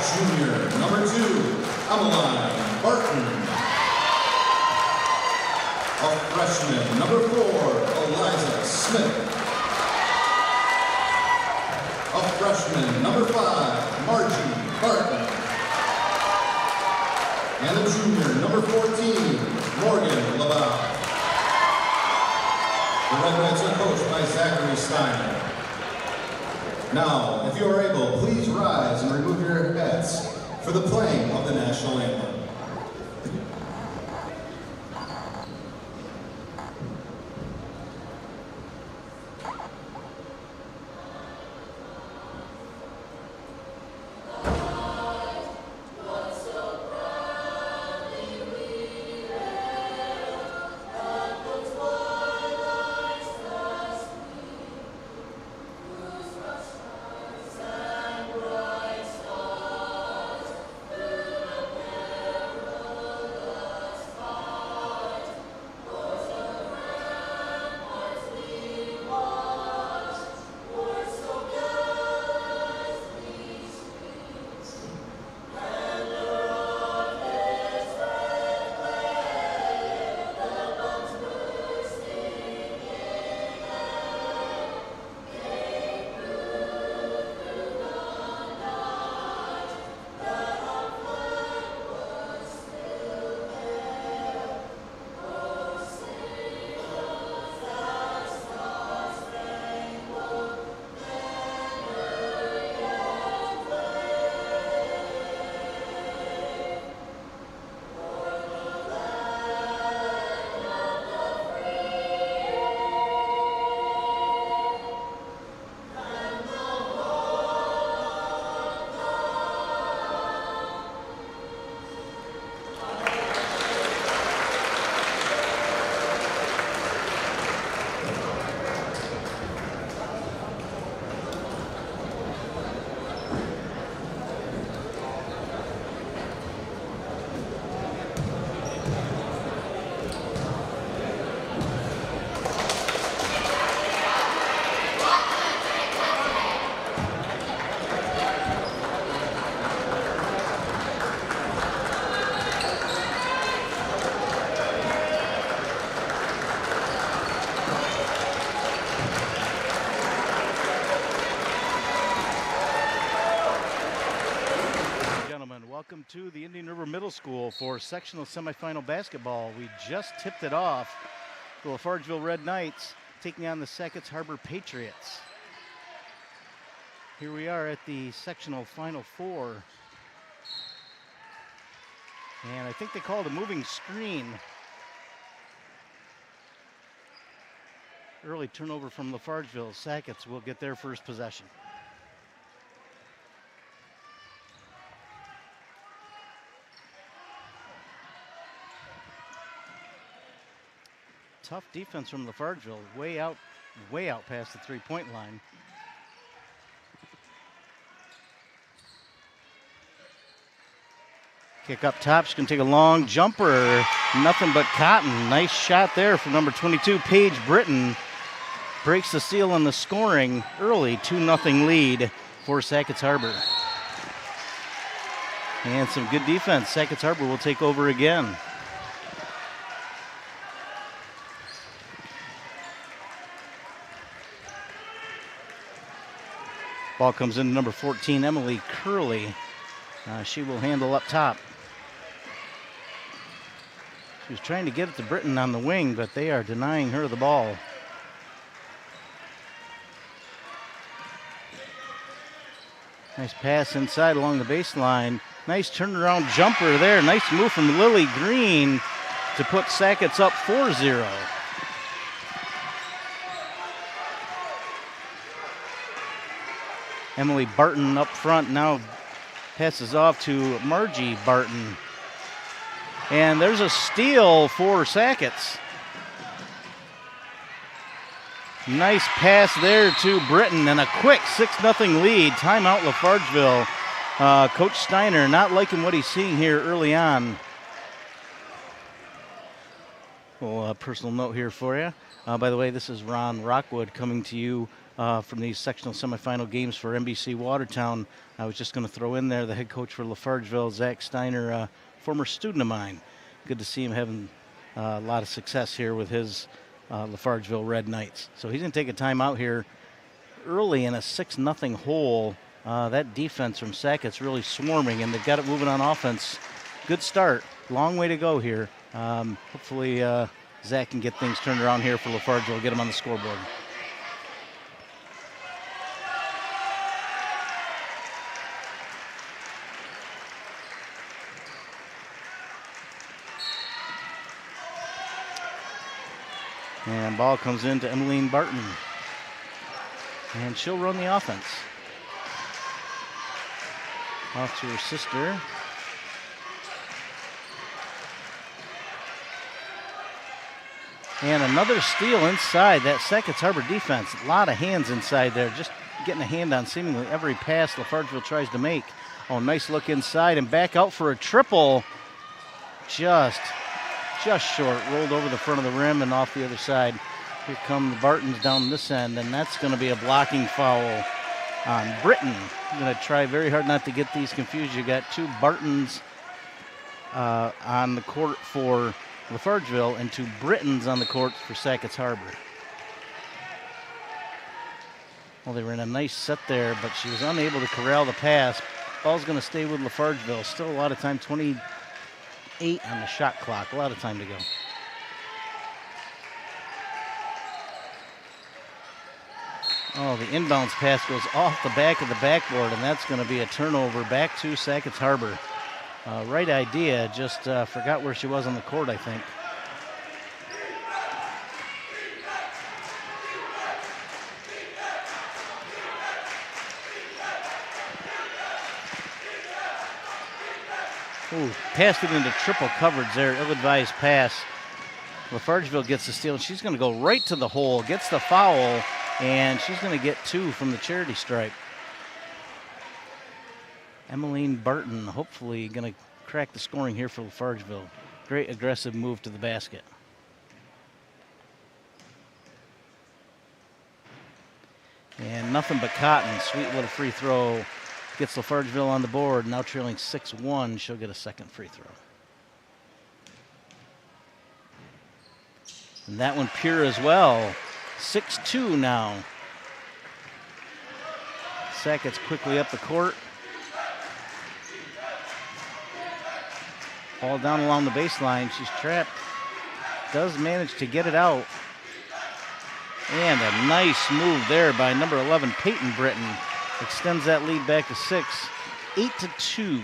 Junior, number 2, Emmeline Barton. A freshman, number 4, Eliza Smith. A freshman, number 5, Margie Barton. And a junior, number 14, Morgan LaBelle. The Red Knights are coached by Zachary Steiner. Now, if you are able, please rise and remove your hats for the playing of the national anthem. Welcome to the Indian River Middle School for sectional semifinal basketball. We just tipped it off. The LaFargeville Red Knights taking on the Sackets Harbor Patriots. Here we are at the sectional final 4. And I think they called a moving screen. Early turnover from LaFargeville. Sackets will get their first possession. Tough defense from LaFargeville, way out past the three-point line. Kick up top, she's gonna take a long jumper, nothing but cotton. Nice shot there from number 22, Paige Britton. Breaks the seal on the scoring early, 2-0 lead for Sackets Harbor. And some good defense. Sackets Harbor will take over again. Ball comes in to number 14, Emily Curley. She will handle up top. She was trying to get it to Britton on the wing, but they are denying her the ball. Nice pass inside along the baseline. Nice turnaround jumper there. Nice move from Lily Green to put Sackets up 4-0. Emily Barton up front now passes off to Margie Barton. And there's a steal for Sackets. Nice pass there to Britton and a quick 6-0 lead. Timeout LaFargeville. Coach Steiner not liking what he's seeing here early on. Well, personal note here for you. By the way, this is Ron Rockwood coming to you from these sectional semifinal games for NBC Watertown. I was just going to throw in there the head coach for LaFargeville, Zach Steiner, former student of mine. Good to see him having a lot of success here with his LaFargeville Red Knights. So he's going to take a timeout here early in a 6-0 hole. That defense from Sackets really swarming, and they've got it moving on offense. Good start. Long way to go here. Hopefully Zach can get things turned around here for LaFargeville, get them on the scoreboard. And ball comes in to Emmeline Barton. And she'll run the offense. Off to her sister. And another steal inside that Sackets Harbor defense. A lot of hands inside there, just getting a hand on seemingly every pass LaFargeville tries to make. Oh, nice look inside and back out for a triple. Just short, rolled over the front of the rim and off the other side. Here come the Bartons down this end, and that's going to be a blocking foul on Britton. I'm going to try very hard not to get these confused. You got two Bartons on the court for LaFargeville and two Brittons on the court for Sackets Harbor. Well, they were in a nice set there, but she was unable to corral the pass. Ball's going to stay with LaFargeville. Still a lot of time, 28 on the shot clock. A lot of time to go. Oh, the inbounds pass goes off the back of the backboard, and that's going to be a turnover back to Sackets Harbor. Right idea, just forgot where she was on the court, I think. Ooh, passed it into triple coverage there, ill-advised pass. LaFargeville gets the steal, and she's going to go right to the hole, gets the foul, and she's going to get two from the charity stripe. Emmeline Barton hopefully going to crack the scoring here for LaFargeville. Great aggressive move to the basket. And nothing but Cotton. Sweet little free throw. Gets LaFargeville on the board. Now trailing 6-1. She'll get a second free throw. And that one pure as well. 6-2 now. Sackets quickly up the court. Ball down along the baseline. She's trapped. Does manage to get it out. And a nice move there by number 11, Peyton Britton. Extends that lead back to 6. 8-2.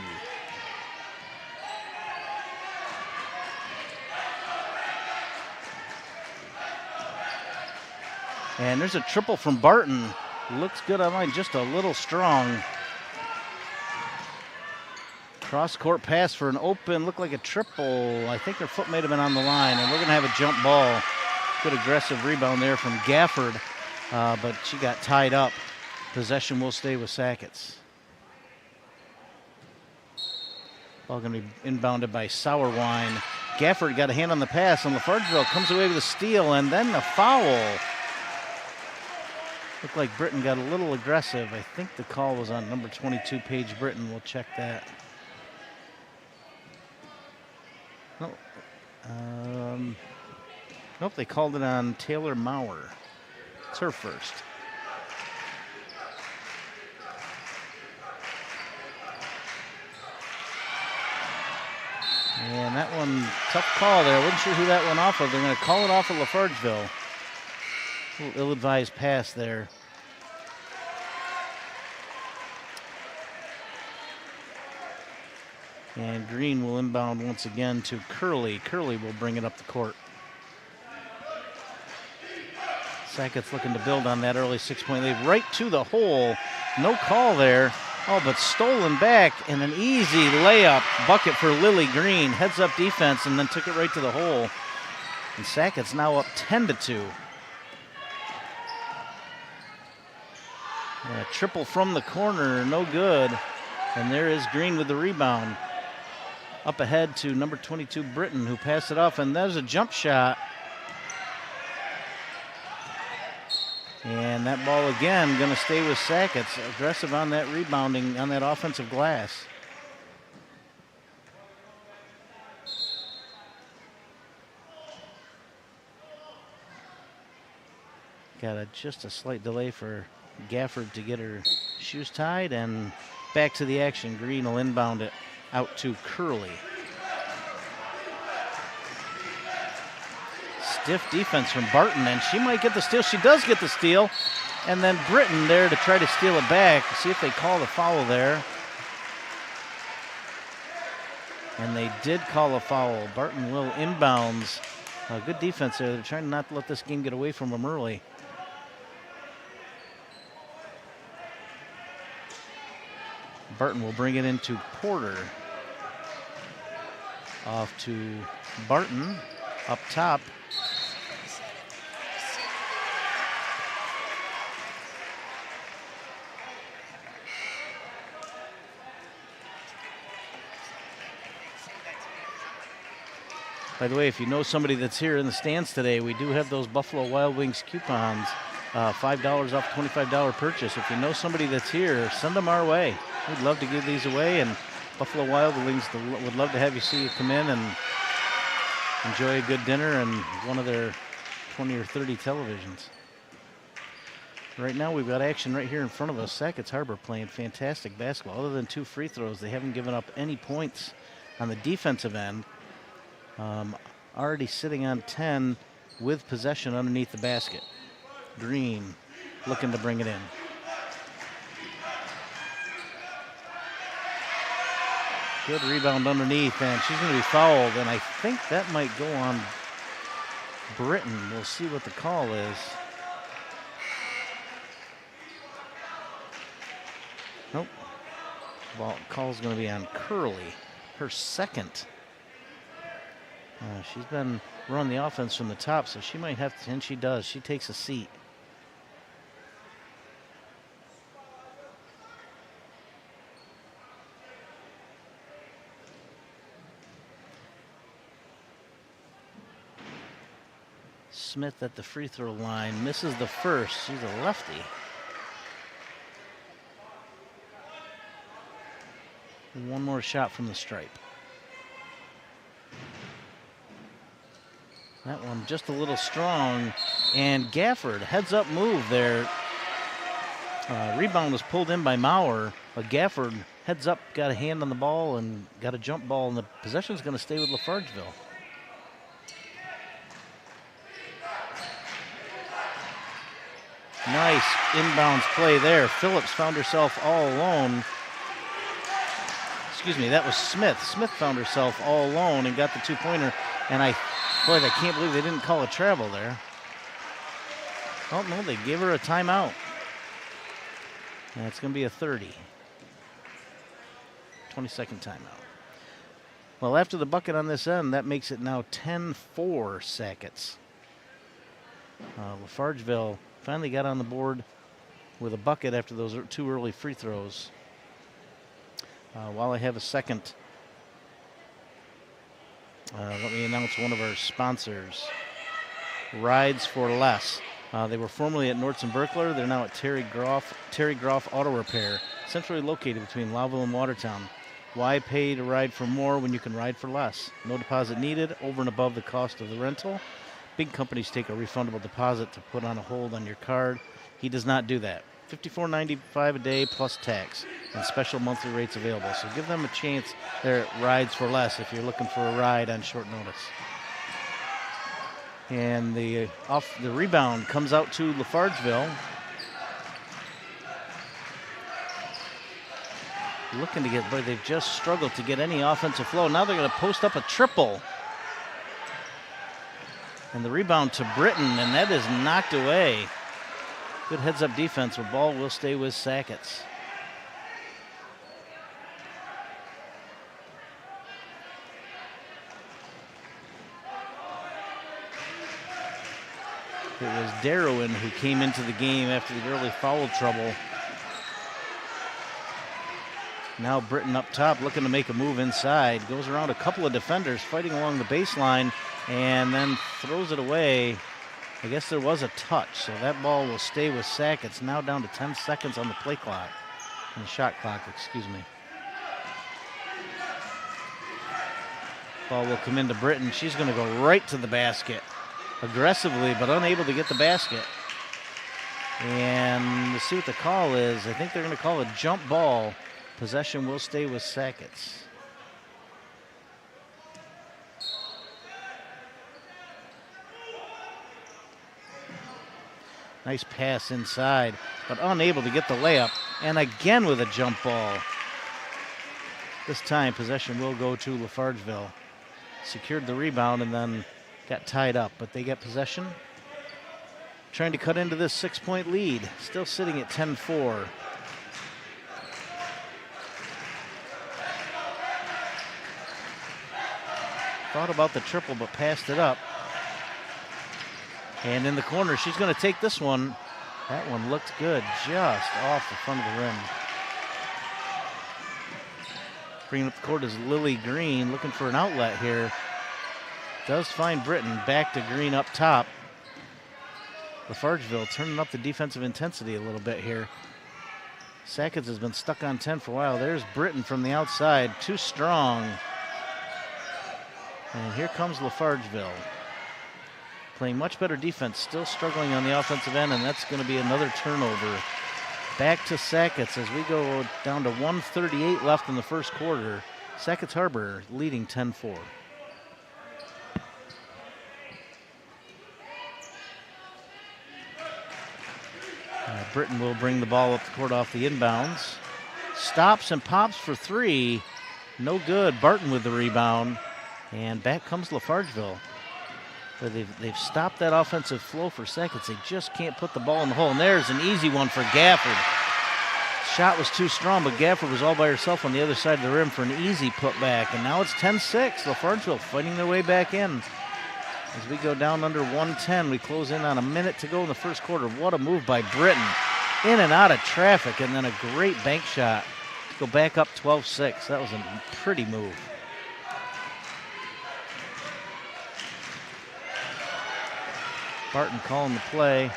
And there's a triple from Barton. Looks good on line, just a little strong. Cross-court pass for an open, looked like a triple. I think her foot may have been on the line, and we're going to have a jump ball. Good aggressive rebound there from Gafford, but she got tied up. Possession will stay with Sackets. Ball going to be inbounded by Sourwine. Gafford got a hand on the pass, and LaFargeville comes away with a steal, and then the foul. Looked like Britton got a little aggressive. I think the call was on number 22, Paige Britton. We'll check that. Nope, they called it on Taylor Maurer. It's her first. And that one, tough call there. I wasn't sure who that went off of. They're going to call it off of LaFargeville. A little ill-advised pass there. And Green will inbound once again to Curley. Curley will bring it up the court. Sackets looking to build on that early 6-point lead. Right to the hole. No call there. Oh, but stolen back and an easy layup bucket for Lily Green. Heads up defense and then took it right to the hole. And Sackets now up 10-2. A triple from the corner, no good. And there is Green with the rebound. Up ahead to number 22, Britton, who passed it off, and there's a jump shot. And that ball again going to stay with Sackets. Aggressive on that rebounding, on that offensive glass. Got just a slight delay for Gafford to get her shoes tied, and back to the action. Green will inbound it out to Curley. Stiff defense from Barton, and she might get the steal. She does get the steal. And then Britton there to try to steal it back. See if they call the foul there. And they did call a foul. Barton will inbounds. Good defense there. They're trying not to let this game get away from them early. Barton will bring it into Porter. Off to Barton up top. By the way, if you know somebody that's here in the stands today, we do have those Buffalo Wild Wings coupons, $5 off $25 purchase. If you know somebody that's here, send them our way. We'd love to give these away, and Buffalo Wild Wings would love to have you come in and enjoy a good dinner and one of their 20 or 30 televisions. Right now, we've got action right here in front of us. Sackets Harbor playing fantastic basketball. Other than 2 free throws, they haven't given up any points on the defensive end. Already sitting on 10 with possession underneath the basket. Green looking to bring it in. Good rebound underneath, and she's going to be fouled, and I think that might go on Britton. We'll see what the call is. Nope. Well, call's going to be on Curley, her second. She's been running the offense from the top, so she might have to, and she does. She takes a seat. Smith at the free throw line, misses the first. She's a lefty. One more shot from the stripe. That one just a little strong, and Gafford, heads up move there. Rebound was pulled in by Maurer, but Gafford heads up, got a hand on the ball and got a jump ball, and the possession is going to stay with LaFargeville. Nice inbounds play there. Phillips found herself all alone. Excuse me, that was Smith. Smith found herself all alone and got the 2-pointer, and I can't believe they didn't call a travel there. Oh, no, they gave her a timeout. And it's going to be a 20-second timeout. Well, after the bucket on this end, that makes it now 10-4 Sackets. LaFargeville finally got on the board with a bucket after those 2 early free throws. While I have a second, let me announce one of our sponsors, Rides for Less. They were formerly at Nordson Berkler. They're now at Terry Groff Auto Repair, centrally located between Lowville and Watertown. Why pay to ride for more when you can ride for less? No deposit needed, over and above the cost of the rental. Big companies take a refundable deposit to put on a hold on your card. He does not do that. $54.95 a day plus tax, and special monthly rates available. So give them a chance there at Rides for Less if you're looking for a ride on short notice. And the rebound comes out to LaFargeville. Looking to get, but they've just struggled to get any offensive flow. Now they're going to post up a triple. And the rebound to Britton, and that is knocked away. Good heads-up defense. The ball will stay with Sackets. It was Darrowan who came into the game after the early foul trouble. Now Britton up top looking to make a move inside. Goes around a couple of defenders fighting along the baseline and then throws it away. I guess there was a touch, so that ball will stay with Sackets. Now down to 10 seconds on the play clock, on the shot clock, excuse me. Ball will come into Britton. She's going to go right to the basket. Aggressively, but unable to get the basket. And let's see what the call is. I think they're going to call a jump ball. Possession will stay with Sackets. Nice pass inside, but unable to get the layup. And again with a jump ball. This time, possession will go to LaFargeville. Secured the rebound and then got tied up, but they get possession. Trying to cut into this 6-point lead. Still sitting at 10-4. Thought about the triple, but passed it up. And in the corner, she's going to take this one. That one looked good, just off the front of the rim. Bringing up the court is Lily Green, looking for an outlet here. Does find Britton, back to Green up top. LaFargeville turning up the defensive intensity a little bit here. Sackets has been stuck on 10 for a while. There's Britton from the outside, too strong. And here comes LaFargeville. Playing much better defense, still struggling on the offensive end, and that's going to be another turnover. Back to Sackets as we go down to 1:38 left in the first quarter. Sackets Harbor leading 10-4. Britton will bring the ball up the court off the inbounds. Stops and pops for three. No good. Barton with the rebound. And back comes LaFargeville. But they've stopped that offensive flow for Sackets. They just can't put the ball in the hole. And there's an easy one for Gafford. Shot was too strong, but Gafford was all by herself on the other side of the rim for an easy putback. And now it's 10-6. LaFargeville fighting their way back in. As we go down under 110, we close in on a minute to go in the first quarter. What a move by Britton. In and out of traffic, and then a great bank shot to go back up 12-6. That was a pretty move. Barton calling the play.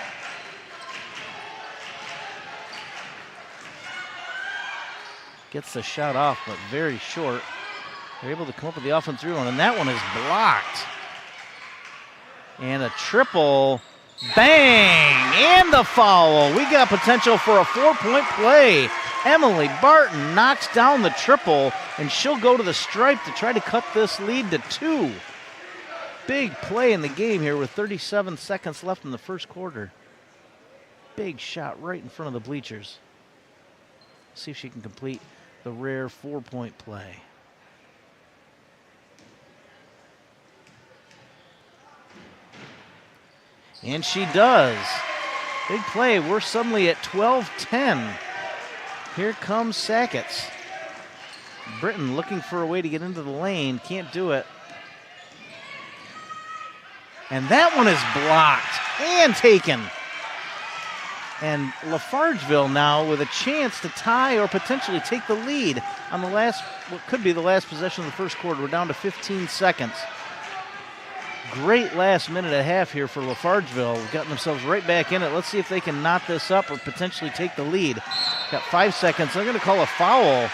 Gets the shot off, but very short. They're able to come up with the offensive rebound, and that one is blocked. And a triple. Bang! And the foul. We got potential for a 4-point play. Emily Barton knocks down the triple, and she'll go to the stripe to try to cut this lead to 2. Big play in the game here with 37 seconds left in the first quarter. Big shot right in front of the bleachers. See if she can complete the rare 4-point play. And she does. Big play. We're suddenly at 12-10. Here comes Sackets. Britton looking for a way to get into the lane. Can't do it. And that one is blocked and taken. And LaFargeville now with a chance to tie or potentially take the lead on the last, what could be the last possession of the first quarter. We're down to 15 seconds. Great last minute and a half here for LaFargeville. Gotten themselves right back in it. Let's see if they can knot this up or potentially take the lead. Got 5 seconds. They're going to call a foul,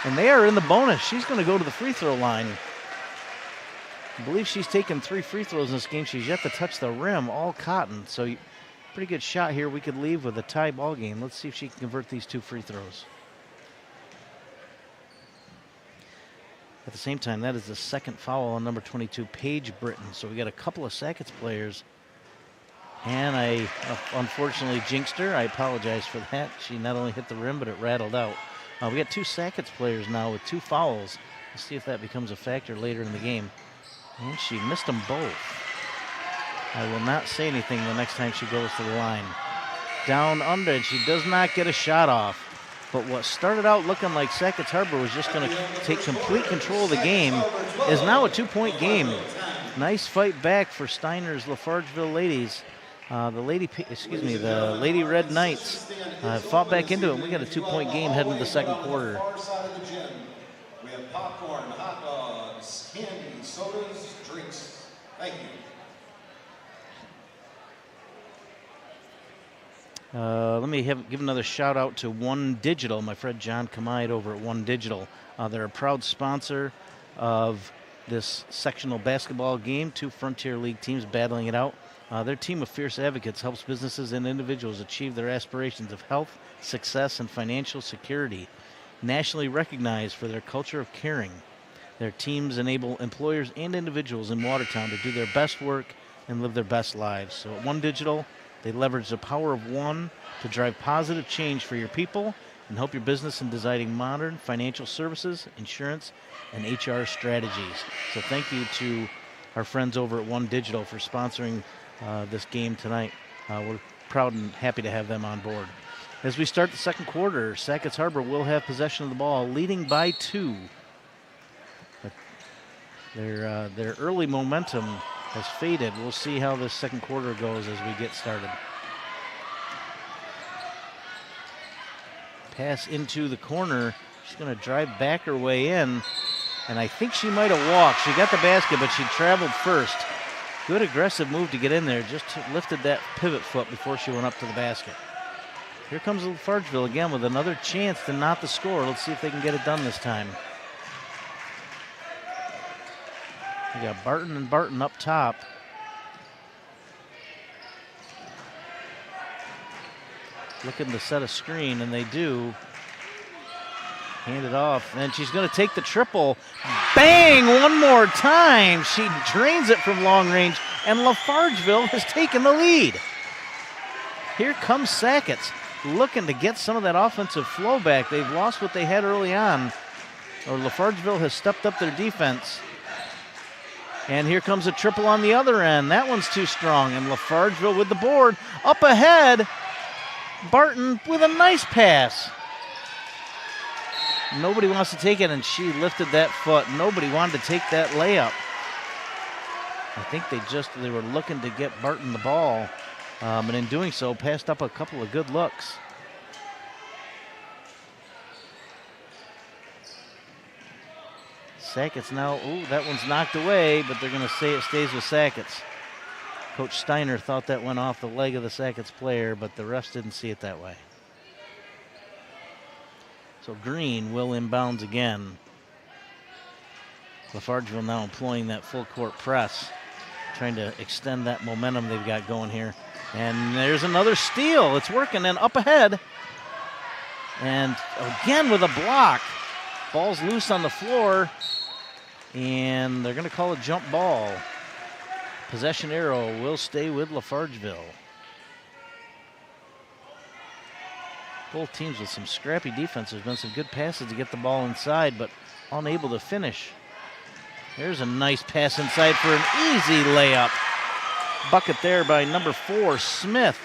and they are in the bonus. She's going to go to the free throw line. I believe she's taken 3 free throws in this game. She's yet to touch the rim, all Cotton. So pretty good shot here. We could leave with a tie ball game. Let's see if she can convert these 2 free throws. At the same time, that is the second foul on number 22, Paige Britton. So we got a couple of Sackets players. And I unfortunately jinxed her. I apologize for that. She not only hit the rim, but it rattled out. We got 2 Sackets players now with 2 fouls. Let's see if that becomes a factor later in the game. And she missed them both. I will not say anything the next time she goes to the line. Down under, and she does not get a shot off. But what started out looking like Sackets Harbor was just going to take complete control of the game is now a 2-point game. Nice fight back for Steiner's LaFargeville ladies. The Lady Red Knights fought back into it, and we got a 2-point game heading into the second quarter. We have popcorn, hot dogs, candy, sodas, drinks. Thank you. Let me give another shout out to One Digital, my friend John Kamide over at One Digital. They're a proud sponsor of this sectional basketball game, 2 Frontier League teams battling it out. Their team of fierce advocates helps businesses and individuals achieve their aspirations of health, success, and financial security. Nationally recognized for their culture of caring, their teams enable employers and individuals in Watertown to do their best work and live their best lives. So at One Digital, they leverage the power of one to drive positive change for your people and help your business in designing modern financial services, insurance, and HR strategies. So thank you to our friends over at One Digital for sponsoring this game tonight. We're proud and happy to have them on board. As we start the second quarter, Sackets Harbor will have possession of the ball, leading by 2. But their early momentum has faded. We'll see how this second quarter goes as we get started. Pass into the corner. She's going to drive back her way in, and I think she might have walked. She got the basket, but she traveled first. Good aggressive move to get in there. Just lifted that pivot foot before she went up to the basket. Here comes LaFargeville again with another chance to knot the score. Let's see if they can get it done this time. We got Barton and Barton up top. Looking to set a screen, and they do. Hand it off, and she's going to take the triple. Bang! One more time. She drains it from long range, and LaFargeville has taken the lead. Here comes Sackets, looking to get some of that offensive flow back. They've lost what they had early on, or LaFargeville has stepped up their defense. And here comes a triple on the other end. That one's too strong, and LaFargeville with the board. Up ahead, Barton with a nice pass. Nobody wants to take it, and she lifted that foot. Nobody wanted to take that layup. I think they were looking to get Barton the ball, and in doing so, passed up a couple of good looks. Sackets now, that one's knocked away, but they're going to say it stays with Sackets. Coach Steiner thought that went off the leg of the Sackets player, but the refs didn't see it that way. So Green will inbounds again. LaFargeville now employing that full court press, trying to extend that momentum they've got going here. And there's another steal. It's working, and up ahead. And again with a block. Ball's loose on the floor, and they're going to call a jump ball. Possession arrow will stay with LaFargeville. Both teams with some scrappy defense. There's been some good passes to get the ball inside, but unable to finish. There's a nice pass inside for an easy layup. Bucket there by number 4, Smith.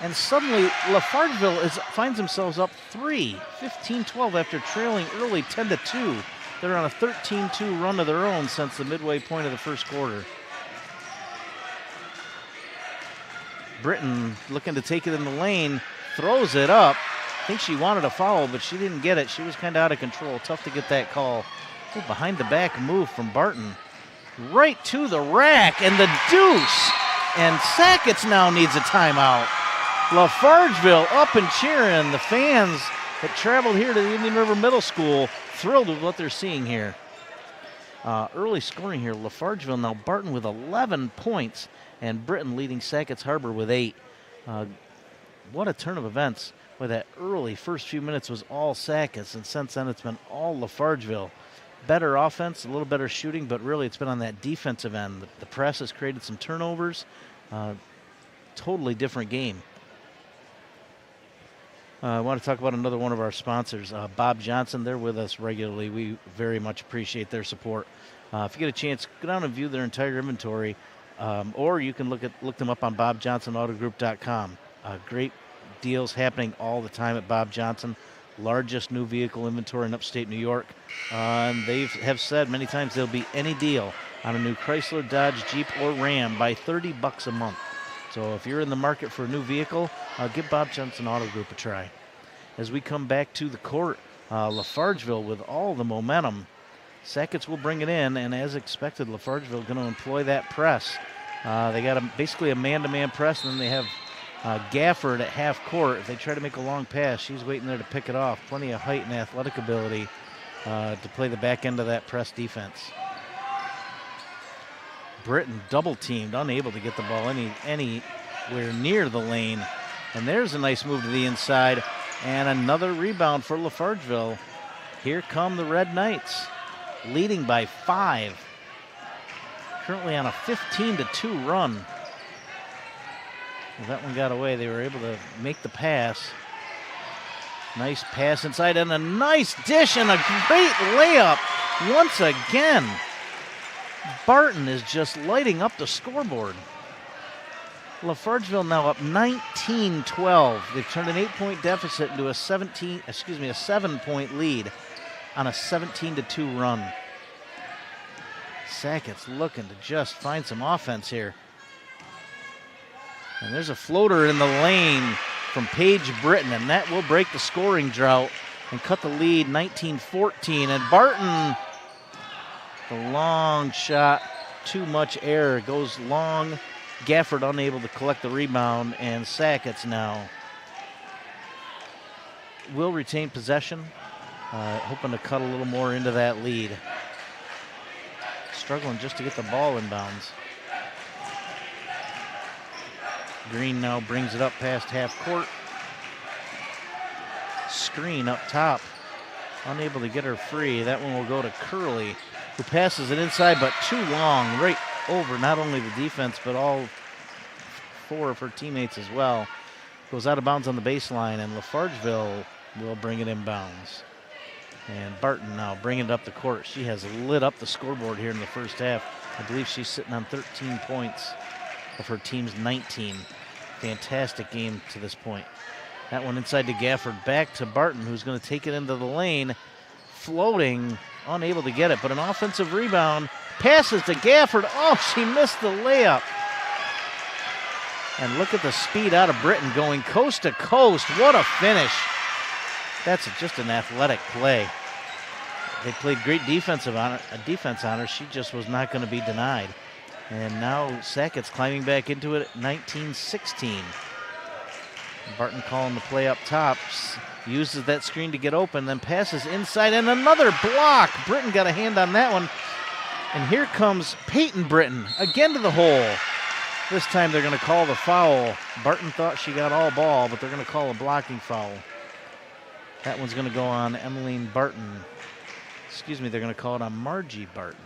And suddenly, LaFargeville finds themselves up 3, 15-12 after trailing early 10-2. They're on a 13-2 run of their own since the midway point of the first quarter. Britton looking to take it in the lane, throws it up. I think she wanted a foul, but she didn't get it. She was kind of out of control. Tough to get that call. Behind the back move from Barton. Right to the rack, and the deuce. And Sackets now needs a timeout. LaFargeville up and cheering. The fans that traveled here to the Indian River Middle School thrilled with what they're seeing here. Early scoring here. LaFargeville now Barton with 11 points, and Britton leading Sackets Harbor with 8. What a turn of events. Where that early first few minutes was all Sackets, and since then it's been all LaFargeville. Better offense, a little better shooting, but really it's been on that defensive end. The press has created some turnovers. Totally different game. I want to talk about another one of our sponsors, Bob Johnson. They're with us regularly. We very much appreciate their support. If you get a chance, go down and view their entire inventory, or you can look them up on BobJohnsonAutoGroup.com. Great deals happening all the time at Bob Johnson. Largest new vehicle inventory in upstate New York. And they have said many times there'll be any deal on a new Chrysler, Dodge, Jeep, or Ram by $30 a month. So if you're in the market for a new vehicle, give Bob Johnson Auto Group a try. As we come back to the court, LaFargeville with all the momentum. Sackets will bring it in, and as expected, LaFargeville going to employ that press. They got basically a man-to-man press, and then they have Gafford at half court. If they try to make a long pass, she's waiting there to pick it off. Plenty of height and athletic ability to play the back end of that press defense. Britton double teamed, unable to get the ball anywhere near the lane. And there's a nice move to the inside. And another rebound for LaFargeville. Here come the Red Knights, leading by 5. Currently on a 15-2 run. Well, that one got away. They were able to make the pass. Nice pass inside and a nice dish and a great layup once again. Barton is just lighting up the scoreboard. LaFargeville now up 19-12. They've turned an 8-point deficit into a 7-point lead on a 17-2 run. Sackets looking to just find some offense here. And there's a floater in the lane from Paige Britton, and that will break the scoring drought and cut the lead 19-14. And Barton, the long shot, too much air, goes long. Gafford unable to collect the rebound, and Sackets now will retain possession, hoping to cut a little more into that lead. Struggling just to get the ball in bounds. Green now brings it up past half court. Screen up top. Unable to get her free. That one will go to Curley, who passes it inside, but too long, right over not only the defense, but all 4 of her teammates as well. Goes out of bounds on the baseline, and LaFargeville will bring it in bounds. And Barton now bringing it up the court. She has lit up the scoreboard here in the first half. I believe she's sitting on 13 points of her team's 19. Fantastic game to this point. That one inside to Gafford, back to Barton, who's going to take it into the lane. Floating, unable to get it, but an offensive rebound. Passes to Gafford. Oh, she missed the layup. And look at the speed out of Britton going coast to coast. What a finish. That's just an athletic play. They played great defense on her. She just was not going to be denied. And now Sackets climbing back into it at 19-16. Barton calling the play up top. Uses that screen to get open, then passes inside, and another block. Britton got a hand on that one. And here comes Peyton Britton again to the hole. This time they're going to call the foul. Barton thought she got all ball, but they're going to call a blocking foul. That one's going to go on Emmeline Barton. Excuse me, they're going to call it on Margie Barton.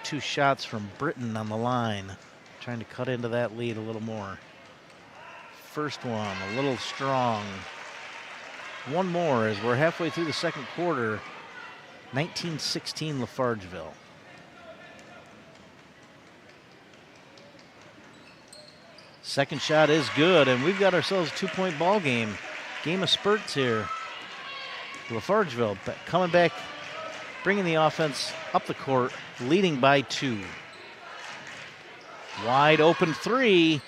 2 shots from Britton on the line, trying to cut into that lead a little more. First one, a little strong. One more as we're halfway through the second quarter. 19-16 LaFargeville. Second shot is good, and we've got ourselves a 2-point ball game. Game of spurts here. LaFargeville coming back, bringing the offense up the court, leading by 2. Wide open 3,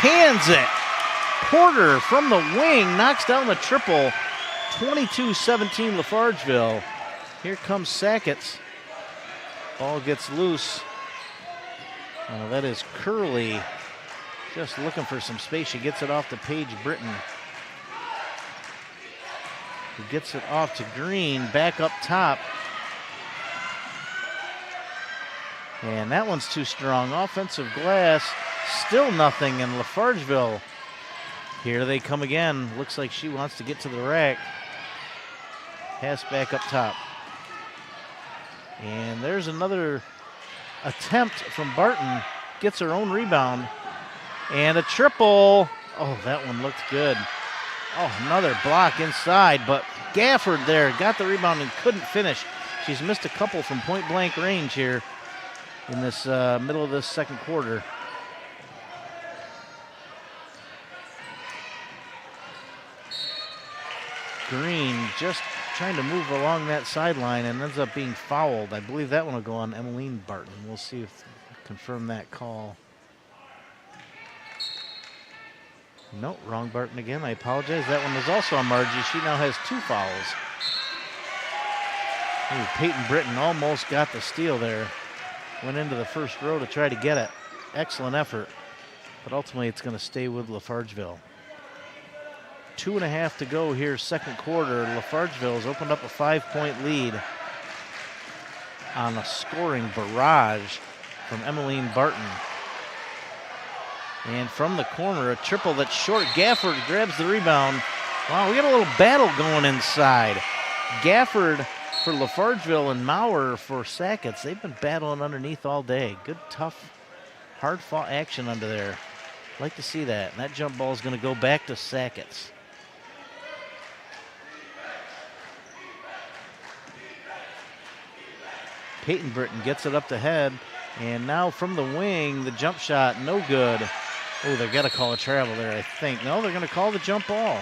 cans it. Porter from the wing knocks down the triple. 22-17 LaFargeville. Here comes Sackets. Ball gets loose. That is Curley. Just looking for some space. She gets it off to Paige Britton, who gets it off to Green, back up top. And that one's too strong. Offensive glass, still nothing, and LaFargeville, here they come again. Looks like she wants to get to the rack. Pass back up top. And there's another attempt from Barton. Gets her own rebound. And a triple. Oh, that one looked good. Oh, another block inside, but Gafford there got the rebound and couldn't finish. She's missed a couple from point blank range here in this middle of this second quarter. Green just trying to move along that sideline and ends up being fouled. I believe that one will go on Emmeline Barton. We'll see if confirm that call. No, wrong Barton again. I apologize. That one was also on Margie. She now has 2 fouls. Ooh, Peyton Britton almost got the steal there. Went into the first row to try to get it. Excellent effort. but ultimately it's going to stay with LaFargeville. 2.5 to go here, second quarter. LaFargeville has opened up a 5-point lead on a scoring barrage from Emmeline Barton. And from the corner, a triple that's short. Gafford grabs the rebound. Wow, we got a little battle going inside. Gafford for LaFargeville and Maurer for Sackets. They've been battling underneath all day. Good, tough, hard-fought action under there. Like to see that. And that jump ball is going to go back to Sackets. Peyton Britton gets it up the head. And now from the wing, the jump shot, no good. Oh, they've got to call a travel there, I think. No, they're going to call the jump ball.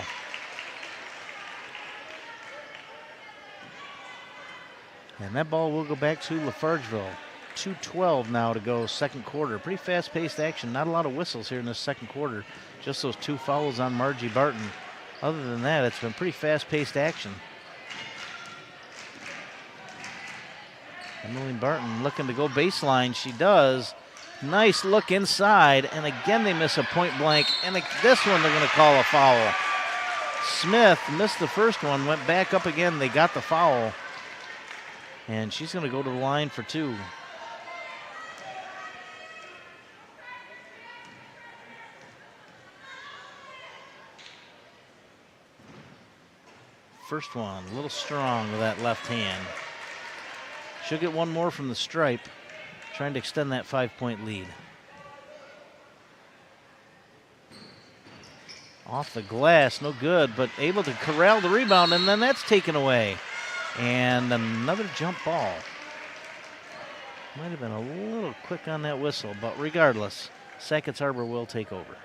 And that ball will go back to LaFargeville. 2:12 now to go, second quarter. Pretty fast-paced action. Not a lot of whistles here in this second quarter. Just those 2 fouls on Margie Barton. Other than that, it's been pretty fast-paced action. Emmeline Barton looking to go baseline. She does. Nice look inside, and again they miss a point blank, and this one they're going to call a foul. Smith missed the first one, went back up again. They got the foul, and she's going to go to the line for 2. First one, a little strong with that left hand. She'll get one more from the stripe, trying to extend that 5-point lead. Off the glass, no good, but able to corral the rebound, and then that's taken away. And another jump ball. Might have been a little quick on that whistle, but regardless, Sackets Harbor will take over.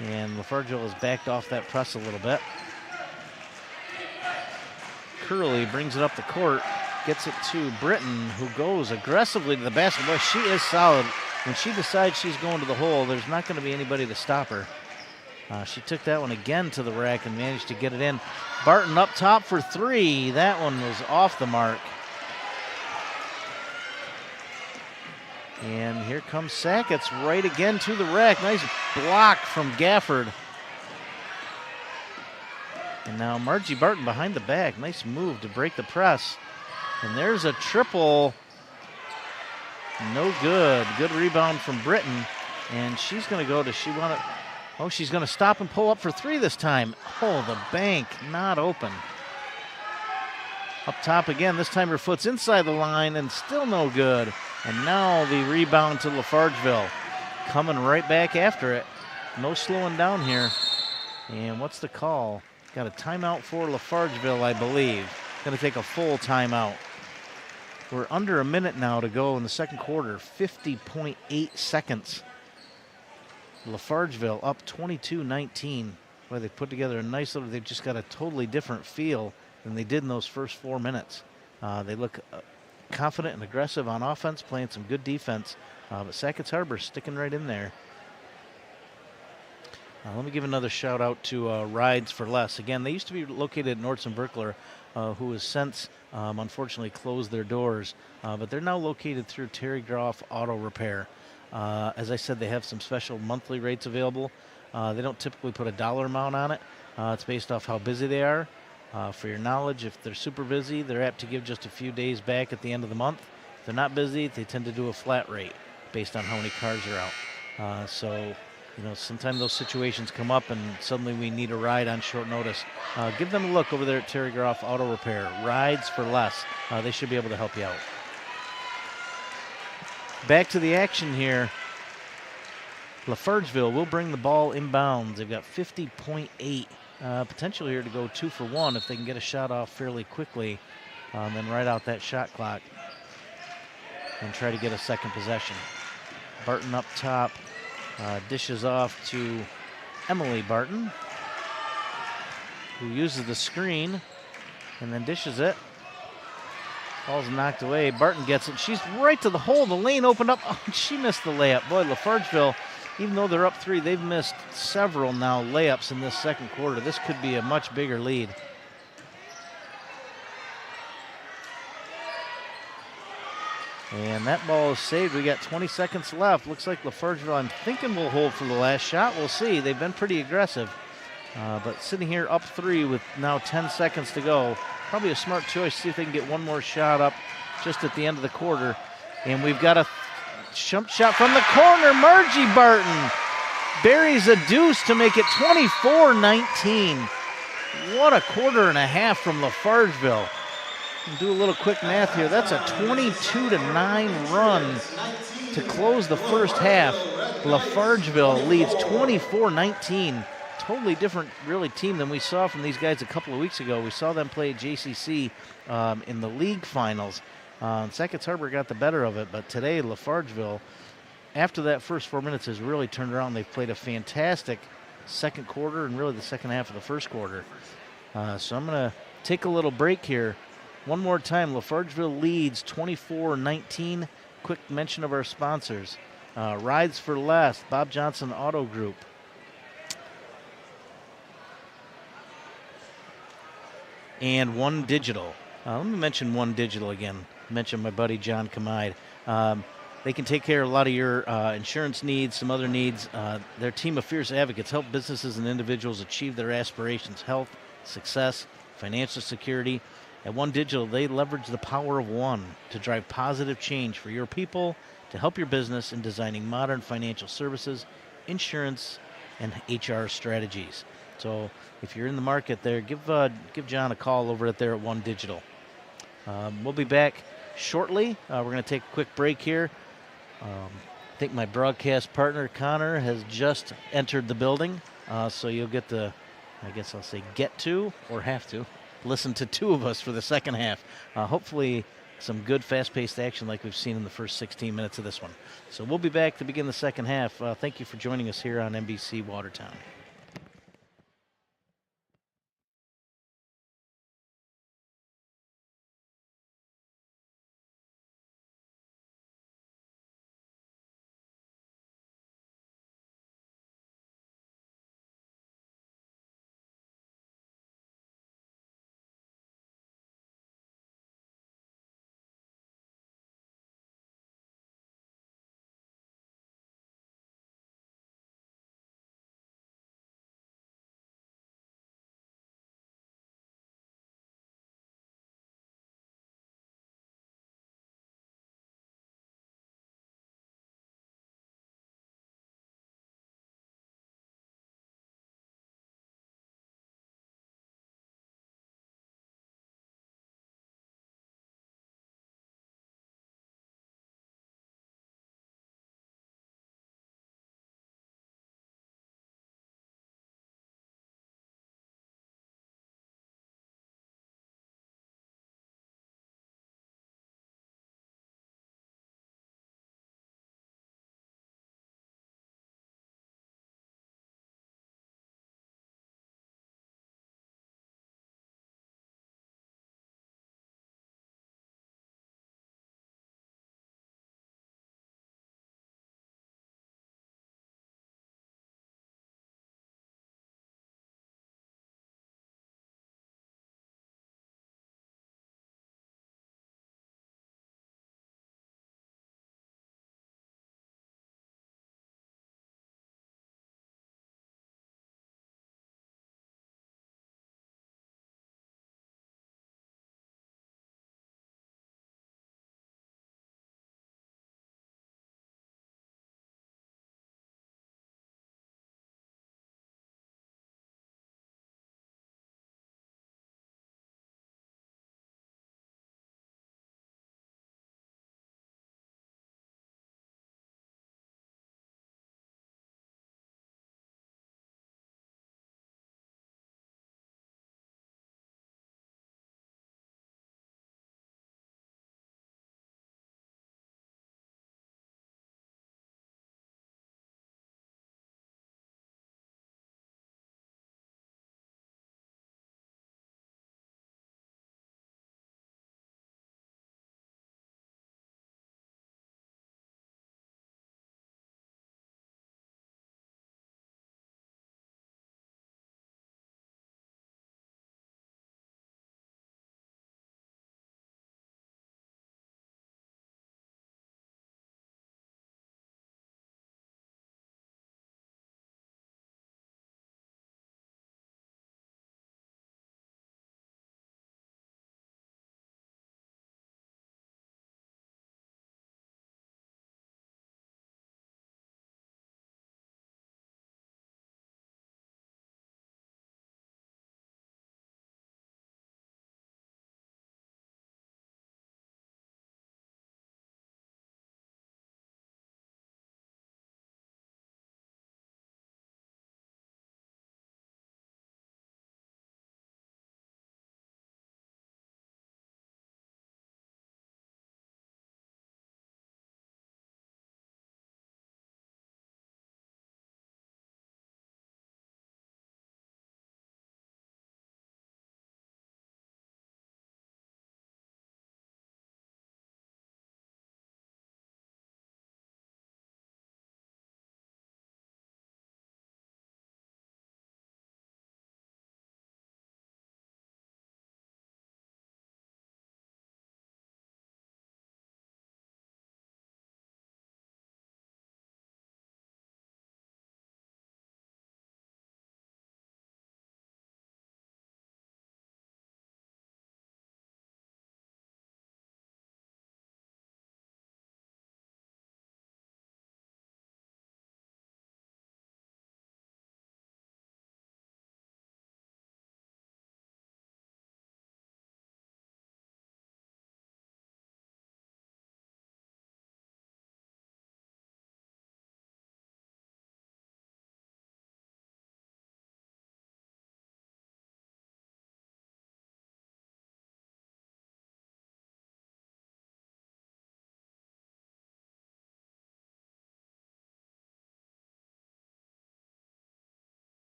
And LaFargeville has backed off that press a little bit. Curley brings it up the court, gets it to Britton, who goes aggressively to the basket. Boy, she is solid. When she decides she's going to the hole, there's not going to be anybody to stop her. She took that one again to the rack and managed to get it in. Barton up top for 3. That one was off the mark. And here comes Sackets right again to the rack. Nice block from Gafford. And now Margie Barton behind the back. Nice move to break the press. And there's a triple. No good. Good rebound from Britton. And she's going to go to, she's going to stop and pull up for 3 this time. Oh, the bank not open. Up top again. This time her foot's inside the line and still no good. And now the rebound to LaFargeville. Coming right back after it. No slowing down here. And what's the call? Got a timeout for LaFargeville, I believe. Going to take a full timeout. We're under a minute now to go in the second quarter. 50.8 seconds. LaFargeville up 22-19. Boy, they put together a nice little, they've just got a totally different feel than they did in those first 4 minutes. They look confident and aggressive on offense, playing some good defense. But Sackets Harbor sticking right in there. Let me give another shout out to Rides for Less. Again, they used to be located at Nordson Berkler, who has since unfortunately closed their doors. But they're now located through Terry Groff Auto Repair. As I said, they have some special monthly rates available. They don't typically put a dollar amount on it. It's based off how busy they are. For your knowledge, if they're super busy, they're apt to give just a few days back at the end of the month. If they're not busy, they tend to do a flat rate based on how many cars are out. So, you know, sometimes those situations come up and suddenly we need a ride on short notice. Give them a look over there at Terry Groff Auto Repair. Rides for Less. They should be able to help you out. Back to the action here. LaFargeville will bring the ball inbounds. They've got 50.8 potential here to go 2 for 1 if they can get a shot off fairly quickly, and then ride out that shot clock and try to get a second possession. Barton up top, dishes off to Emily Barton, who uses the screen and then dishes it. Ball's knocked away. Barton gets it. She's right to the hole. The lane opened up. Oh, she missed the layup. Boy, LaFargeville, even though they're up 3, they've missed several now layups in this second quarter. This could be a much bigger lead. And that ball is saved. We got 20 seconds left. Looks like LaFargeville, I'm thinking, will hold for the last shot. We'll see. They've been pretty aggressive. But sitting here up 3 with now 10 seconds to go. Probably a smart choice. See if they can get one more shot up just at the end of the quarter. And we've got a jump shot from the corner. Margie Barton buries a deuce to make it 24-19. What a quarter and a half from LaFargeville. Do a little quick math here. That's a 22-9 run to close the first half. LaFargeville leads 24-19. Totally different, really, team than we saw from these guys a couple of weeks ago. We saw them play JCC in the league finals. Sackets Harbor got the better of it, but today LaFargeville, after that first 4 minutes, has really turned around. They've played a fantastic second quarter and really the second half of the first quarter. So I'm going to take a little break here. One more time, LaFargeville leads 24-19. Quick mention of our sponsors. Rides for Less, Bob Johnson Auto Group. And One Digital. Let me mention One Digital again. Mention my buddy John Kamide. They can take care of a lot of your insurance needs, some other needs. Their team of fierce advocates help businesses and individuals achieve their aspirations, health, success, financial security. At One Digital, they leverage the power of one to drive positive change for your people, to help your business in designing modern financial services, insurance, and HR strategies. So if you're in the market there, give John a call over there at One Digital. We'll be back shortly. We're going to take a quick break here. I think my broadcast partner, Connor, has just entered the building. So you'll get to, I guess I'll say get to, or have to, listen to two of us for the second half. Hopefully some good fast-paced action like we've seen in the first 16 minutes of this one. So we'll be back to begin the second half. Thank you for joining us here on NBC Watertown.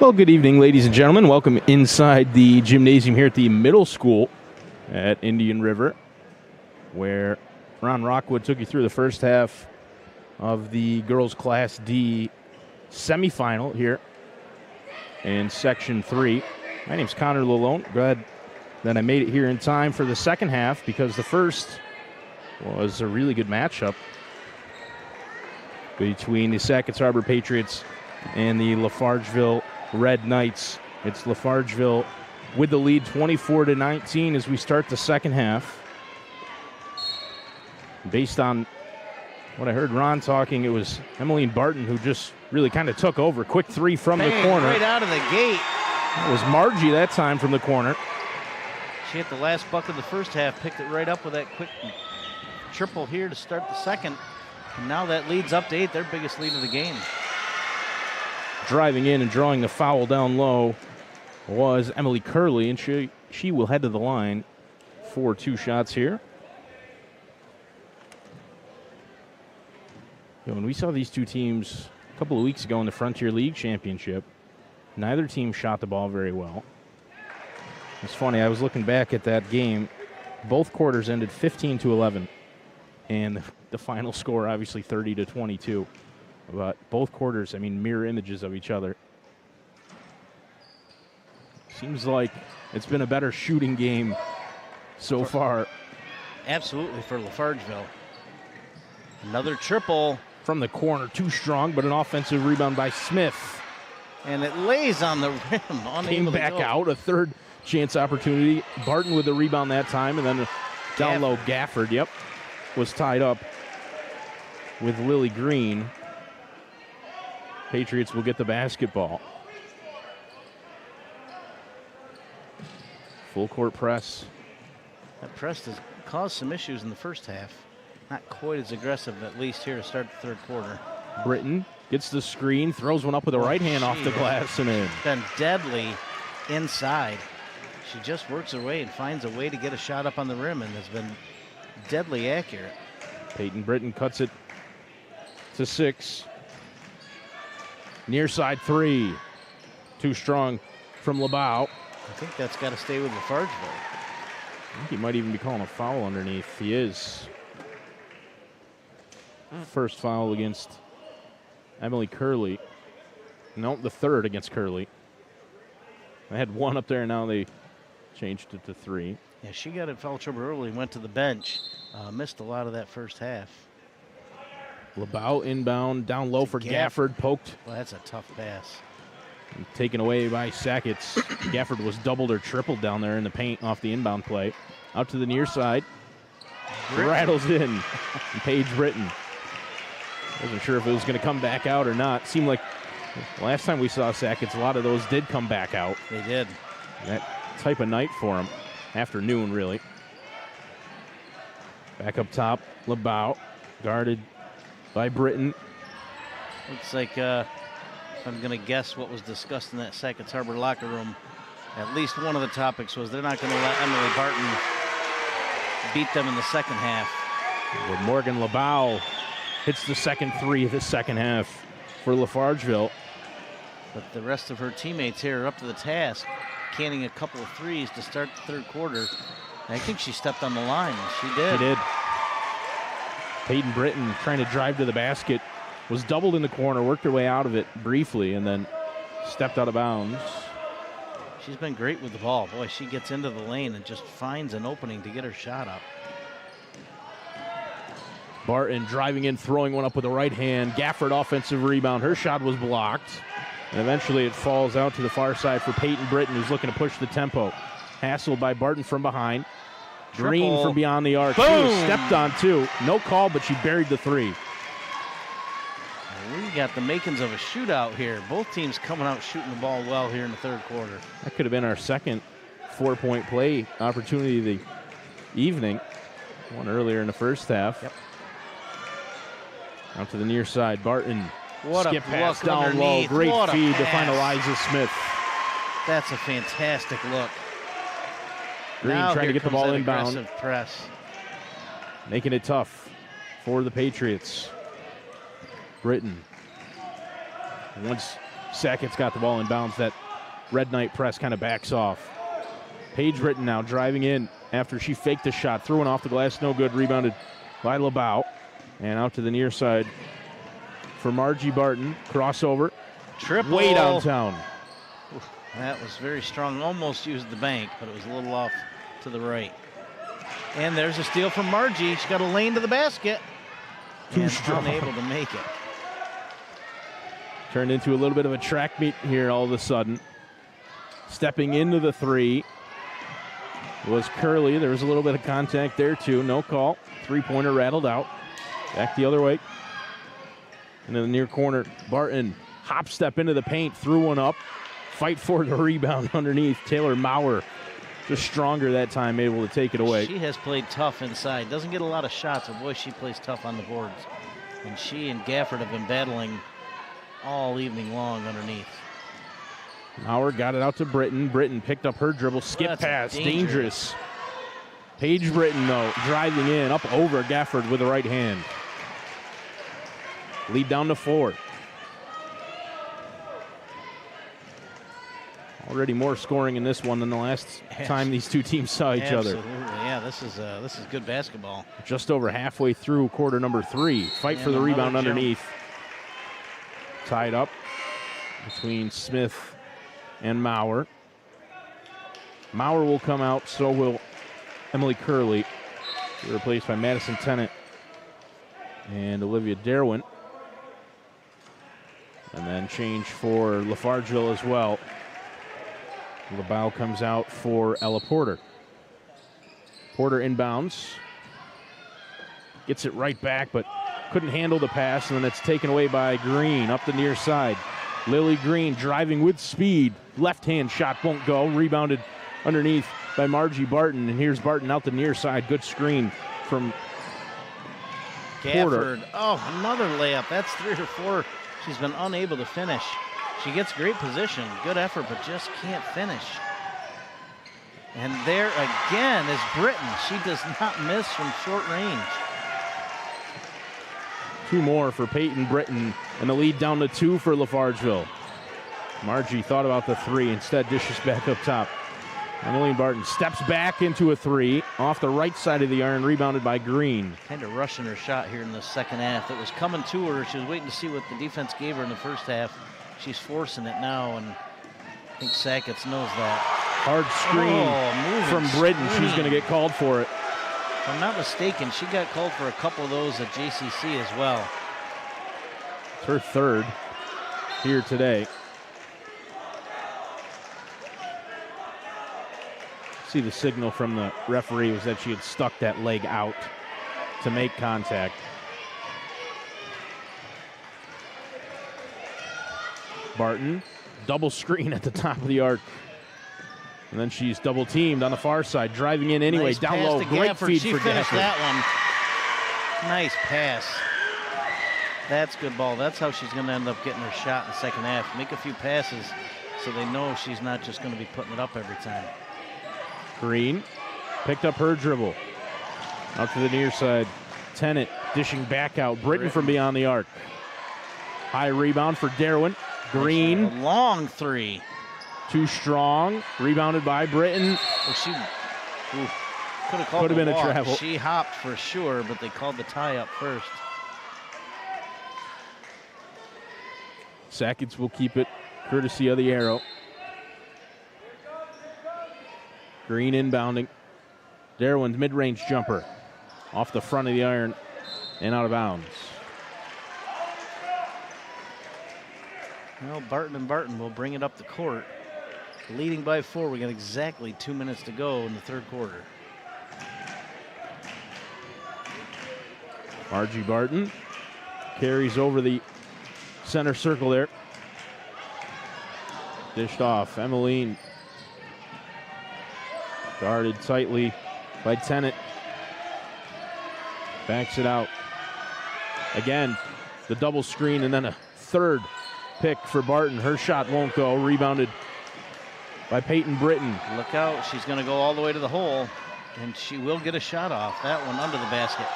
Well, good evening, ladies and gentlemen. Welcome inside the gymnasium here at the middle school at Indian River, where Ron Rockwood took you through the first half of the girls' Class D semifinal here in Section 3. My name's Connor Lalone. Glad that I made it here in time for the second half, because the first was a really good matchup between the Sackets Harbor Patriots and the LaFargeville Red Knights. It's LaFargeville with the lead 24-19 as we start the second half. Based on what I heard Ron talking, it was Emmeline Barton who just really kind of took over. Quick three from the corner. Right out of the gate. It was Margie that time from the corner. She hit the last buck of the first half, picked it right up with that quick triple here to start the second. And now that leads up to 8, their biggest lead of the game. Driving in and drawing the foul down low was Emily Curley, and she will head to the line for 2 shots here. When we saw these two teams a couple of weeks ago in the Frontier League Championship, neither team shot the ball very well. It's funny, I was looking back at that game. Both quarters ended 15-11, and the final score obviously 30-22. But both quarters, I mean, mirror images of each other. Seems like it's been a better shooting game so far. Absolutely, for LaFargeville. Another triple. From the corner, too strong, but an offensive rebound by Smith. And it lays on the rim. Came back out, a third chance opportunity. Barton with the rebound that time, and then down low, Gafford, was tied up with Lily Green. Patriots will get the basketball. Full court press. That press has caused some issues in the first half. Not quite as aggressive, at least here to start the third quarter. Britton gets the screen, throws one up with the right hand off the glass and in. Been deadly inside. She just works her way and finds a way to get a shot up on the rim, and has been deadly accurate. Peyton Britton cuts it to 6. Near side 3. Too strong from LeBeau. I think that's got to stay with LaFargeville. I think he might even be calling a foul underneath. He is. First foul against Emily Curley. No, the third against Curley. I had 1 up there, now they changed it to 3. Yeah, she got in foul trouble early, went to the bench. Missed a lot of that first half. LeBeau inbound, down low for Gafford, poked. Well, that's a tough pass. And taken away by Sackets. Gafford was doubled or tripled down there in the paint off the inbound play. Out to the near side. Rattles in. And Paige Britton. Wasn't sure if it was going to come back out or not. Seemed like last time we saw Sackets, a lot of those did come back out. They did. That type of night for them. Afternoon, really. Back up top, LeBeau. Guarded by Britton. Looks like, if I'm going to guess what was discussed in that Sackets Harbor locker room, at least one of the topics was they're not going to let Emily Barton beat them in the second half. But Morgan LeBeau hits the second 3 of the second half for LaFargeville. But the rest of her teammates here are up to the task, canning a couple of threes to start the third quarter. And I think she stepped on the line. She did. She did. Peyton Britton trying to drive to the basket, was doubled in the corner, worked her way out of it briefly, and then stepped out of bounds. She's been great with the ball. Boy, she gets into the lane and just finds an opening to get her shot up. Barton driving in, throwing one up with the right hand. Gafford offensive rebound. Her shot was blocked. And eventually it falls out to the far side for Peyton Britton, who's looking to push the tempo. Hassled by Barton from behind. Green from beyond the arc. Boom. She was stepped on too. No call, but she buried the 3. We got the makings of a shootout here. Both teams coming out shooting the ball well here in the third quarter. That could have been our second 4-point play opportunity of the evening. One earlier in the first half. Yep. Out to the near side, Barton. What skip a pass look down low. Great feed to find pass. Eliza Smith. That's a fantastic look. Green now trying to get the ball inbound. Aggressive press. Making it tough for the Patriots. Britton. Once Sackets got the ball in bounds. That Red Knight press kind of backs off. Paige Britton now driving in after she faked the shot. Threw one off the glass, no good. Rebounded by LeBeau. And out to the near side for Margie Barton. Crossover. Triple. Way downtown. That was very strong. Almost used the bank, but it was a little off to the right. And there's a steal from Margie. She got a lane to the basket. Too and strong. unable to make it. Turned into a little bit of a track meet here all of a sudden. Stepping into the three was Curley. There was a little bit of contact there too. No call. Three-pointer rattled out. Back the other way. And in the near corner, Barton hop step into the paint, threw one up. Fight for the rebound underneath. Taylor Maurer just stronger that time, able to take it away. She has played tough inside. Doesn't get a lot of shots, but boy, she plays tough on the boards. And she and Gafford have been battling all evening long underneath. Maurer got it out to Britton. Britton picked up her dribble. Skip That's pass. dangerous. Dangerous. Paige Britton, though, driving in, up over Gafford with the right hand. Lead down to 4. Already more scoring in this one than the last time these two teams saw each other. Absolutely, yeah, this is good basketball. Just over halfway through quarter number 3. Fight for the another rebound jump. underneath. Tied up between Smith and Maurer. Maurer will come out, so will Emily Curley. Replaced by Madison Tennant and Olivia Derwin. And then change for LaFargeville as well. LeBeau comes out for Ella Porter. Porter inbounds. Gets it right back, but couldn't handle the pass, and then it's taken away by Green up the near side. Lily Green driving with speed. Left-hand shot won't go. Rebounded underneath by Margie Barton, and here's Barton out the near side. Good screen from Porter. Gafford. Oh, another layup. That's 3 or 4. She's been unable to finish. She gets great position, good effort, but just can't finish. And there again is Britton. She does not miss from short range. 2 more for Peyton Britton, and the lead down to 2 for LaFargeville. Margie thought about the 3, instead dishes back up top. Emmeline Barton steps back into a 3, off the right side of the iron, rebounded by Green. Kind of rushing her shot here in the second half. It was coming to her. She was waiting to see what the defense gave her in the first half. She's forcing it now, and I think Sackets knows that. Hard screen from Britton. She's going to get called for it. If I'm not mistaken, she got called for a couple of those at JCC as well. It's her 3rd here today. See, the signal from the referee was that she had stuck that leg out to make contact. Barton, double screen at the top of the arc. And then she's double teamed on the far side, driving in anyway, Nice down pass low. to Great Gafford. feed She for finished Gafford. that one. Nice pass. That's good ball. That's how she's going to end up getting her shot in the second half. Make a few passes so they know she's not just going to be putting it up every time. Green picked up her dribble. Out to the near side. Tennant dishing back out. Britton from beyond the arc. High rebound for Derwin. Green. A long 3. Too strong. Rebounded by Britton. Well, she could have called Could have the been a walk. travel. She hopped for sure, but they called the tie up first. Sackets will keep it courtesy of the arrow. Green inbounding. Derwin's mid-range jumper. Off the front of the iron and out of bounds. Well, Barton and Barton will bring it up the court. Leading by 4. We got exactly 2 minutes to go in the third quarter. Margie Barton carries over the center circle there. Dished off. Emmeline guarded tightly by Tennant. Backs it out. Again, the double screen and then a third pick for Barton. Her shot won't go. Rebounded by Peyton Britton. Look out. She's going to go all the way to the hole, and she will get a shot off. That one under the basket.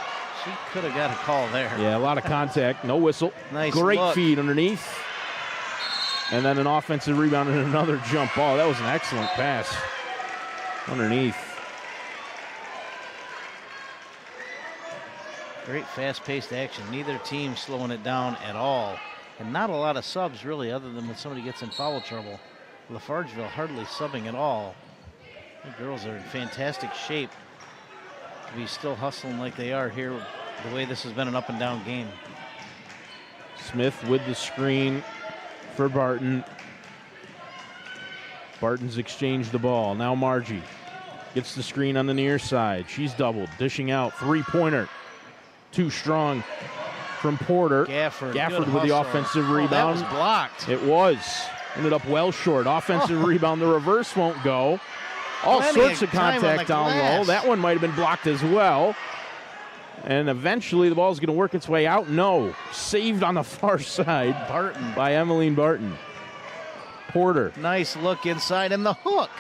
She could have got a call there. Yeah, a lot of contact. No whistle. Nice Great look. feed underneath. And then an offensive rebound and another jump ball. That was an excellent pass underneath. Great fast-paced action. Neither team slowing it down at all. And not a lot of subs, really, other than when somebody gets in foul trouble. LaFargeville hardly subbing at all. The girls are in fantastic shape to be still hustling like they are here, the way this has been an up-and-down game. Smith with the screen for Barton. Barton's exchanged the ball. Now Margie gets the screen on the near side. She's doubled, dishing out. Three-pointer. Too strong from Porter. Gafford with the offensive rebound. That was blocked. It was. Ended up well short. Offensive rebound. The reverse won't go. All sorts of contact down low. That one might have been blocked as well. And eventually the ball's going to work its way out. No. Saved on the far side Barton. by Emmeline Barton. Porter. Nice look inside, and the hook.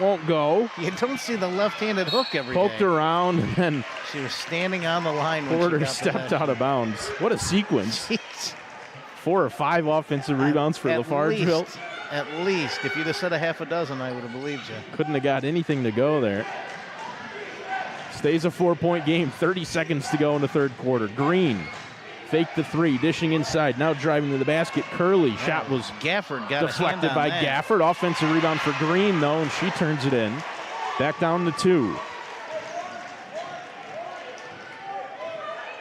Won't go. You don't see the left-handed hook every day. Poked around, and she was standing on the line when Porter she got stepped out of bounds. What a sequence. Jeez. 4 or 5 offensive rebounds for LaFargeville. At least. If you'd have said a half a dozen, I would have believed you. Couldn't have got anything to go there. Stays a 4-point game. 30 seconds to go in the third quarter. Green faked the three, dishing inside. Now driving to the basket. Curley. Shot was Gafford got deflected by Gafford. Offensive rebound for Green, though, and she turns it in. Back down to 2.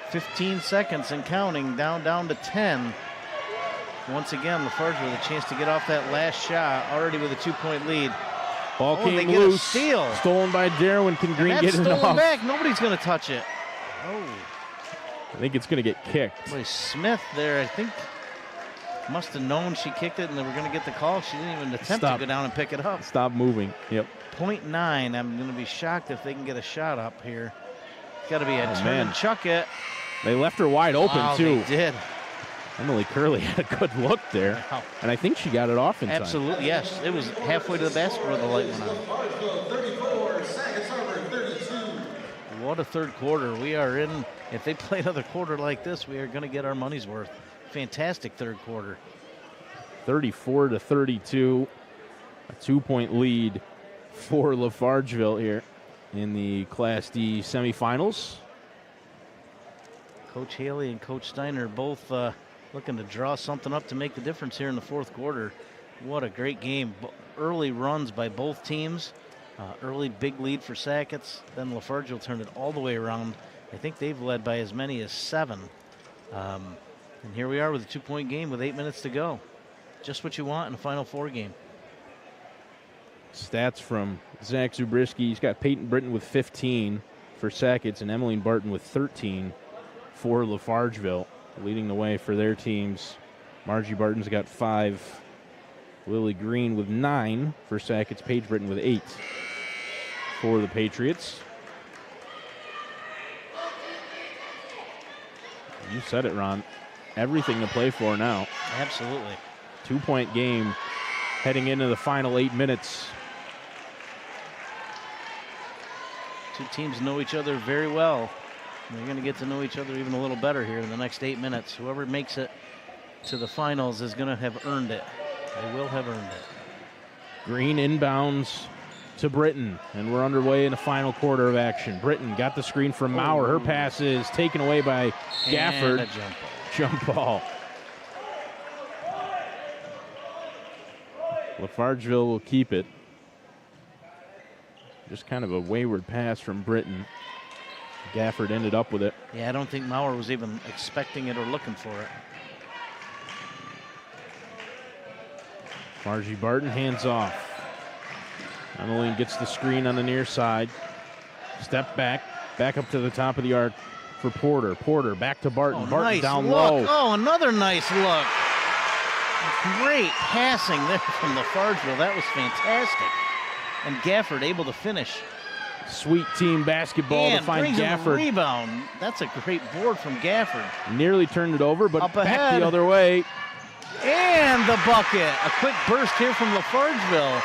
15 seconds and counting. Down to 10. Once again, LaFargeville with a chance to get off that last shot, already with a 2-point lead. Ball came they get loose. A steal. Stolen by Darwin. Can Green get it stolen off? Back. Nobody's going to touch it. Oh. I think it's going to get kicked. Boy, Smith there, I think, must have known she kicked it and they were going to get the call. She didn't even attempt to go down and pick it up. Stop moving. Yep. 0.9. I'm going to be shocked if they can get a shot up here. It's got to be a turn and chuck it. They left her wide open, too. They did. Emily Curley had a good look there. Wow. And I think she got it off in time. Absolutely, yes. It was halfway to the basket where the light went on. What a third quarter. We are in. If they play another quarter like this, we are going to get our money's worth. Fantastic third quarter. 34-32. A 2-point lead for LaFargeville here in the Class D semifinals. Coach Haley and Coach Steiner both looking to draw something up to make the difference here in the fourth quarter. What a great game. Early runs by both teams. Early big lead for Sackets. Then LaFargeville turned it all the way around. I think they've led by as many as 7. And here we are with a 2-point game with 8 minutes to go. Just what you want in a Final Four game. Stats from Zach Zabriskie. He's got Peyton Britton with 15 for Sackets and Emmeline Barton with 13 for LaFargeville. Leading the way for their teams. Margie Barton's got 5. Lily Green with 9 for Sackets. Paige Britton with 8 for the Patriots. You said it, Ron. Everything to play for now. Absolutely. 2-point game heading into the final 8 minutes. Two teams know each other very well. They're going to get to know each other even a little better here in the next 8 minutes. Whoever makes it to the finals is going to have earned it. They will have earned it. Green inbounds to Britton, and we're underway in the final quarter of action. Britton got the screen from Maurer. Her pass is taken away by Gafford. And a jump ball. Jump ball. LaFargeville will keep it. Just kind of a wayward pass from Britton. Gafford ended up with it. Yeah, I don't think Maurer was even expecting it or looking for it. Margie Barton hands off. Emmeline gets the screen on the near side. Step back up to the top of the arc for Porter. Porter back to Barton. Oh, Barton nice down look. low. Oh, another nice look. Great passing there from LaFargeville. That was fantastic. And Gafford able to finish. Sweet team basketball and to find brings Gafford. A rebound. That's a great board from Gafford. Nearly turned it over, but up back ahead. the other way. And the bucket. A quick burst here from LaFargeville.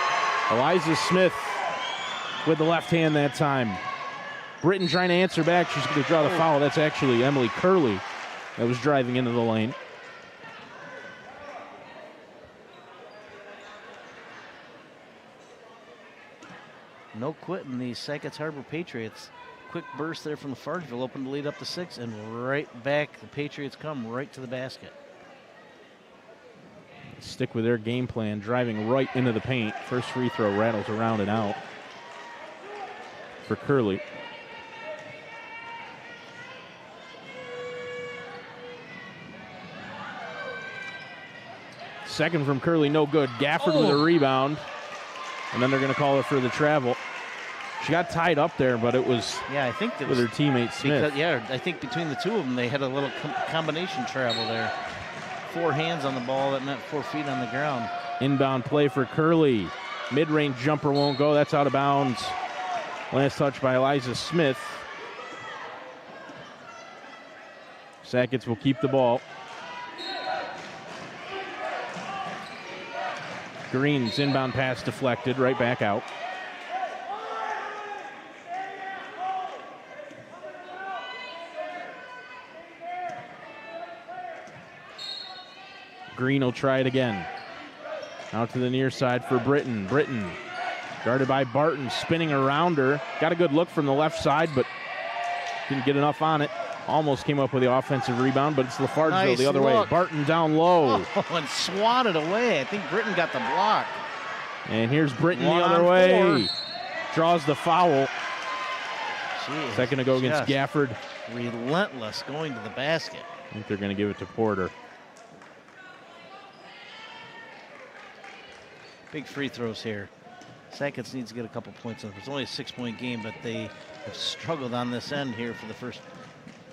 Eliza Smith with the left hand that time. Britton trying to answer back. She's going to draw the foul. That's actually Emily Curley that was driving into the lane. No quitting the Sackets Harbor Patriots. Quick burst there from LaFargeville, open to lead up to 6, and right back, the Patriots come right to the basket. Stick with their game plan, driving right into the paint. First free throw rattles around and out for Curley. Second from Curley, no good. Gafford with a rebound, and then they're going to call her for the travel. She got tied up there, but it was I think that with her teammate Smith. I think between the two of them, they had a little combination travel there. 4 hands on the ball, that meant 4 feet on the ground. Inbound play for Curley. Mid-range jumper won't go. That's out of bounds. Last touch by Eliza Smith. Sackets will keep the ball. Green's inbound pass deflected, right back out. Green will try it again. Out to the near side for Britton. Britton guarded by Barton, spinning around her. Got a good look from the left side, but didn't get enough on it. Almost came up with the offensive rebound, but it's LaFargeville the other way. Barton down low. And swatted away. I think Britton got the block. And here's Britton the other way. Draws the foul. Second to go against Gafford. Relentless going to the basket. I think they're going to give it to Porter. Big free throws here. Sackets needs to get a couple points in. It's only a 6-point game, but they have struggled on this end here for the first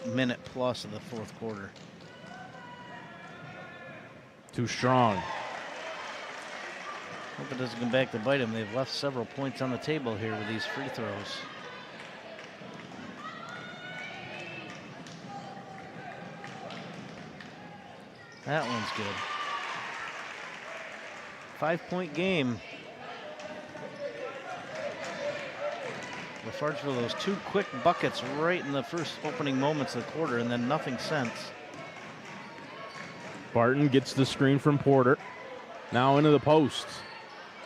minute plus of the fourth quarter. Too strong. Hope it doesn't come back to bite them. They've left several points on the table here with these free throws. That one's good. 5-point game. LaFargeville, those 2 quick buckets right in the first opening moments of the quarter, and then nothing since. Barton gets the screen from Porter. Now into the post.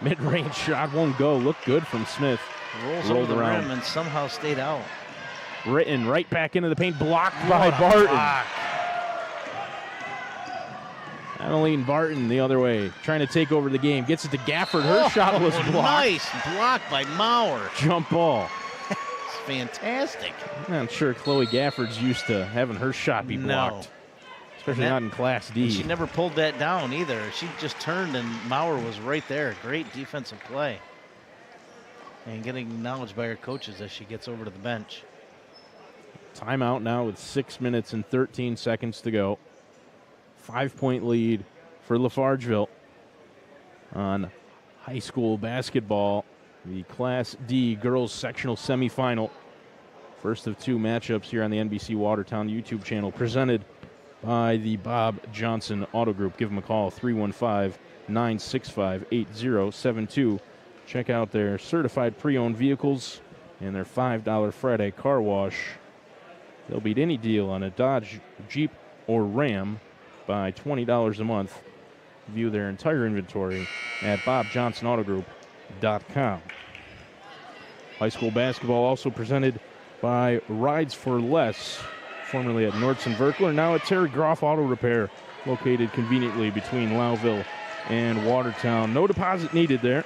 Mid-range shot won't go. Looked good from Smith. Rolls over the rim and somehow stayed out. Britton right back into the paint, blocked by Barton. Block. Adeline Barton the other way, trying to take over the game. Gets it to Gafford. Her shot was blocked. Nice block by Maurer. Jump ball. It's fantastic. I'm not sure Chloe Gafford's used to having her shot be blocked. Especially not in Class D. She never pulled that down either. She just turned and Maurer was right there. Great defensive play. And getting acknowledged by her coaches as she gets over to the bench. Timeout now with 6 minutes and 13 seconds to go. 5-point lead for LaFargeville on high school basketball. The Class D girls sectional semifinal. First of 2 matchups here on the NBC Watertown YouTube channel, presented by the Bob Johnson Auto Group. Give them a call, 315-965-8072. Check out their certified pre-owned vehicles and their $5 Friday car wash. They'll beat any deal on a Dodge, Jeep, or Ram by $20 a month. View their entire inventory at bobjohnsonautogroup.com. High school basketball also presented by Rides for Less, formerly at Nordson Verkler, now at Terry Groff Auto Repair, located conveniently between Lowville and Watertown. No deposit needed there.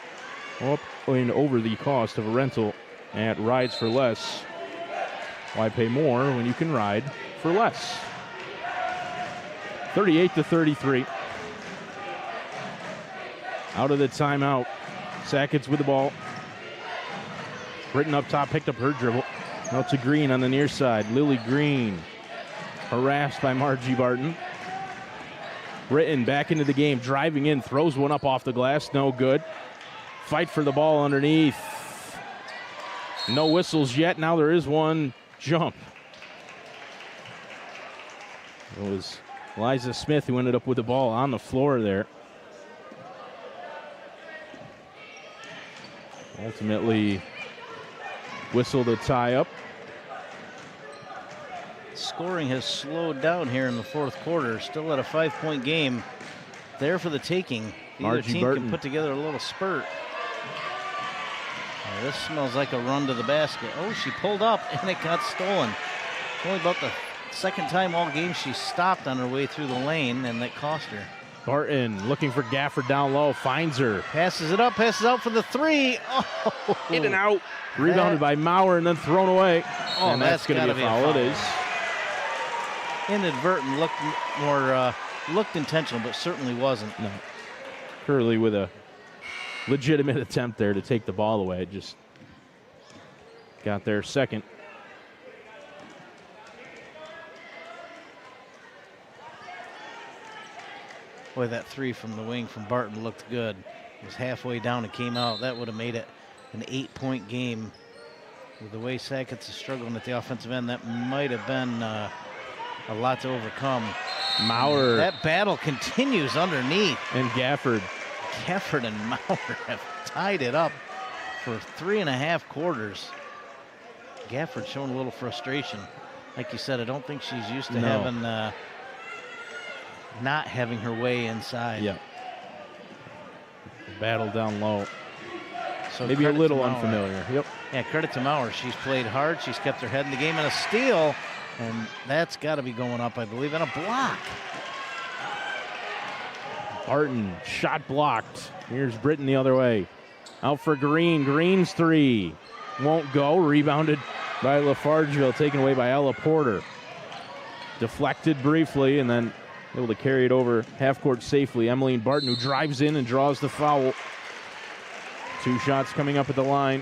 Up and over the cost of a rental at Rides for Less. Why pay more when you can ride for less? 38-33. Out of the timeout. Sackets with the ball. Britton up top, picked up her dribble. Out to Green on the near side. Lily Green harassed by Margie Barton. Britton back into the game, driving in, throws one up off the glass, no good. Fight for the ball underneath. No whistles yet, now there is one jump. It was Liza Smith who ended up with the ball on the floor there. Ultimately whistled a tie-up. Scoring has slowed down here in the fourth quarter. Still at a 5-point game. There for the taking. Either Margie team Barton can put together a little spurt. Now, this smells like a run to the basket. Oh, she pulled up and it got stolen. Only about the second time all game she stopped on her way through the lane, and that cost her. Barton looking for Gafford down low, finds her. Passes it up, passes out for the three. Oh, In and out. Rebounded by Maurer and then thrown away. Oh, and that's going to be a foul. It is. Inadvertent, looked intentional, but certainly wasn't. No. Curley with a legitimate attempt there to take the ball away. Just got there second. Boy, that three from the wing from Barton looked good. It was halfway down and came out. That would have made it an 8-point game. With the way Sackets is struggling at the offensive end, that might have been a lot to overcome. Maurer. That battle continues underneath. And Gafford. Gafford and Maurer have tied it up for 3.5 quarters. Gafford showing a little frustration. Like you said, I don't think she's used to having not having her way inside. Yeah. Battle down low. So maybe a little unfamiliar. Yep. Yeah, credit to Maurer. She's played hard. She's kept her head in the game, and a steal. And that's got to be going up, I believe, and a block. Barton, shot blocked. Here's Britton the other way. Out for Green. Green's three. Won't go. Rebounded by LaFargeville, taken away by Ella Porter. Deflected briefly, and then able to carry it over half court safely. Emmeline Barton, who drives in and draws the foul. 2 shots coming up at the line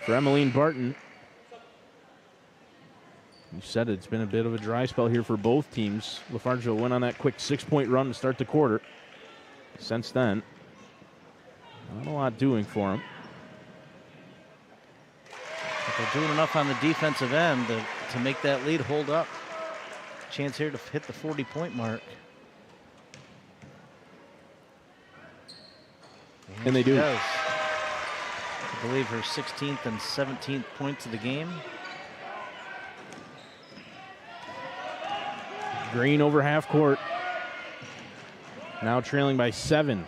for Emmeline Barton. You said it's been a bit of a dry spell here for both teams. LaFargeville went on that quick 6-point run to start the quarter. Since then, not a lot doing for them. But they're doing enough on the defensive end to make that lead hold up. Chance here to hit the 40-point mark. And they do. Does. I believe her 16th and 17th points of the game. Green over half court. Now trailing by 7.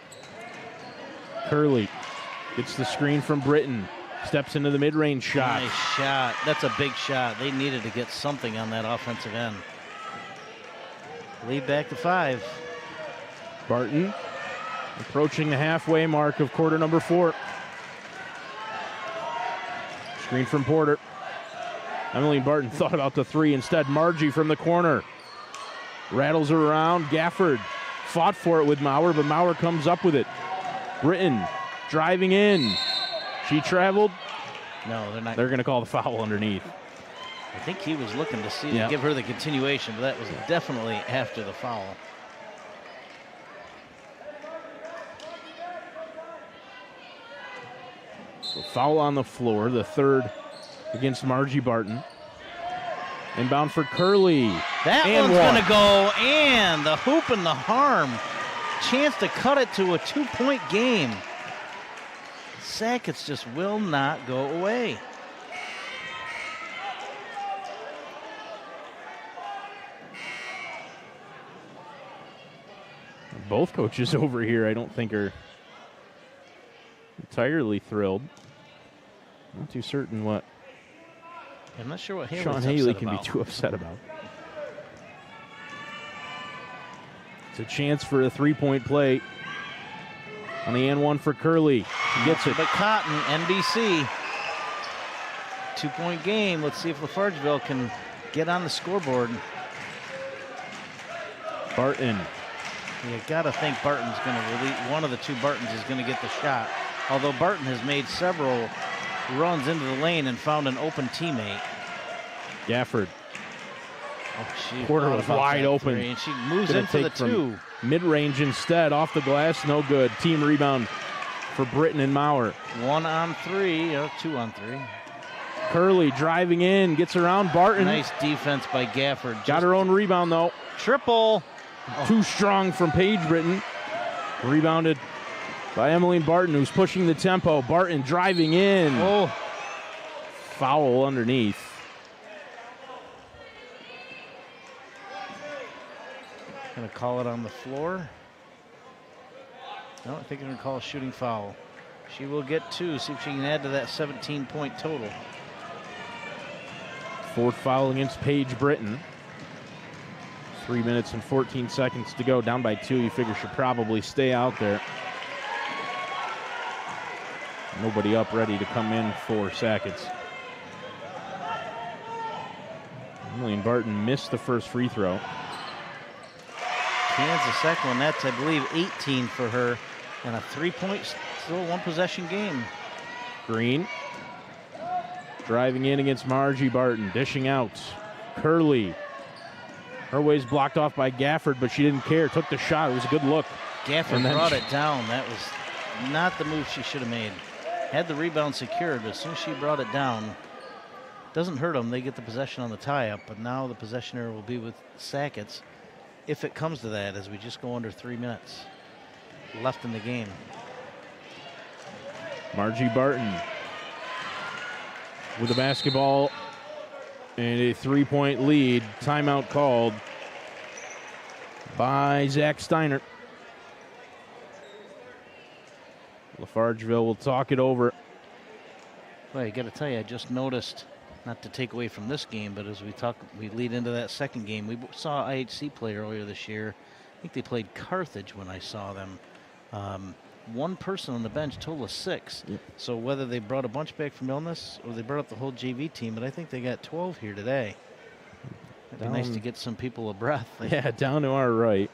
Curley gets the screen from Britton. Steps into the mid-range shot. Nice shot. That's a big shot. They needed to get something on that offensive end. Lead back to 5. Barton approaching the halfway mark of quarter number 4. Screen from Porter. Emmeline Barton thought about the 3. Instead, Margie from the corner. Rattles her around. Gafford fought for it with Maurer, but Maurer comes up with it. Britton driving in. She traveled. No, they're not. They're going to call the foul underneath. I think he was looking to see to give her the continuation, but that was definitely after the foul. So foul on the floor, the 3rd against Margie Barton. Inbound for Curley. That and one's going to go, and the hoop and the harm. Chance to cut it to a 2-point game. Sackets just will not go away. Both coaches over here, I don't think, are entirely thrilled. Not too certain what I'm not sure what Sean Haley can be too upset about. It's a chance for a 3-point play on the and 1 for Curley. He gets it. But Cotton, NBC, 2-point game. Let's see if LaFargeville can get on the scoreboard. Barton. You gotta think Barton's gonna release, one of the 2 Bartons is gonna get the shot. Although Barton has made several runs into the lane and found an open teammate. Gafford. Oh, Porter was wide open. And she moves into the 2. Mid-range instead, off the glass, no good. Team rebound for Britton and Maurer. 1 on 3, or 2 on 3. Curley driving in, gets around Barton. Nice defense by Gafford. Got her own rebound, though. Triple. Too strong from Paige Britton. Rebounded by Emmeline Barton, who's pushing the tempo. Barton driving in. Oh. Foul underneath. Gonna call it on the floor. No, I think they're gonna call a shooting foul. She will get 2. See if she can add to that 17-point total. 4th foul against Paige Britton. 3 minutes and 14 seconds to go. Down by 2. You figure she'll probably stay out there. Nobody up ready to come in for Sackets. Emily Barton missed the first free throw. Cans the second one. That's, I believe, 18 for her. And a 3-point, still 1-possession game. Green driving in against Margie Barton. Dishing out. Curley. Her way's blocked off by Gafford, but she didn't care. Took the shot. It was a good look. Gafford brought it down. That was not the move she should have made. Had the rebound secured, but as soon as she brought it down, doesn't hurt them. They get the possession on the tie-up, but now the possessioner will be with Sackets if it comes to that, as we just go under 3 minutes left in the game. Margie Barton with the basketball and a 3-point lead. Timeout called by Zach Steiner. LaFargeville will talk it over. Well, you got to tell you, I just noticed, not to take away from this game, but as we lead into that second game. We saw IHC play earlier this year. I think they played Carthage when I saw them. One person on the bench, total of 6. Yep. So whether they brought a bunch back from illness or they brought up the whole JV team, but I think they got 12 here today. It'd be nice to get some people a breath. Yeah, down to our right.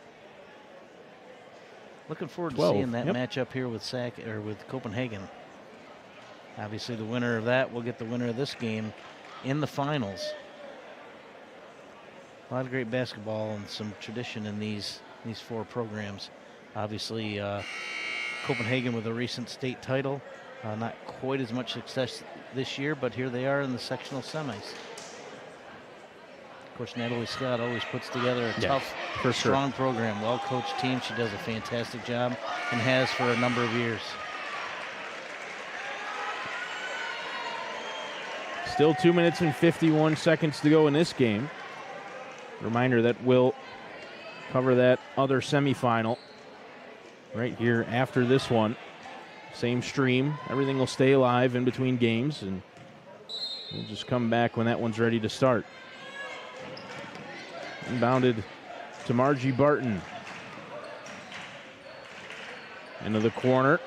Looking forward 12. to seeing that matchup here with with Copenhagen. Obviously, the winner of that will get the winner of this game in the finals. A lot of great basketball and some tradition in these 4 programs. Obviously, Copenhagen with a recent state title. Not quite as much success this year, but here they are in the sectional semis. Of course, Natalie Scott always puts together a tough, strong program. Well-coached team. She does a fantastic job and has for a number of years. Still 2 minutes and 51 seconds to go in this game. Reminder that we'll cover that other semifinal right here after this one. Same stream. Everything will stay live in between games, and we'll just come back when that one's ready to start. Inbounded to Margie Barton. Into the corner.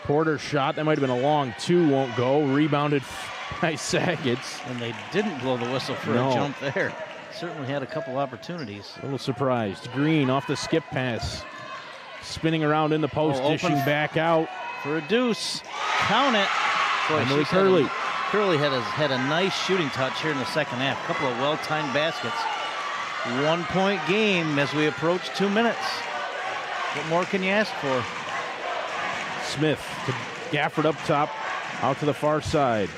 Porter shot. That might have been a long 2. Won't go. Rebounded by Sackets. And they didn't blow the whistle for a jump there. Certainly had a couple opportunities. A little surprised. Green off the skip pass. Spinning around in the post, dishing back out. For a deuce. Count it. Boy, Emily Curley. Curley had a nice shooting touch here in the second half. A couple of well-timed baskets. 1-point game as we approach 2 minutes. What more can you ask for? Smith to Gafford up top, out to the far side.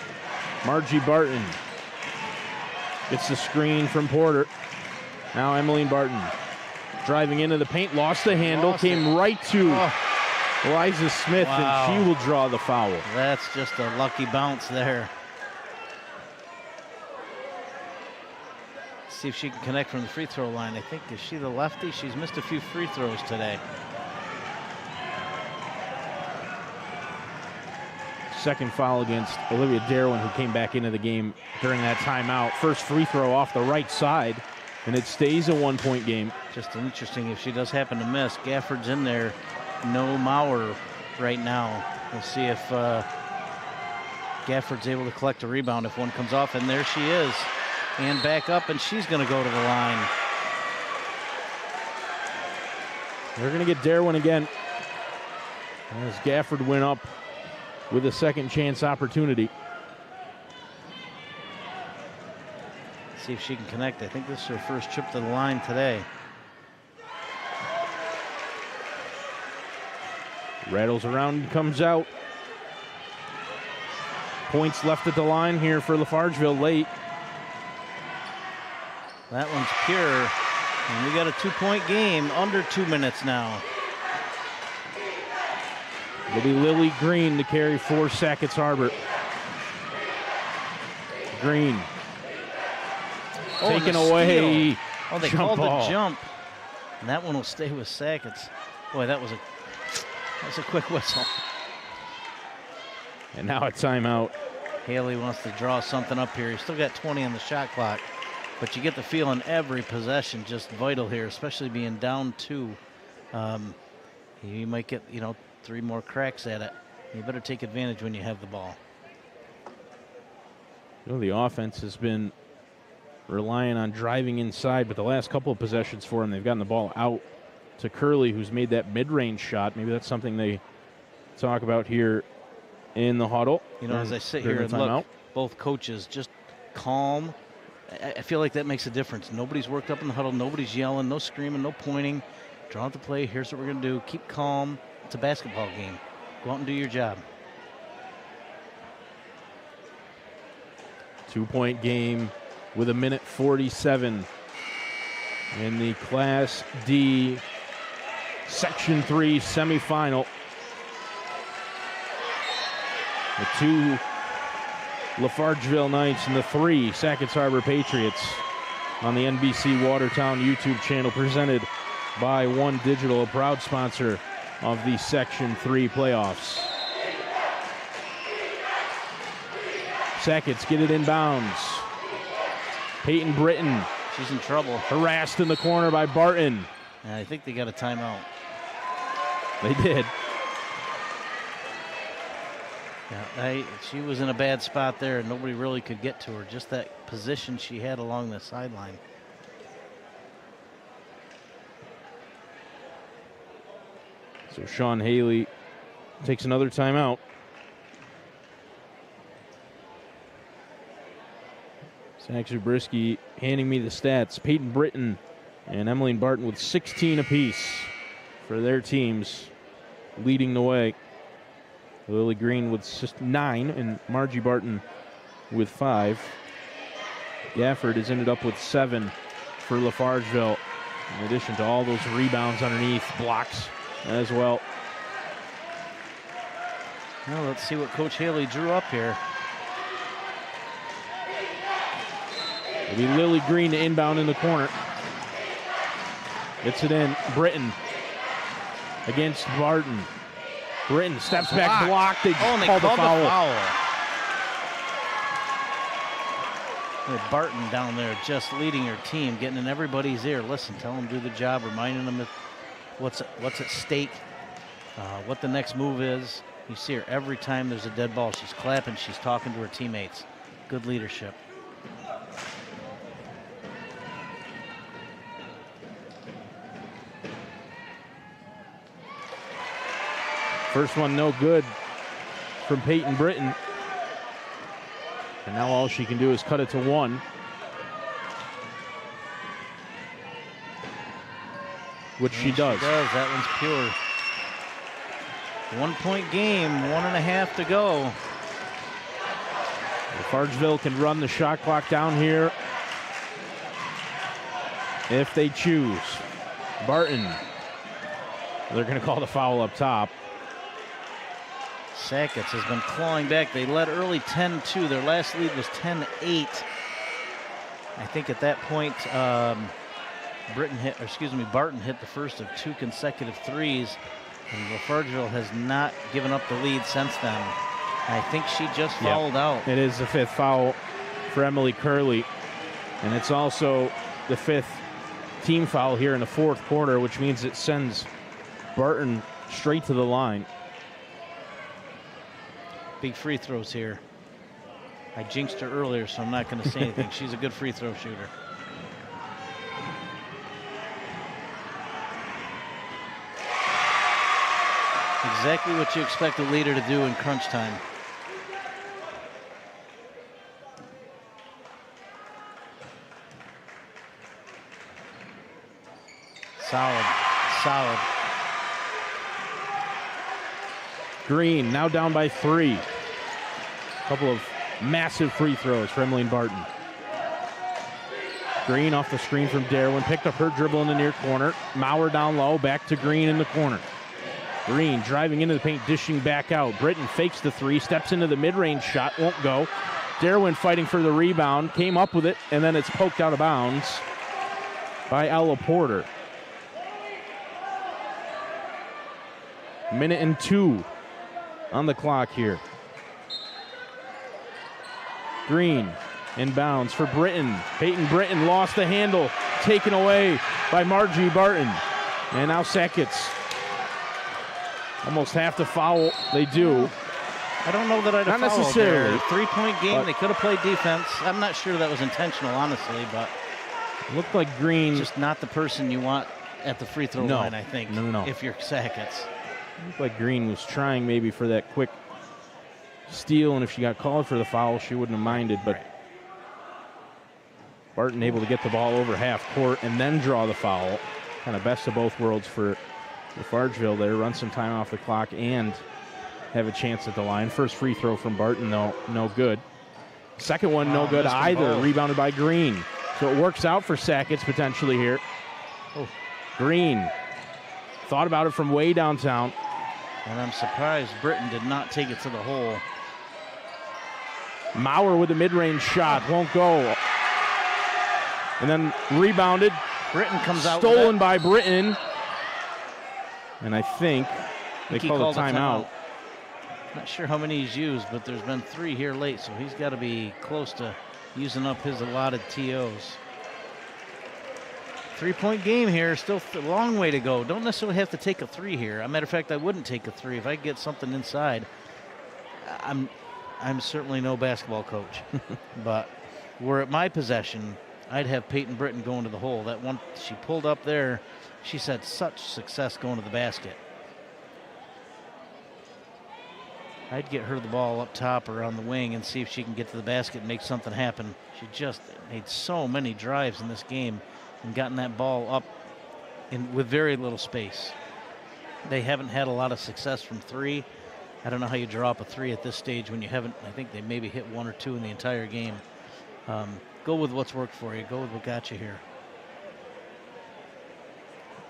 Margie Barton gets the screen from Porter. Now Emmeline Barton driving into the paint, lost the handle, came right to Eliza Smith, and she will draw the foul. That's just a lucky bounce there. See if she can connect from the free throw line. I think, is she the lefty? She's missed a few free throws today. Second foul against Olivia Darwin, who came back into the game during that timeout. First free throw off the right side, and it stays a 1-point game. Just interesting if she does happen to miss. Gafford's in there. No Maurer right now. We'll see if Gafford's able to collect a rebound if one comes off, and there she is. And back up, and she's going to go to the line. They're going to get Darwin again as Gafford went up with a second chance opportunity. See if she can connect. I think this is her first trip to the line today. Rattles around and comes out. Points left at the line here for LaFargeville late. That one's pure. And we got a 2-point game, under 2 minutes now. It'll be Lily Green to carry for Sackets Harbor. Green. Taken away. Oh, they called the jump. And that one will stay with Sackets. Boy, that was a quick whistle. And now a timeout. Haley wants to draw something up here. He's still got 20 on the shot clock, but you get the feeling every possession just vital here, especially being down 2. You might get, 3 more cracks at it. You better take advantage when you have the ball. The offense has been relying on driving inside, but the last couple of possessions for them, they've gotten the ball out to Curley, who's made that mid-range shot. Maybe that's something they talk about here in the huddle. As I sit here and look, both coaches just calm. I feel like that makes a difference. Nobody's worked up in the huddle. Nobody's yelling, no screaming, no pointing. Draw out the play. Here's what we're going to do. Keep calm. It's a basketball game. Go out and do your job. 2-point game with 1:47 in the Class D Section 3 semifinal. The 2 LaFargeville Knights and the 3 Sackets Harbor Patriots on the NBC Watertown YouTube channel, presented by One Digital, a proud sponsor of the Section 3 playoffs. Sackets get it inbounds. Peyton Britton. She's in trouble. Harassed in the corner by Barton. And I think they got a timeout. They did. Yeah, she was in a bad spot there, and nobody really could get to her. Just that position she had along the sideline. So Sean Haley takes another timeout. Zach Zabriskie handing me the stats. Peyton Britton and Emmeline Barton with 16 apiece for their teams, leading the way. Lily Green with 9 and Margie Barton with 5. Gafford has ended up with 7 for LaFargeville, in addition to all those rebounds underneath, blocks as well. Well, let's see what Coach Haley drew up here. It'll be Lily Green to inbound in the corner. Gets it in. Britton against Barton. Britton steps back, blocked. They called the foul. Barton down there just leading her team, getting in everybody's ear. Listen, tell them to do the job, reminding them what's at stake, what the next move is. You see her every time there's a dead ball. She's clapping, she's talking to her teammates. Good leadership. First one no good from Peyton Britton. And now all she can do is cut it to 1. Which she does. She does. That one's pure. 1-point game, 1.5 to go. LaFargeville can run the shot clock down here if they choose. Barton. They're going to call the foul up top. Sackets has been clawing back. They led early 10-2. Their last lead was 10-8. I think at that point, Barton hit the first of 2 consecutive threes, and LaFargeville has not given up the lead since then. I think she just fouled out. It is the 5th foul for Emily Curley, and it's also the 5th team foul here in the 4th quarter, which means it sends Barton straight to the line. Big free throws here. I jinxed her earlier, so I'm not going to say anything. She's a good free throw shooter. Exactly what you expect a leader to do in crunch time. Solid. Green now down by 3. Couple of massive free throws for Emmeline Barton. Green off the screen from Darwin, picked up her dribble in the near corner. Maurer down low, back to Green in the corner. Green driving into the paint, dishing back out. Britton fakes the 3, steps into the mid-range shot, won't go. Darwin fighting for the rebound, came up with it, and then it's poked out of bounds by Ella Porter. 1:02 on the clock here. Green inbounds for Britton. Peyton Britton lost the handle, taken away by Margie Barton. And now Sackets almost have to foul. They do. I don't know that I'd have Not fouled necessarily. there. 3-point game. They could have played defense. I'm not sure that was intentional, honestly, but Looked like Green. just not the person you want at the free throw No. line, I think, No. if you're Sackets. Looked like Green was trying maybe for that quick steal, and if she got called for the foul, she wouldn't have minded. But Right. Barton able to get the ball over half court and then draw the foul. Kind of best of both worlds for LaFargeville there. Run some time off the clock and have a chance at the line. First free throw from Barton, though, no good. Second one, no good missed them either. both. Rebounded by Green. So it works out for Sackets potentially here. Oh. Green thought about it from way downtown. And I'm surprised Britton did not take it to the hole. Maurer with the mid-range shot. Won't go. And then rebounded. Britton comes out with Stolen it. by Britton. And I think they He called a timeout. Not sure how many he's used, but there's been 3 here late, so he's got to be close to using up his allotted TOs. 3-point game here, still a long way to go. Don't necessarily have to take a 3 here. As a matter of fact, I wouldn't take a 3 if I could get something inside. I'm certainly no basketball coach, but were it my possession, I'd have Peyton Britton going to the hole. That one she pulled up there, she's had such success going to the basket. I'd get her the ball up top or on the wing and see if she can get to the basket and make something happen. She just made so many drives in this game and gotten that ball up with very little space. They haven't had a lot of success from 3. I don't know how you draw up a 3 at this stage when you haven't. I think they maybe hit 1 or 2 in the entire game. Go with what's worked for you. Go with what got you here.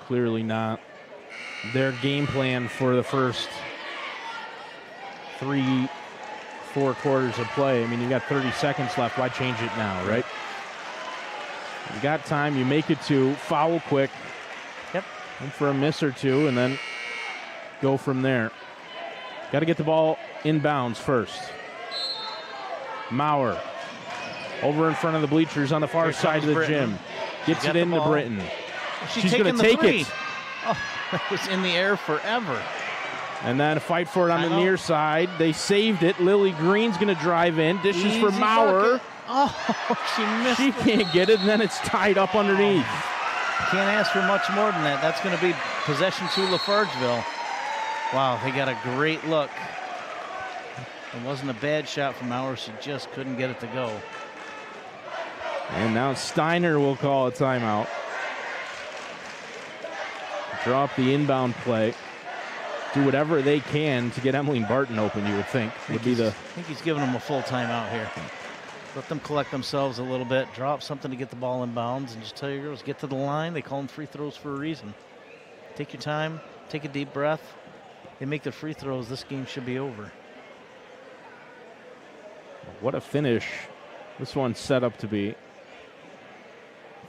Clearly not their game plan for the first 3-4 quarters of play. I mean, you got 30 seconds left. Why change it now, right? You got time. You make it 2. Foul quick. Yep. And for a miss or 2, and then go from there. Got to get the ball inbounds first. Maurer over in front of the bleachers on the far Here side of the comes Britton. gym. Gets She got it the into ball. Britton. She's She's taking going to the take 3. it. Oh, that was in the air forever. And then a fight for it on the Timeout. near side. They saved it. Lily Green's going to drive in. Dishes Easy for Maurer. bucket. Oh, she missed She it. can't get it, and then it's tied up underneath. Can't ask for much more than that. That's going to be possession to LaFargeville. Wow, they got a great look. It wasn't a bad shot from Maurer. She just couldn't get it to go. And now Steiner will call a timeout. Drop the inbound play. Do whatever they can to get Emmeline Barton open, you would think. I think he's giving them a full timeout here. Let them collect themselves a little bit, drop something to get the ball in bounds, and just tell your girls, get to the line. They call them free throws for a reason. Take your time, take a deep breath. They make the free throws, this game should be over. What a finish this one's set up to be.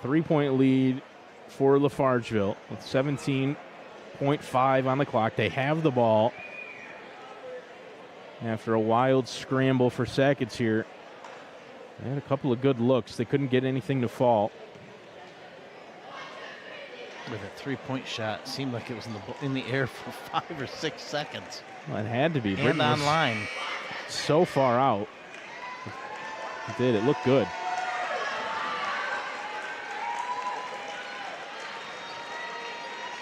3-point lead for LaFargeville with 17.5 on the clock. They have the ball after a wild scramble for Sackets here. They had a couple of good looks. They couldn't get anything to fall. With a 3-point shot, seemed like it was in the air for 5 or 6 seconds. Well, it had to be. And Britton was on line. so far out. It did. It looked good.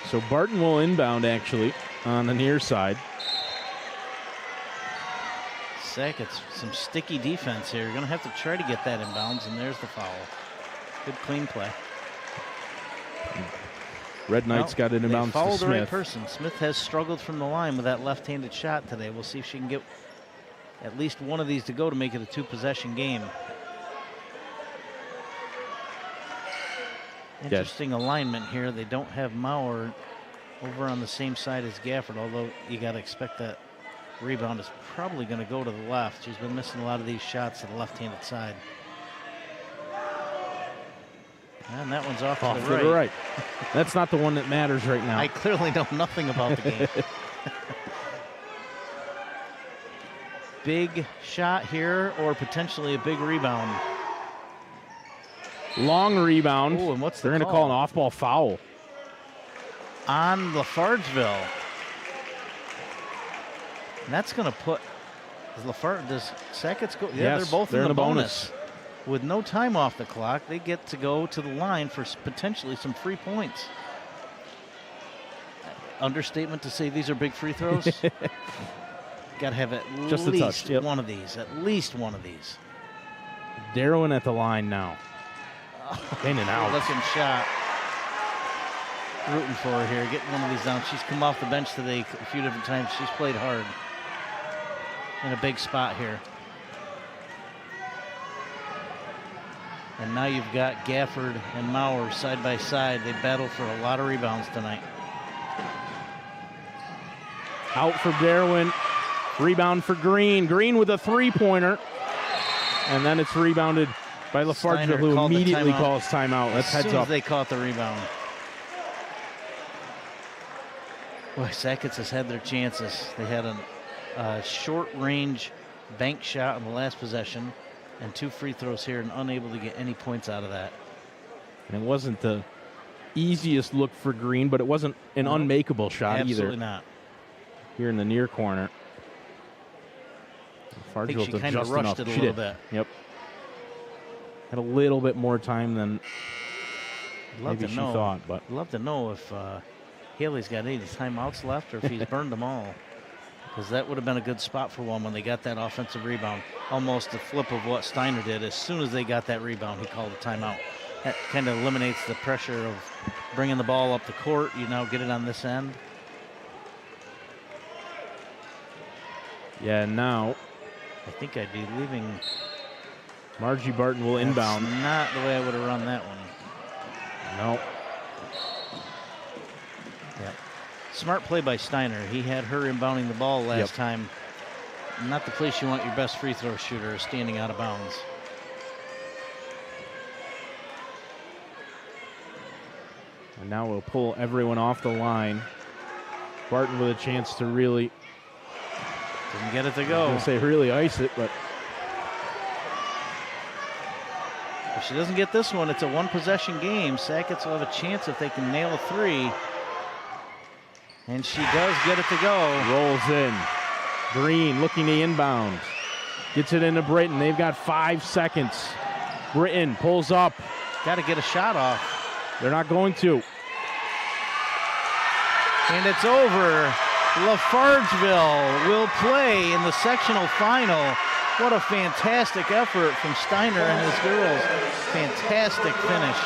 So Barton will inbound, actually, on the near side. Sackets, some sticky defense here. You're going to have to try to get that in bounds, and there's the foul. Good clean play. Red Knights got it in bounds to fouled the right Smith. person. Smith has struggled from the line with that left-handed shot today. We'll see if she can get at least one of these to go to make it a 2-possession game. Interesting alignment here. They don't have Maurer over on the same side as Gafford, although you got to expect that rebound is probably going to go to the left. She's been missing a lot of these shots to the left-handed side. And that one's off to the right. That's not the one that matters right now. I clearly know nothing about the game. big shot here or potentially a big rebound. Long rebound. Oh, and what's the They're going to call an off-ball foul on LaFargeville. And that's going to put does Sackets go? Yeah, Yes, they're both they're in the in a bonus. With no time off the clock, they get to go to the line for potentially some free points. Understatement to say these are big free throws. Got to have at Just a touch, least one of these. At least one of these. Darwin at the line now. In and out. Looking shot. Rooting for her here, getting one of these down. She's come off the bench today a few different times. She's played hard in a big spot here. And now you've got Gafford and Maurer side by side. They battle for a lot of rebounds tonight. Out for Darwin. Rebound for Green. Green with a three-pointer. And then it's rebounded by LaFargeville, who immediately calls timeout. That's heads up. As soon as they caught the rebound. Boy, Sackets has had their chances. They had a short-range bank shot on the last possession and 2 free throws here and unable to get any points out of that. And it wasn't the easiest look for Green, but it wasn't an unmakeable shot either. Absolutely not. Here in the near corner. I think she kind of rushed it a little bit. Yep. Had a little bit more time than maybe she thought. But I'd love to know if Haley's got any timeouts left or if he's burned them all. Because that would have been a good spot for one when they got that offensive rebound. Almost the flip of what Steiner did. As soon as they got that rebound, he called a timeout. That kind of eliminates the pressure of bringing the ball up the court. You now get it on this end. yeah, now I think I'd be leaving. Margie Barton will inbound. That's not the way I would have run that one. No. Yeah. Smart play by Steiner. He had her inbounding the ball last time. Not the place you want your best free throw shooter standing out of bounds. And now we'll pull everyone off the line. Barton with a chance to really, Didn't get it to I was go. going to say really ice it, but If she doesn't get this one, it's a one-possession game. Sackets will have a chance if they can nail a 3. And she does get it to go. rolls in. Green looking to inbound. Gets it into Britton. They've got 5 seconds. Britton pulls up. Got to get a shot off. They're not going to. And it's over. LaFargeville will play in the sectional final. What a fantastic effort from Steiner and his girls. Fantastic finish.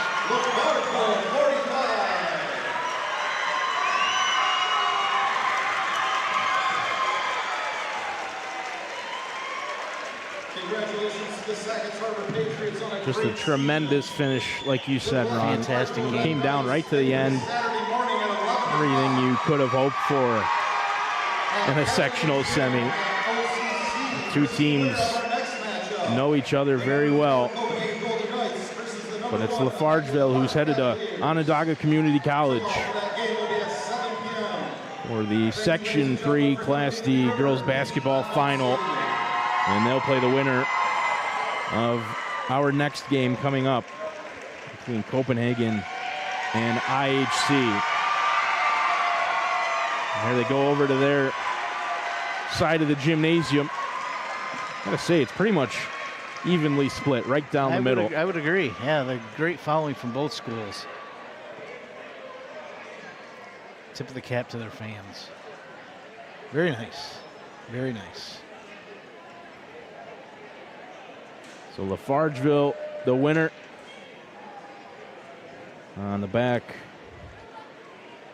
Congratulations to the Sackets Harbor Patriots on Just a tremendous finish, like you said, Ron. Fantastic game. Came down right to the end. Everything you could have hoped for in a sectional semi. Two teams know each other very well. But it's LaFargeville who's headed to Onondaga Community College for the Section 3 Class D girls basketball final. And they'll play the winner of our next game coming up between Copenhagen and IHC. And here they go over to their side of the gymnasium. I gotta say, it's pretty much evenly split right down the middle. I would agree. Yeah, they're great following from both schools. Tip of the cap to their fans. Very nice. Very nice. So LaFargeville, the winner, on the back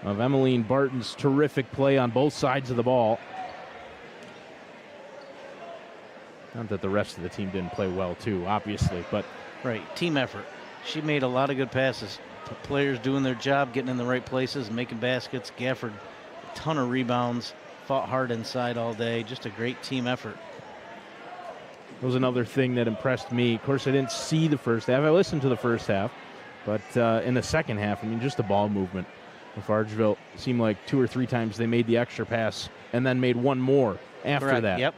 of Emmeline Barton's terrific play on both sides of the ball. Not that the rest of the team didn't play well too, obviously, but Right, team effort. She made a lot of good passes. Players doing their job, getting in the right places, making baskets. Gafford, a ton of rebounds, fought hard inside all day. Just a great team effort. it was another thing that impressed me. Of course, I didn't see the first half. I listened to the first half, but in the second half, I mean, just the ball movement. LaFargeville seemed like 2 or 3 times they made the extra pass and then made one more after Correct. that. Yep.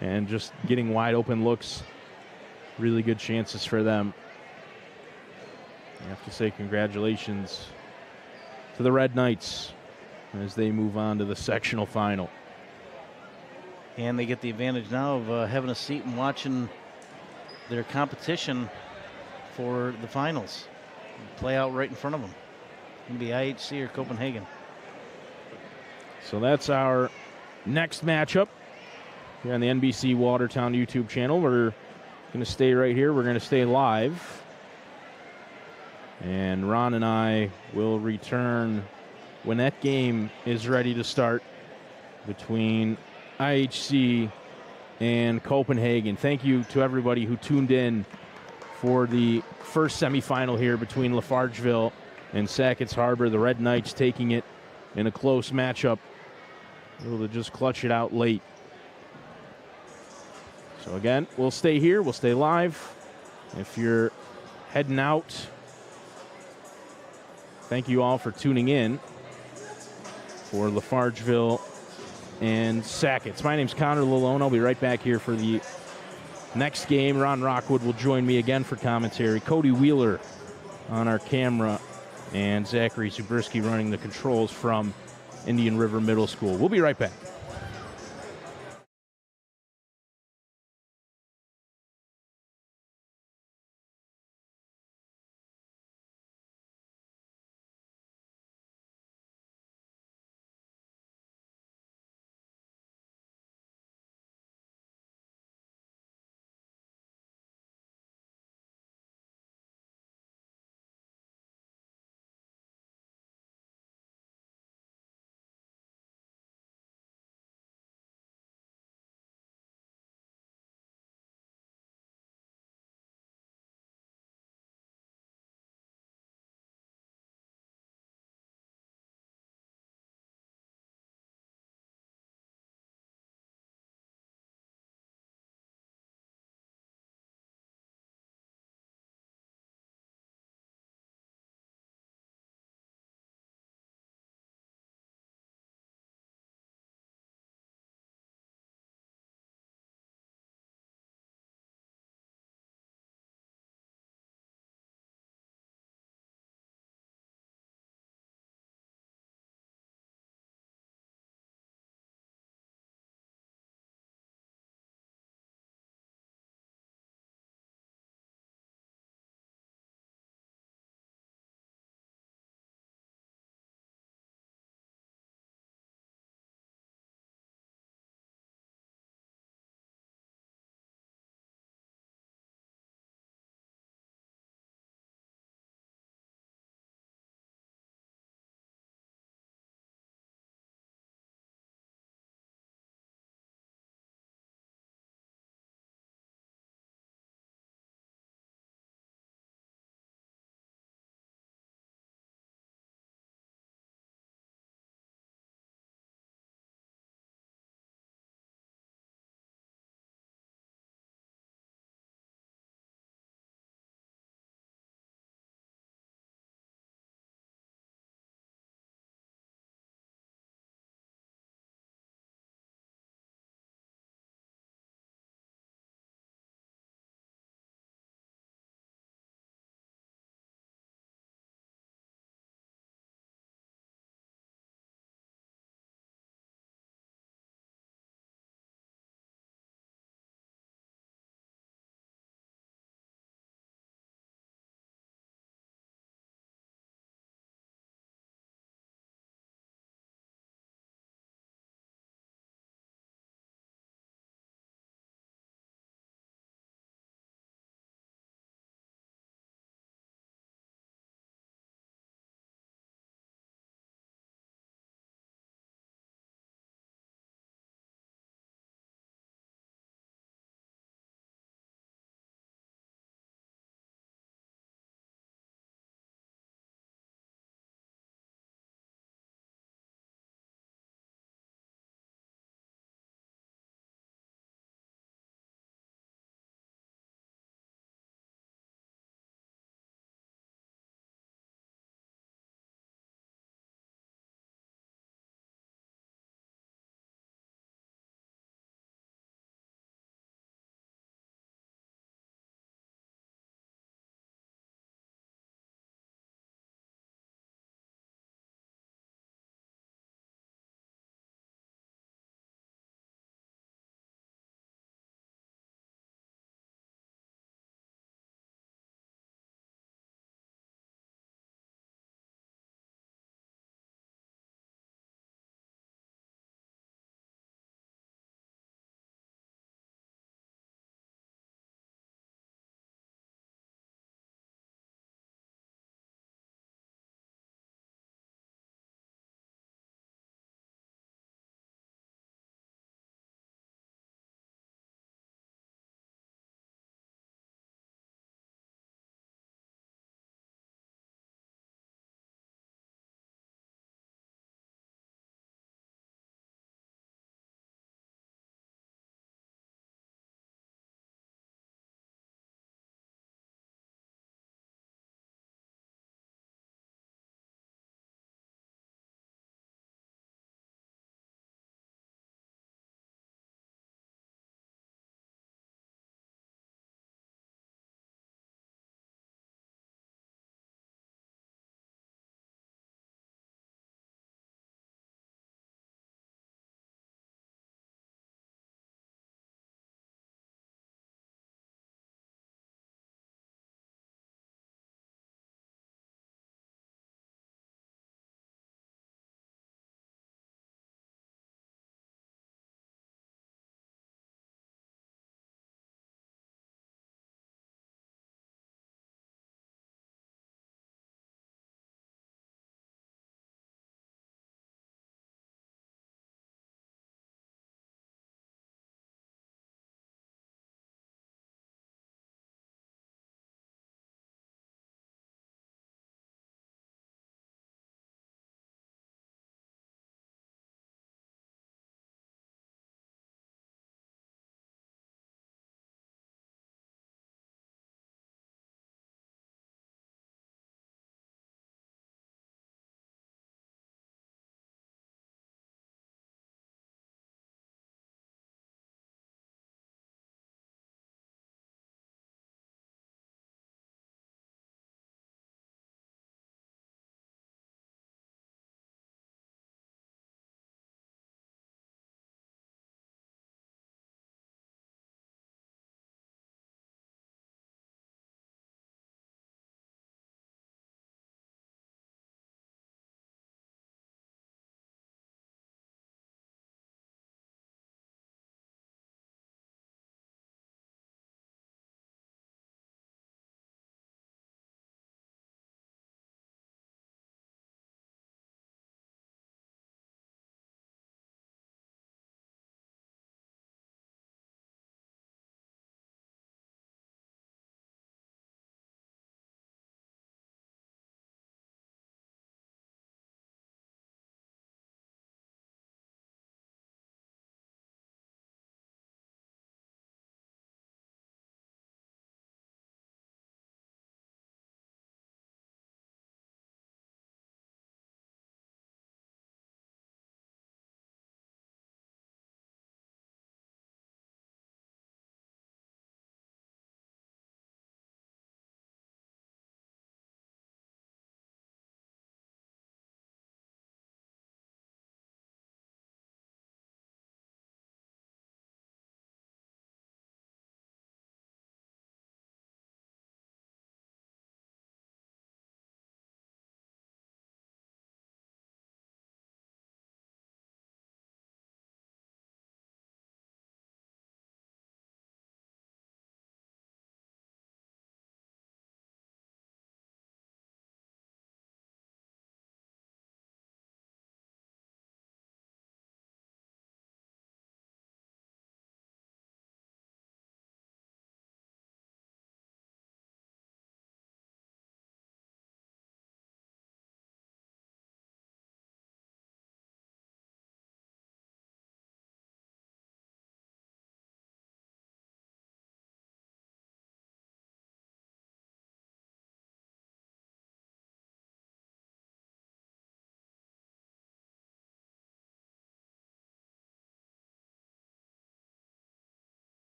and just getting wide open looks. Really good chances for them. I have to say congratulations to the Red Knights as they move on to the sectional final. And they get the advantage now of having a seat and watching their competition for the finals play out right in front of them. It can be IHC or Copenhagen. So that's our next matchup here on the NBC Watertown YouTube channel. We're going to stay right here. We're going to stay live. And Ron and I will return when that game is ready to start between IHC and Copenhagen. Thank you to everybody who tuned in for the first semifinal here between LaFargeville and Sackets Harbor. The Red Knights taking it in a close matchup, able to just clutch it out late. So again, we'll stay here. We'll stay live. If you're heading out, thank you all for tuning in for LaFargeville and Sackets. My name's Connor Lalone. I'll be right back here for the next game. Ron Rockwood will join me again for commentary. Cody Wheeler on our camera, and Zachary Zubrski running the controls from Indian River Middle School. We'll be right back.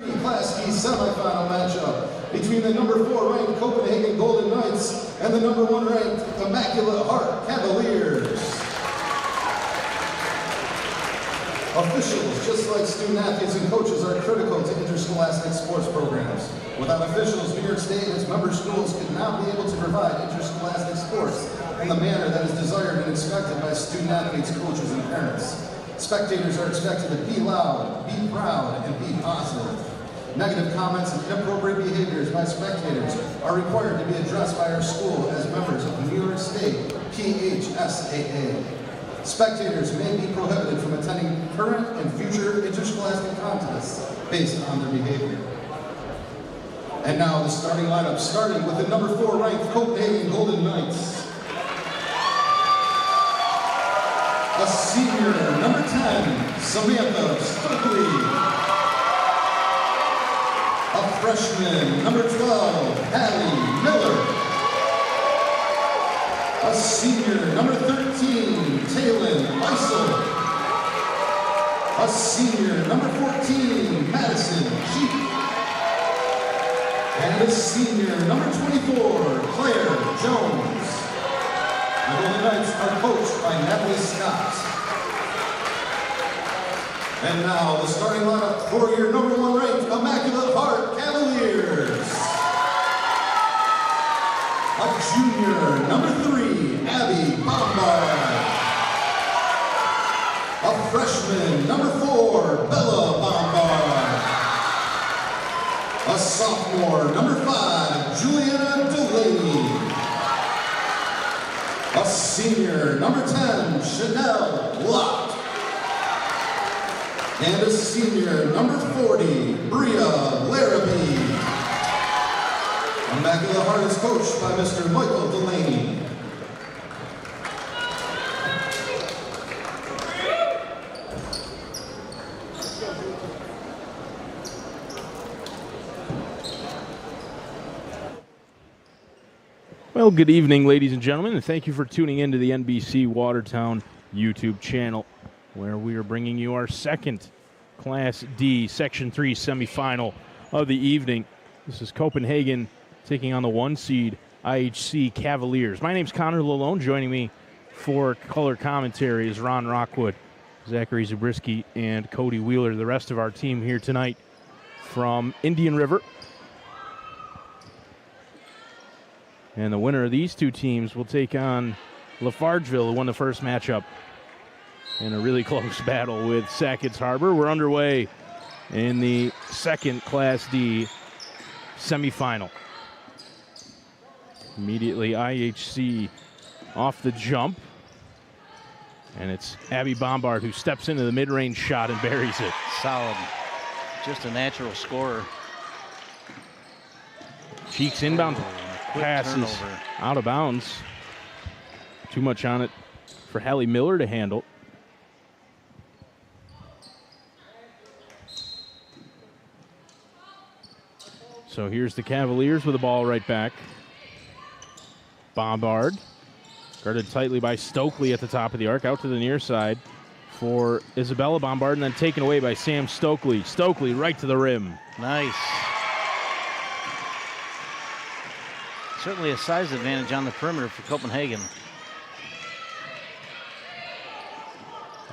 Class D semifinal matchup between the number 4 ranked Copenhagen Golden Knights and the number 1 ranked Immaculate Heart Cavaliers. Officials, just like student athletes and coaches, are critical to interscholastic sports programs. Without officials, New York State and its member schools could not be able to provide interscholastic sports in the manner that is desired and expected by student athletes, coaches, and parents. Spectators are expected to be loud, be proud, and be positive. Negative comments and inappropriate behaviors by spectators are required to be addressed by our school as members of the New York State PHSAA. Spectators may be prohibited from attending current and future interscholastic contests based on their behavior. And now the starting lineup, starting with the number 4 ranked Copenhagen Golden Knights. A senior, number 10, Samantha Stokely. A freshman, number 12, Hallie Miller. A senior, number 13, Taylin Beisel. A senior, number 14, Madison Cheek. And a senior, number 24, Claire Jones. The Golden Knights are coached by Natalie Scott. And now the starting lineup for your number 1 ranked Immaculate Heart Cavaliers. A junior, number 3, Abby Bombard. A freshman, number 4, Bella Bombard. A sophomore, number 5, Juliana Delaney. A senior, number 10, Chanel Lott. And a senior, number 40, Bria Larrabee. Immaculate Heart is coached by Mr. Michael Delaney. Well, good evening, ladies and gentlemen, and thank you for tuning in to the NBC Watertown YouTube channel, where we are bringing you our second Class D Section 3 semifinal of the evening. This is Copenhagen taking on the 1 seed IHC Cavaliers. My name's Connor Lalone. Joining me for color commentary is Ron Rockwood, Zachary Zabriskie, and Cody Wheeler, the rest of our team here tonight from Indian River. And the winner of these two teams will take on LaFargeville, who won the first matchup in a really close battle with Sackets Harbor. We're underway in the second Class D semifinal. Immediately IHC off the jump. And it's Abby Bombard who steps into the mid-range shot and buries it. Solid. Just a natural scorer. Cheeks inbound passes turnover. out of bounds. Too much on it for Hallie Miller to handle. So here's the Cavaliers with the ball right back. Bombard, guarded tightly by Stokely at the top of the arc, out to the near side for Isabella Bombard, and then taken away by Sam Stokely. Stokely right to the rim. Nice. Certainly a size advantage on the perimeter for Copenhagen.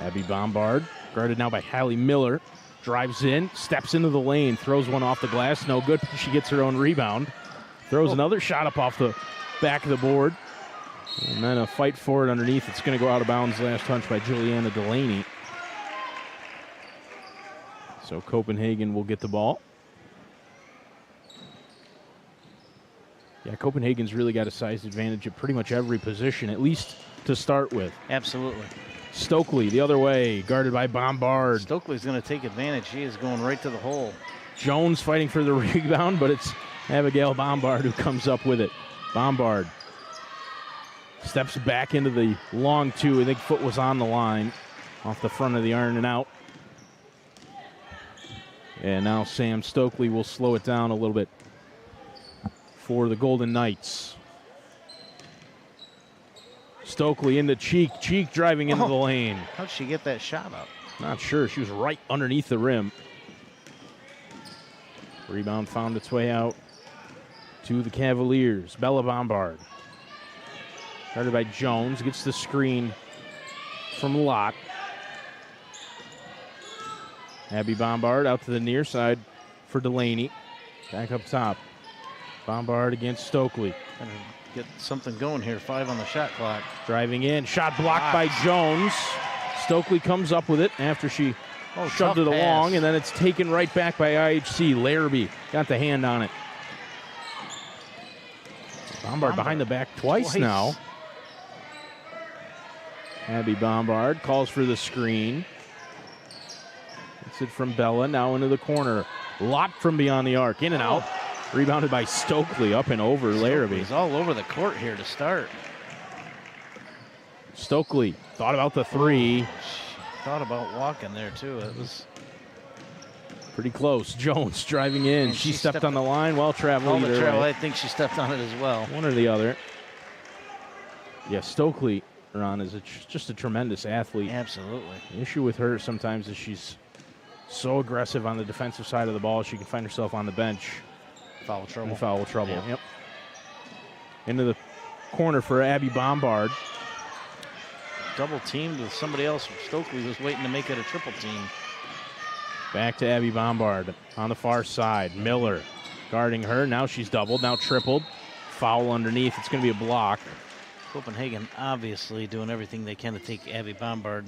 Abby Bombard, guarded now by Hallie Miller, drives in, steps into the lane, throws one off the glass. No good. She gets her own rebound. Throws another shot up off the back of the board. And then a fight for it underneath. It's going to go out of bounds. Last touch by Juliana Delaney. So Copenhagen will get the ball. Yeah, Copenhagen's really got a size advantage at pretty much every position, at least to start with. Absolutely. Stokely the other way, guarded by Bombard. Stokely's going to take advantage. She is going right to the hole. Jones fighting for the rebound, but it's Abigail Bombard who comes up with it. Bombard steps back into the long two. I think foot was on the line off the front of the iron and out. And now Sam Stokely will slow it down a little bit for the Golden Knights. Stokely into Cheek. Cheek driving into the lane. How'd she get that shot up? Not sure. She was right underneath the rim. Rebound found its way out to the Cavaliers. Bella Bombard. Started by Jones. Gets the screen from Lott. Abby Bombard out to the near side for Delaney. Back up top. Bombard against Stokely. Gonna get something going here. 5 on the shot clock. Driving in. Shot blocked by Jones. Stokely comes up with it after she shoved it along, and then it's taken right back by IHC. Larrabee got the hand on it. Bombard behind the back twice now. Abby Bombard calls for the screen. Gets it from Bella, now into the corner. Lott from beyond the arc, in and out. Rebounded by Stokely, up and over Larrabee. He's all over the court here to start. Stokely thought about the three. Thought about walking there, too. It was pretty close. Jones driving in. And she stepped on the line. Well, traveled either way. I think she stepped on it as well. One or the other. Yeah, Stokely, Ron, is just a tremendous athlete. Absolutely. The issue with her sometimes is she's so aggressive on the defensive side of the ball, she can find herself on the bench. Foul trouble. In foul trouble. Yeah. Yep. Into the corner for Abby Bombard. Double teamed with somebody else. Stokely was waiting to make it a triple team. Back to Abby Bombard on the far side. Miller guarding her. Now she's doubled. Now tripled. Foul underneath. It's going to be a block. Copenhagen obviously doing everything they can to take Abby Bombard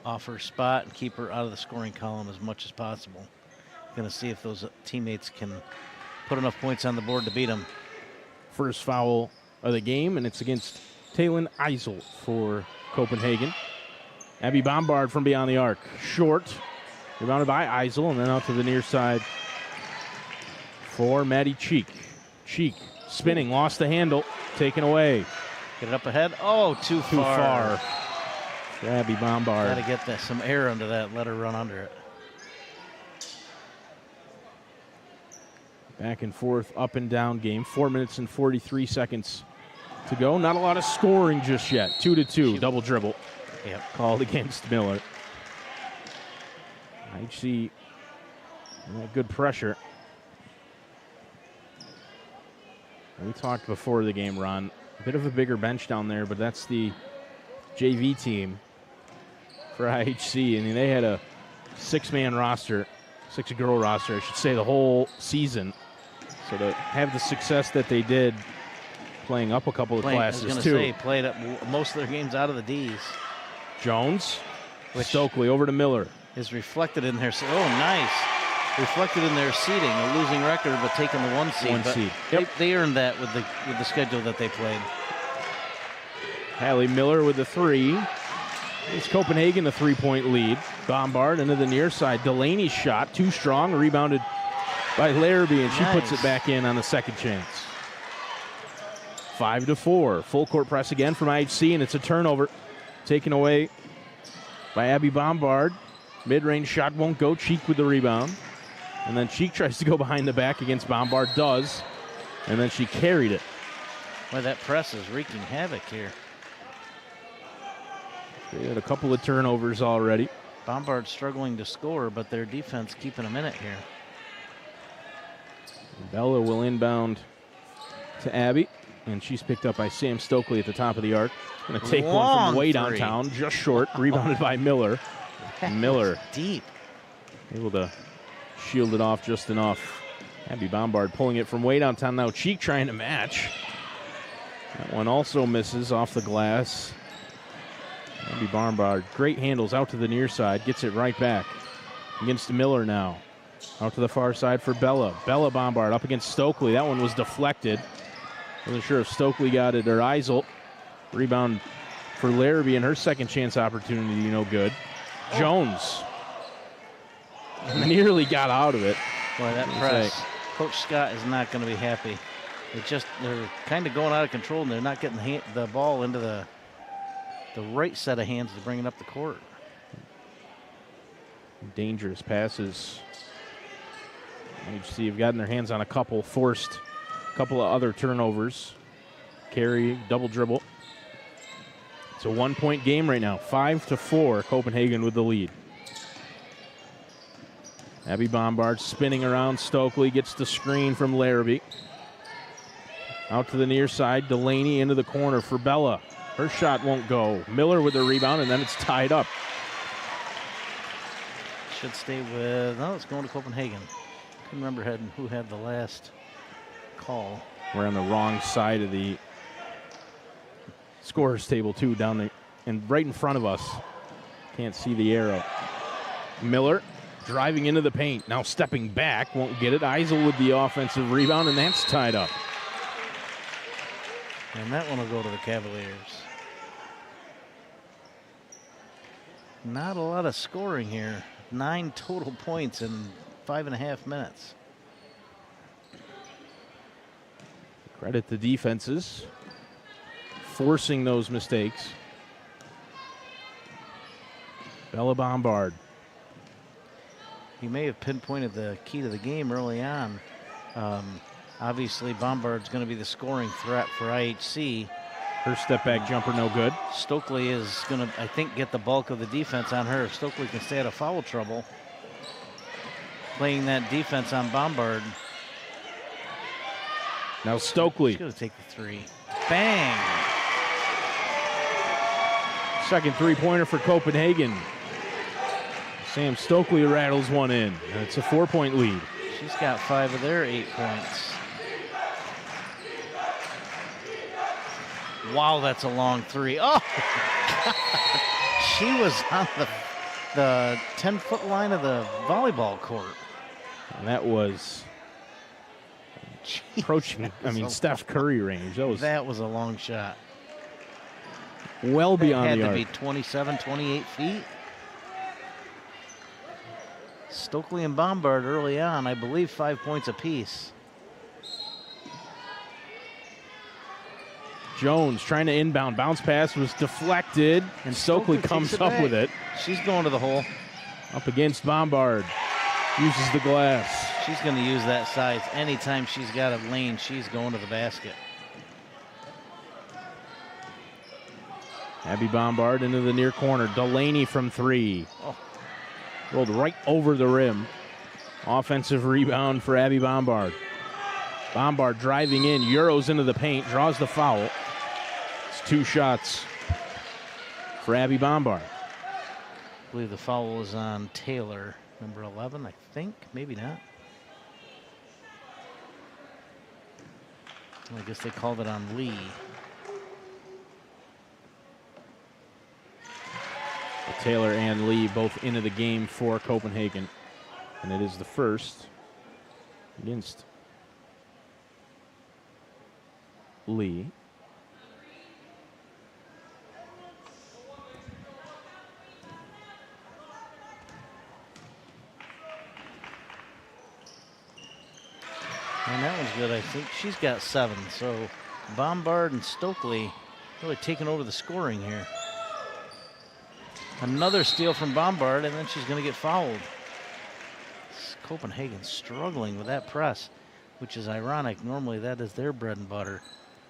off her spot and keep her out of the scoring column as much as possible. Going to see if those teammates can put enough points on the board to beat them. First foul of the game, and it's against Taylin Eisel for Copenhagen. Abby Bombard from beyond the arc. Short. Rebounded by Eisel, and then out to the near side for Maddie Cheek. Cheek spinning, lost the handle, taken away. Get it up ahead. Oh, too far. For Abby Bombard. Got to get some air under that, let her run under it. Back and forth, up and down game. 4 minutes and 43 seconds to go. Not a lot of scoring just yet. 2-2, double dribble. Yep. Called against Miller. IHC, good pressure. We talked before the game, Ron. A bit of a bigger bench down there, but that's the JV team for IHC. I mean, they had a 6-man roster, 6-girl roster, I should say, the whole season. So to have the success that they did playing up a couple of classes, I was too. going to say, played up most of their games out of the Ds. Jones, Stokely over to Miller. Is reflected in their, oh, nice. Reflected in their seeding, a losing record, but taking the 1 seed. One seed. Yep. They earned that with the schedule that they played. Hallie Miller with the 3. It's Copenhagen the 3-point lead. Bombard into the near side. Delaney's shot, too strong, rebounded by Larrabee, and she puts it back in on the second chance. 5-4. Full court press again from IHC, and it's a turnover. Taken away by Abby Bombard. Mid-range shot won't go. Cheek with the rebound. And then Cheek tries to go behind the back against Bombard. Does. And then she carried it. Well, that press is wreaking havoc here. They had a couple of turnovers already. Bombard struggling to score, but their defense keeping them in it here. Bella will inbound to Abby. And she's picked up by Sam Stokely at the top of the arc. Going to take one from way downtown. Just short. Rebounded by Miller. Miller deep, able to shield it off just enough. Abby Bombard pulling it from way downtown now. Cheek trying to match. That one also misses off the glass. Abby Bombard, great handles out to the near side. Gets it right back against Miller now. Out to the far side for Bella. Bella Bombard up against Stokely. That one was deflected. Wasn't sure if Stokely got it or Eisel. Rebound for Larrabee and her second chance opportunity, no good. Jones nearly got out of it. Boy, that press. Coach Scott is not going to be happy. They're kind of going out of control, and they're not getting the ball into the right set of hands to bring it up the court. Dangerous passes. IHC have gotten their hands on a couple, forced a couple of other turnovers. Carry, double dribble. It's a 1-point game right now. 5-4, Copenhagen with the lead. Abby Bombard spinning around. Stokely gets the screen from Larrabee. Out to the near side. Delaney into the corner for Bella. Her shot won't go. Miller with the rebound, and then it's tied up. Should stay with, no, it's going to Copenhagen. Couldn't remember who had the last call. We're on the wrong side of the scorers table, too, down there, and right in front of us. Can't see the arrow. Miller driving into the paint. Now stepping back, won't get it. Eisel with the offensive rebound, and that's tied up. And that one will go to the Cavaliers. Not a lot of scoring here. 9 total points in 5.5 minutes. Credit the defenses, forcing those mistakes. Bella Bombard. He may have pinpointed the key to the game early on. Obviously, Bombard's going to be the scoring threat for IHC. Her step back jumper no good. Stokely is going to, I think, get the bulk of the defense on her. If Stokely can stay out of foul trouble, playing that defense on Bombard. Now Stokely. She's going to take the three. Bang! Second three-pointer for Copenhagen. Sam Stokely rattles one in. It's a 4-point lead. She's got 5 of their 8 points. Wow, that's a long three. Oh, God. She was on the 10-foot line of the volleyball court. And that was approaching, Steph Curry range. That was a long shot. Well beyond the arc. arc. Had to be 27, 28 feet. Stokely and Bombard early on, I believe 5 points apiece. Jones trying to inbound. Bounce pass was deflected, and Stokely comes up with it. She's going to the hole. Up against Bombard. Uses the glass. She's going to use that size. Anytime she's got a lane, she's going to the basket. Abby Bombard into the near corner. Delaney from 3. Oh. Rolled right over the rim. Offensive rebound for Abby Bombard. Bombard driving in, Euros into the paint, draws the foul. It's 2 shots for Abby Bombard. I believe the foul was on Taylor, number 11, I think. Maybe not. I guess they called it on Lee. Taylor and Lee both into the game for Copenhagen. And it is the first against Lee. And that one's good, I think. She's got 7. So Bombard and Stokely really taking over the scoring here. Another steal from Bombard, and then she's going to get fouled. Copenhagen struggling with that press, which is ironic. Normally that is their bread and butter,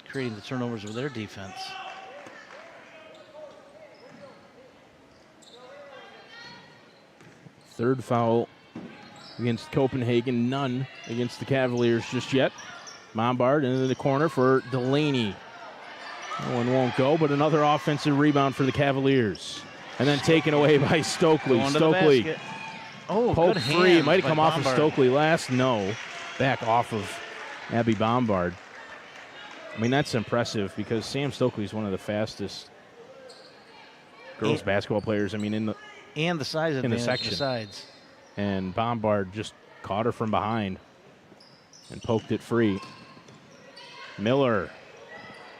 creating the turnovers with their defense. Third foul against Copenhagen, none against the Cavaliers just yet. Bombard into the corner for Delaney. That one won't go, but another offensive rebound for the Cavaliers. And then taken away by Stokely. Stokely. Oh, poke good free. It might have come off Bombard. of Stokely last. No. Back off of Abby Bombard. I mean, that's impressive because Sam Stokely is one of the fastest girls basketball players. I mean, in the size in the advantage section. besides. And Bombard just caught her from behind and poked it free. Miller.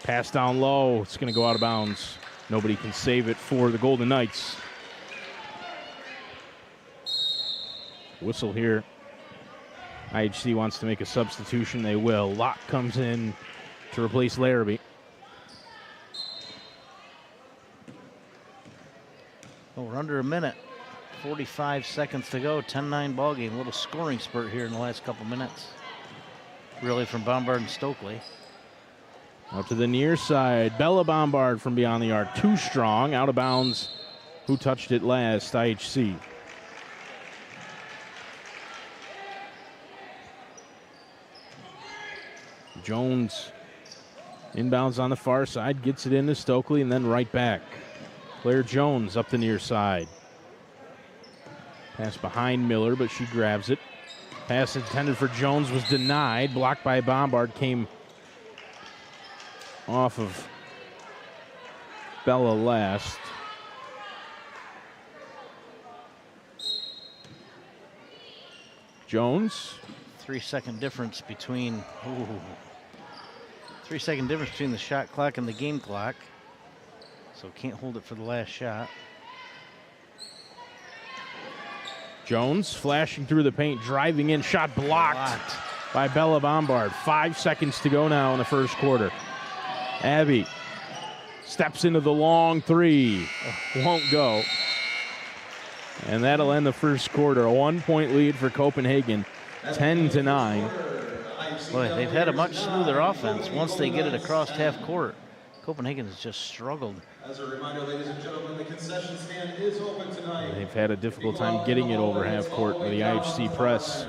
Pass down low. It's going to go out of bounds. Nobody can save it for the Golden Knights. Whistle here. IHC wants to make a substitution. They will. Locke comes in to replace Larrabee. Oh, we're under a minute. 45 seconds to go. 10-9 ball game. A little scoring spurt here in the last couple minutes. Really from Bombard and Stokely. Out to the near side. Bella Bombard from beyond the arc. Too strong. Out of bounds. Who touched it last? IHC. Jones inbounds on the far side, gets it into Stokely, and then right back. Claire Jones up the near side. Pass behind Miller, but she grabs it. Pass intended for Jones was denied. Blocked by Bombard. Came off of Bella last. Jones. 3-second difference between 3-second difference between the shot clock and the game clock. So can't hold it for the last shot. Jones flashing through the paint, driving in, shot blocked by Bella Bombard. 5 seconds to go now in the first quarter. Abby steps into the long three. Won't go. And that'll end the first quarter. A 1-point lead for Copenhagen, 10-9. Boy, they've had a much smoother offense once they get it across half court. Copenhagen has just struggled. As a reminder, ladies and gentlemen, the concession stand is open tonight. They've had a difficult time getting it over half court with the IHC press.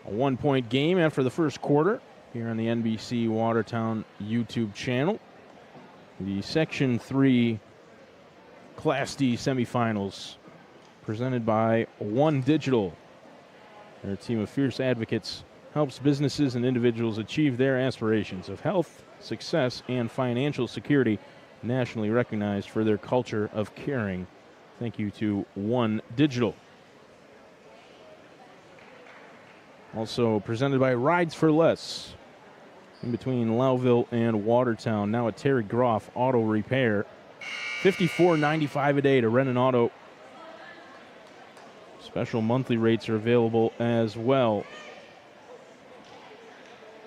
A 1-point game after the first quarter here on the NBC Watertown YouTube channel. The Section 3 Class D semifinals presented by One Digital. Their team of fierce advocates helps businesses and individuals achieve their aspirations of health, success, and financial security, nationally recognized for their culture of caring. Thank you to One Digital. Also presented by Rides for Less, in between Louville and Watertown, now at Terry Groff Auto Repair. $54.95 a day to rent an auto. Special monthly rates are available as well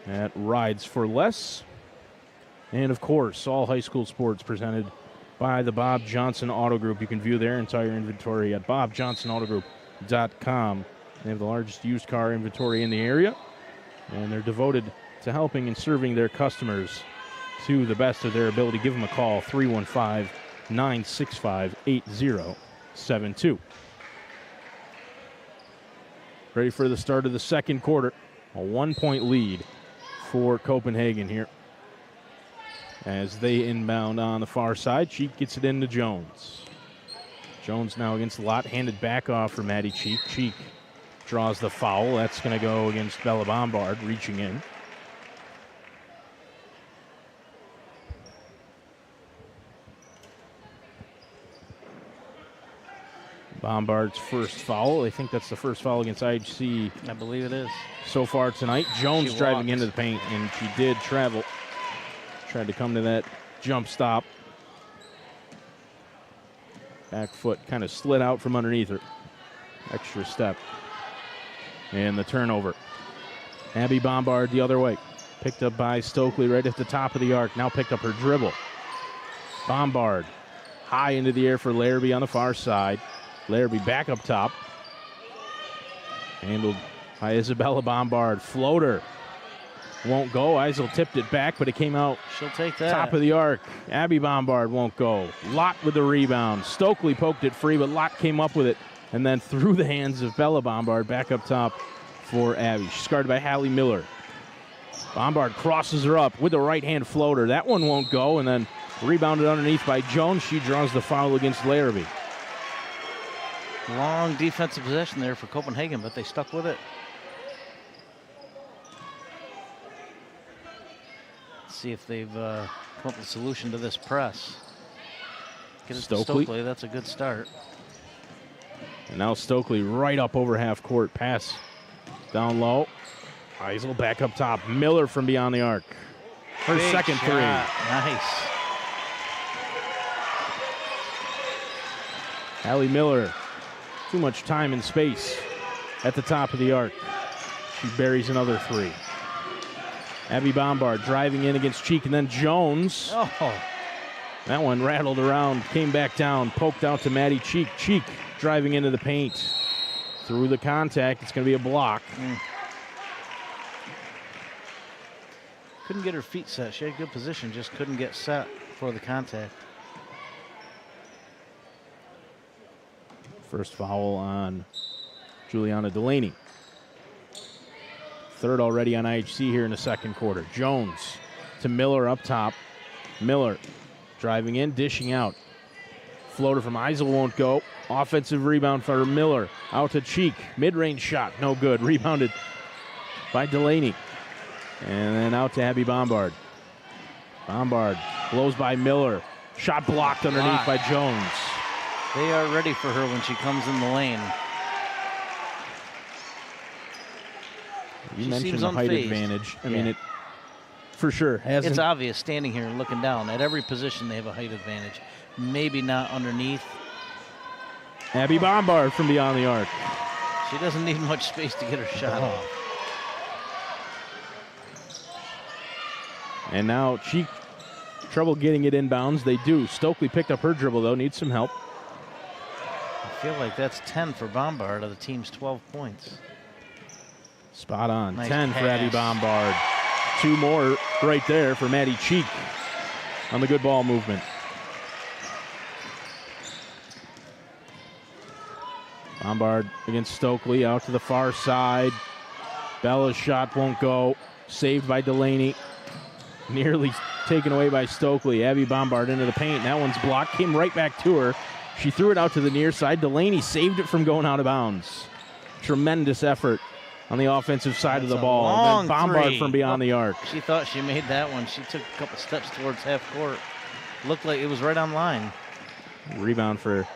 at Rides for Less. And, of course, all high school sports presented by the Bob Johnson Auto Group. You can view their entire inventory at bobjohnsonautogroup.com. They have the largest used car inventory in the area, and they're devoted to helping and serving their customers to the best of their ability. Give them a call, 315-965-8072. Ready for the start of the second quarter. A 1-point lead for Copenhagen here as they inbound on the far side. Cheek gets it into Jones. Jones now against Lott, handed back off for Maddie Cheek. Cheek draws the foul. That's going to go against Bella Bombard, reaching in. Bombard's first foul. I think that's the first foul against IHC. I believe it is. So far tonight. Jones driving into the paint, and she did travel. Tried to come to that jump stop. Back foot kind of slid out from underneath her. Extra step. And the turnover. Abby Bombard the other way. Picked up by Stokely right at the top of the arc. Now picked up her dribble. Bombard high into the air for Larrabee on the far side. Larrabee back up top. Handled by Isabella Bombard. Floater. Won't go. Eisel tipped it back, but it came out. She'll take that. Top of the arc. Abby Bombard won't go. Lott with the rebound. Stokely poked it free, but Lott came up with it and then through the hands of Bella Bombard back up top for Abby. She's guarded by Hallie Miller. Bombard crosses her up with the right-hand floater. That one won't go, and then rebounded underneath by Jones. She draws the foul against Larrabee. Long defensive possession there for Copenhagen, but they stuck with it. Let's see if they've come up with a solution to this press. Get it to Stokely. That's a good start. And now Stokely right up over half court. Pass down low. Eisel back up top. Miller from beyond the arc. Her Big second shot. three. Nice. Hallie Miller. Too much time and space at the top of the arc. She buries another three. Abby Bombard driving in against Cheek, and then Jones. Oh. That one rattled around, came back down, poked out to Maddie Cheek. Cheek driving into the paint. Through the contact, it's going to be a block. Couldn't get her feet set. She had good position, just couldn't get set for the contact. First foul on Juliana Delaney. Third already on IHC here in the second quarter. Jones to Miller up top. Miller driving in, dishing out. Floater from Eisel won't go. Offensive rebound for Miller. Out to Cheek. Mid-range shot, no good. Rebounded by Delaney. And then out to Abby Bombard. Bombard blows by Miller. Shot blocked underneath by Jones. They are ready for her when she comes in the lane. You mentioned the height advantage. I mean, it for sure hasn't. It's obvious standing here and looking down. At every position, they have a height advantage. Maybe not underneath. Abby Bombard from beyond the arc. She doesn't need much space to get her shot off. And now Cheek, trouble getting it inbounds. They do. Stokely picked up her dribble, though. Needs some help. I feel like that's 10 for Bombard of the team's 12 points. Spot on. Nice 10 pass. for Abby Bombard. 2 more right there for Maddie Cheek on the good ball movement. Bombard against Stokely out to the far side. Bella's shot won't go. Saved by Delaney. Nearly taken away by Stokely. Abby Bombard into the paint. That one's blocked. Came right back to her. She threw it out to the near side. Delaney saved it from going out of bounds. Tremendous effort on the offensive side of the ball. And then Bombard from beyond the arc. She thought she made that one. She took a couple steps towards half court. Looked like it was right on line. Rebound for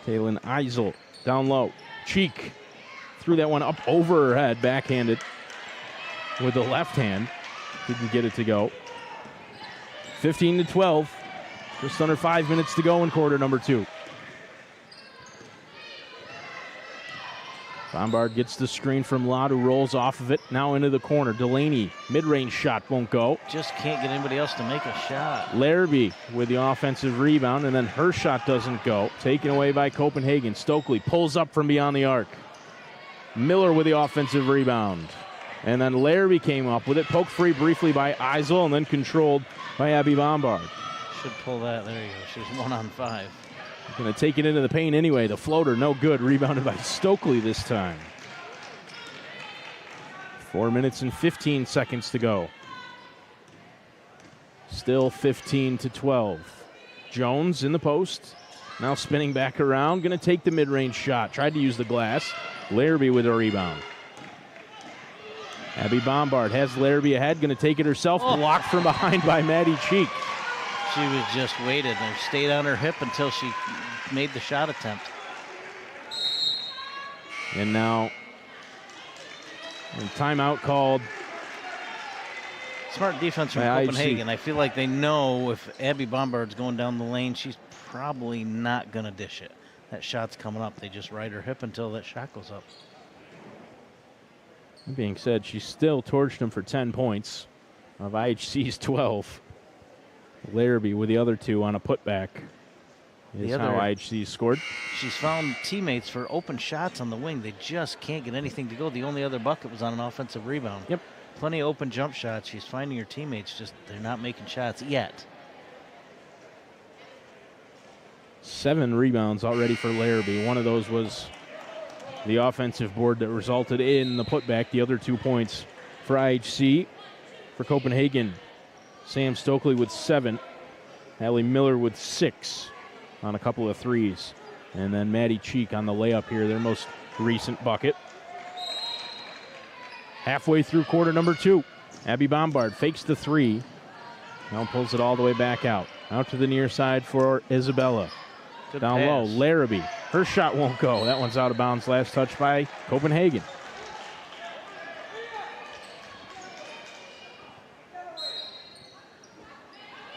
Kaylin Eisel. Down low. Cheek threw that one up over her head, backhanded with the left hand. Didn't get it to go. 15-12. Just under 5 minutes to go in quarter number 2. Bombard gets the screen from Lott, who rolls off of it. Now into the corner. Delaney, mid-range shot won't go. Just can't get anybody else to make a shot. Larrabee with the offensive rebound, and then her shot doesn't go. Taken away by Copenhagen. Stokely pulls up from beyond the arc. Miller with the offensive rebound. And then Larrabee came up with it. Poked free briefly by Eisel, and then controlled by Abby Bombard. Should pull that. There you go. She was 1 on 5. Going to take it into the paint anyway. The floater, no good. Rebounded by Stokely this time. 4 minutes and 15 seconds to go. Still 15-12. Jones in the post. Now spinning back around. Going to take the mid-range shot. Tried to use the glass. Larrabee with a rebound. Abby Bombard has Larrabee ahead. Going to take it herself. Blocked from behind by Maddie Cheek. She was just waited and stayed on her hip until she made the shot attempt. And now, timeout called. Smart defense from Copenhagen. I feel like they know if Abby Bombard's going down the lane, she's probably not going to dish it. That shot's coming up. They just ride her hip until that shot goes up. That being said, she still torched them for 10 points of IHC's 12. Larrabee with the other 2 on a putback is how IHC scored. She's found teammates for open shots on the wing. They just can't get anything to go. The only other bucket was on an offensive rebound. Yep. Plenty of open jump shots. She's finding her teammates, just they're not making shots yet. 7 rebounds already for Larrabee. One of those was the offensive board that resulted in the putback. The other 2 points for IHC. For Copenhagen, Sam Stokely with 7. Allie Miller with 6 on a couple of threes. And then Maddie Cheek on the layup here, their most recent bucket. Halfway through quarter number 2. Abby Bombard fakes the 3. Now pulls it all the way back out. Out to the near side for Isabella. Good Down pass. low, Larrabee. Her shot won't go. That one's out of bounds. Last touch by Copenhagen.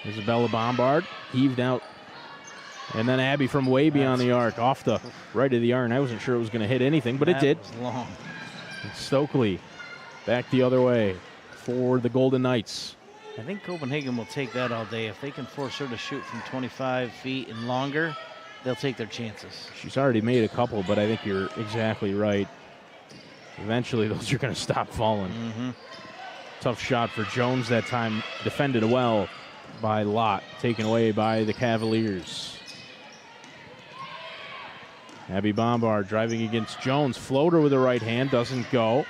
Isabella Bombard heaved out. And then Abby from way beyond the arc, off the right of the iron. I wasn't sure it was going to hit anything, but it did. That was long. Stokely back the other way for the Golden Knights. I think Copenhagen will take that all day. If they can force her to shoot from 25 feet and longer, they'll take their chances. She's already made a couple, but I think you're exactly right. Eventually, those are going to stop falling. Mm-hmm. Tough shot for Jones that time. Defended well by Lott. Taken away by the Cavaliers. Abby Bombard driving against Jones. Floater with the right hand. Doesn't go.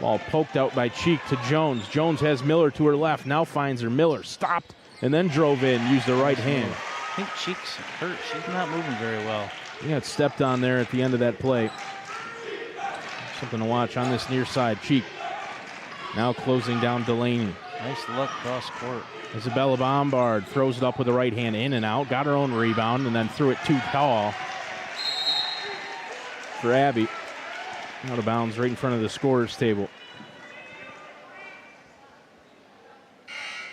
Ball poked out by Cheek to Jones. Jones has Miller to her left. Now finds her. Miller stopped and then drove in. Used the right hand. I think Cheek's hurt. She's not moving very well. He got stepped on there at the end of that play. Something to watch on this near side. Cheek now closing down Delaney. Nice look cross court. Isabella Bombard throws it up with the right hand in and out. Got her own rebound and then threw it too tall for Abby. Out of bounds right in front of the scorer's table.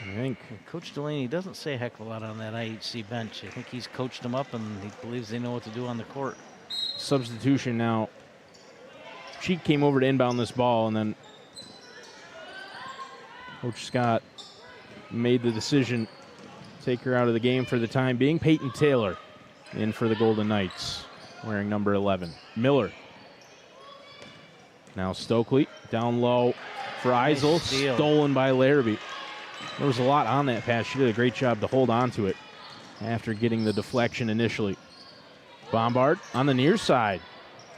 I think Coach Delaney doesn't say a heck of a lot on that IHC bench. I think he's coached them up and he believes they know what to do on the court. Substitution now. Cheek came over to inbound this ball, and then Coach Scott made the decision to take her out of the game for the time being. Peyton Taylor in for the Golden Knights, wearing number 11. Miller. Now Stokely down low for Eisel. Nice steal. Stolen by Larrabee. There was a lot on that pass. She did a great job to hold on to it after getting the deflection initially. Bombard on the near side.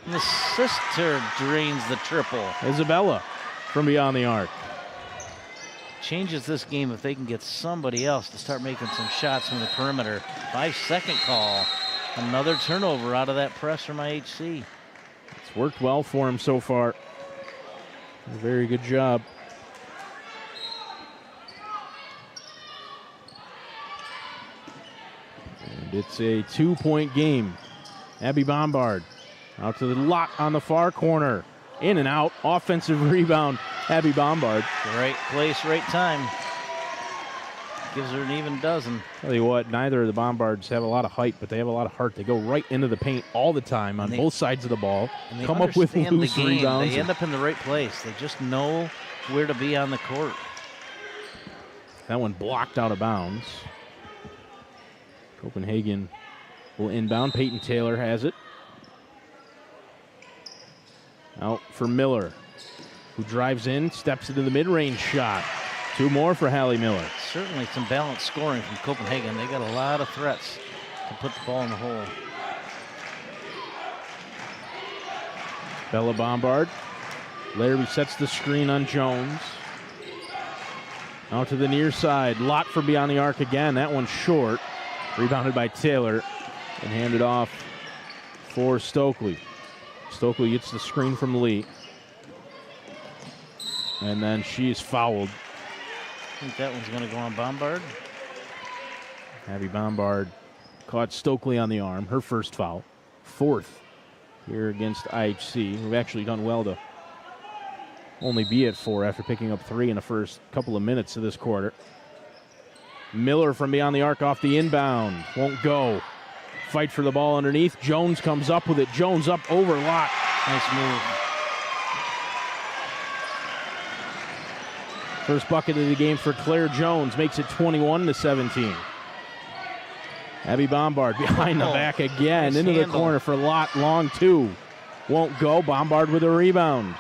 And the sister drains the triple. Isabella from beyond the arc. Changes this game if they can get somebody else to start making some shots from the perimeter. 5-second call. Another turnover out of that press from IHC. It's worked well for him so far. A very good job. And it's a 2-point game. Abby Bombard out to the lot on the far corner. In and out. Offensive rebound. Abby Bombard. Right place, right time. Gives her an even dozen. Tell you what, neither of the Bombards have a lot of height, but they have a lot of heart. They go right into the paint all the time on both sides of the ball. And they come up with understand loose the game. rebounds. They end up in the right place. They just know where to be on the court. That one blocked out of bounds. Copenhagen will inbound. Peyton Taylor has it. Out for Miller, who drives in, steps into the mid-range shot. Two more for Hallie Miller. Certainly some balanced scoring from Copenhagen. They got a lot of threats to put the ball in the hole. Bella Bombard. Larrabee sets the screen on Jones. Out to the near side. Lot for beyond the arc again. That one's short. Rebounded by Taylor and handed off for Stokely. Stokely gets the screen from Lee. And then she's fouled. I think that one's going to go on Bombard. Abby Bombard caught Stokely on the arm. Her first foul. Fourth here against IHC. We've actually done well to only be at 4 after picking up 3 in the first couple of minutes of this quarter. Miller from beyond the arc off the inbound. Won't go. Fight for the ball underneath. Jones comes up with it. Jones up over Lot. Nice move. First bucket of the game for Claire Jones. Makes it 21-17. Abby Bombard behind the back again. Nice into handle. the corner for Lot. Long 2. Won't go. Bombard with a rebound.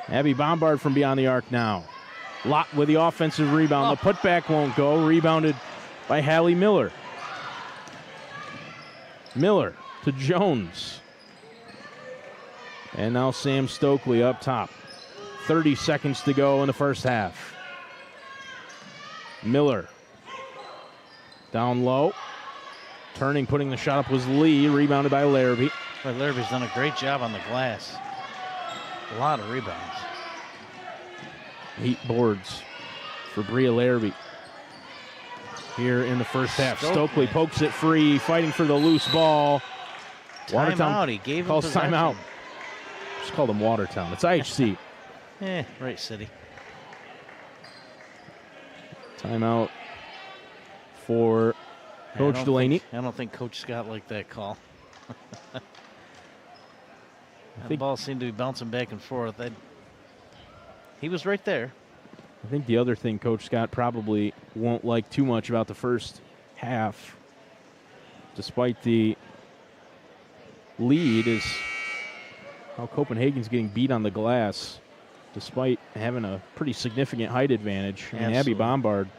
Abby Bombard from beyond the arc now. Lot with the offensive rebound. The putback won't go. Rebounded by Hallie Miller. Miller to Jones. And now Sam Stokely up top. 30 seconds to go in the first half. Miller down low. Turning, putting the shot up was Lee. Rebounded by Larrabee. Boy, Larrabee's done a great job on the glass. A lot of rebounds. 8 boards for Bria Larrabee here in the first half. Stokely pokes it free, fighting for the loose ball. Timeout. He gave him calls possession. timeout. Just call them Watertown. It's IHC. Right city. Timeout for Coach Delaney. I don't think Coach Scott liked that call. I That think- ball seemed to be bouncing back and forth. He was right there. I think the other thing Coach Scott probably won't like too much about the first half, despite the lead, is how Copenhagen's getting beat on the glass, despite having a pretty significant height advantage. I mean, Abby Absolutely. Bombard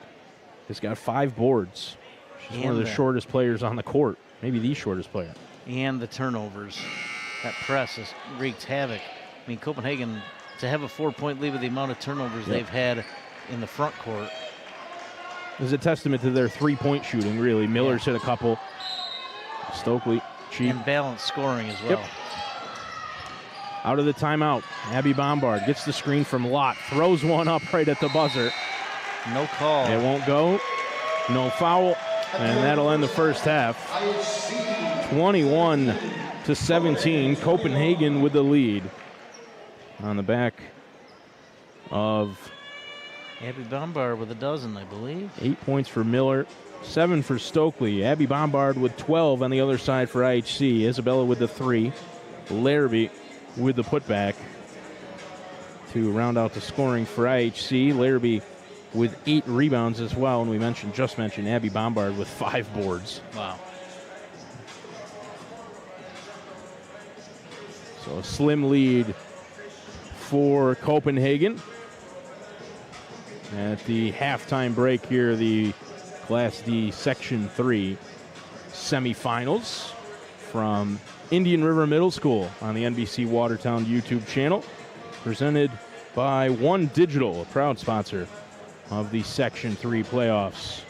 has got 5 boards. She's one of the And shortest players on the court, maybe the shortest player. And the turnovers. That press has wreaked havoc. I mean, Copenhagen, to have a 4-point lead with the amount of turnovers they've had in the front court. Is a testament to their three-point shooting, really. Miller's hit a couple. Stokely, cheap. And balanced scoring as well. Yep. Out of the timeout, Abby Bombard gets the screen from Lott, throws one up right at the buzzer. No call. It won't go. No foul. And that'll end the first half. 21-17. Copenhagen with the lead. On the back of Abby Bombard with a dozen, I believe. 8 points for Miller, 7 for Stokely. Abby Bombard with 12 on the other side for IHC. Isabella with the 3. Larrabee with the putback to round out the scoring for IHC. Larrabee with 8 rebounds as well. And we just mentioned Abby Bombard with 5 boards. Wow. So a slim lead for Copenhagen. At the halftime break here, the Class D Section 3 semifinals from Indian River Middle School on the NBC Watertown YouTube channel. Presented by One Digital, a proud sponsor of the Section 3 playoffs.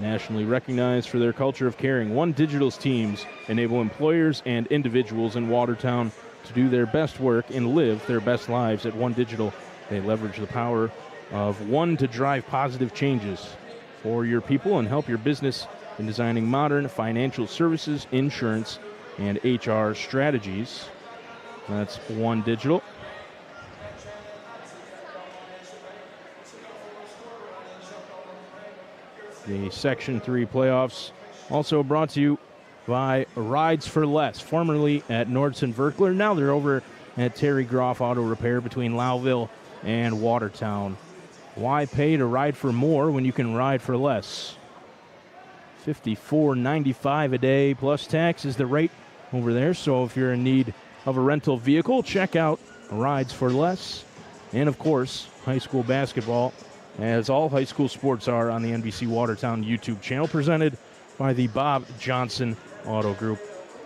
Nationally recognized for their culture of caring, One Digital's teams enable employers and individuals in Watertown to do their best work and live their best lives. At One Digital, they leverage the power of one to drive positive changes for your people and help your business in designing modern financial services, insurance, and HR strategies. That's One Digital. The Section 3 playoffs also brought to you by Rides for Less, formerly at Nordson Verkler. Now they're over at Terry Groff Auto Repair between Lowville and Watertown. Why pay to ride for more when you can ride for less? $54.95 a day plus tax is the rate over there. So if you're in need of a rental vehicle, check out Rides for Less. And of course, high school basketball, as all high school sports are, on the NBC Watertown YouTube channel, presented by the Bob Johnson Auto Group.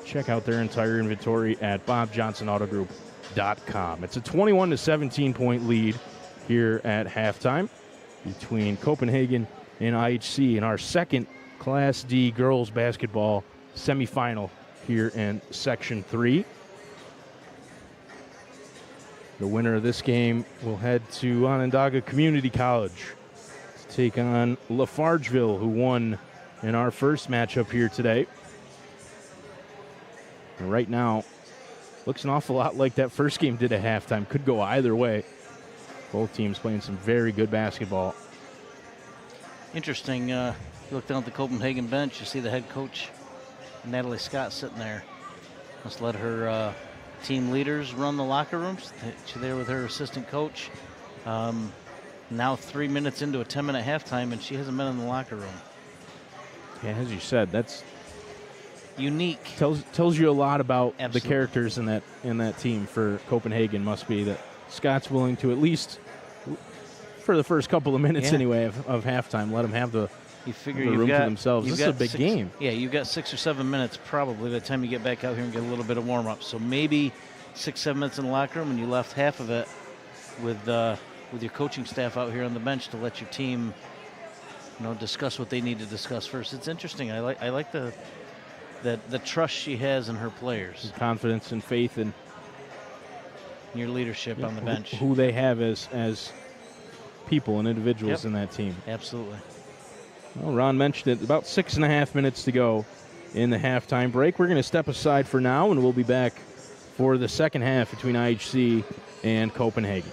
Check out their entire inventory at bobjohnsonautogroup.com. It's a 21-17 point lead here at halftime between Copenhagen and IHC in our second Class D girls basketball semifinal here in Section 3. The winner of this game will head to Onondaga Community College to take on LaFargeville, who won in our first matchup here today. And right now, looks an awful lot like that first game did at halftime. Could go either way. Both teams playing some very good basketball. Interesting. You look down at the Copenhagen bench, you see the head coach, Natalie Scott, sitting there. Must let her team leaders run the locker rooms. She's there with her assistant coach. Now 3 minutes into a 10-minute halftime, and she hasn't been in the locker room. Yeah, as you said, that's unique. Tells you a lot about Absolutely. the characters in that team for Copenhagen. Must be that Scott's willing to, at least for the first couple of minutes anyway of halftime, let them have the room to themselves. This is a big game. Yeah, you've got 6 or 7 minutes probably by the time you get back out here and get a little bit of warm-up. So maybe 6-7 minutes in the locker room, and you left half of it with your coaching staff out here on the bench to let your team, discuss what they need to discuss first. It's interesting. I like the trust she has in her players, confidence and faith in your leadership on the bench, who they have as people and individuals in that team. Absolutely. Well, Ron mentioned it. About 6.5 minutes to go in the halftime break. We're going to step aside for now, and we'll be back for the second half between IHC and Copenhagen.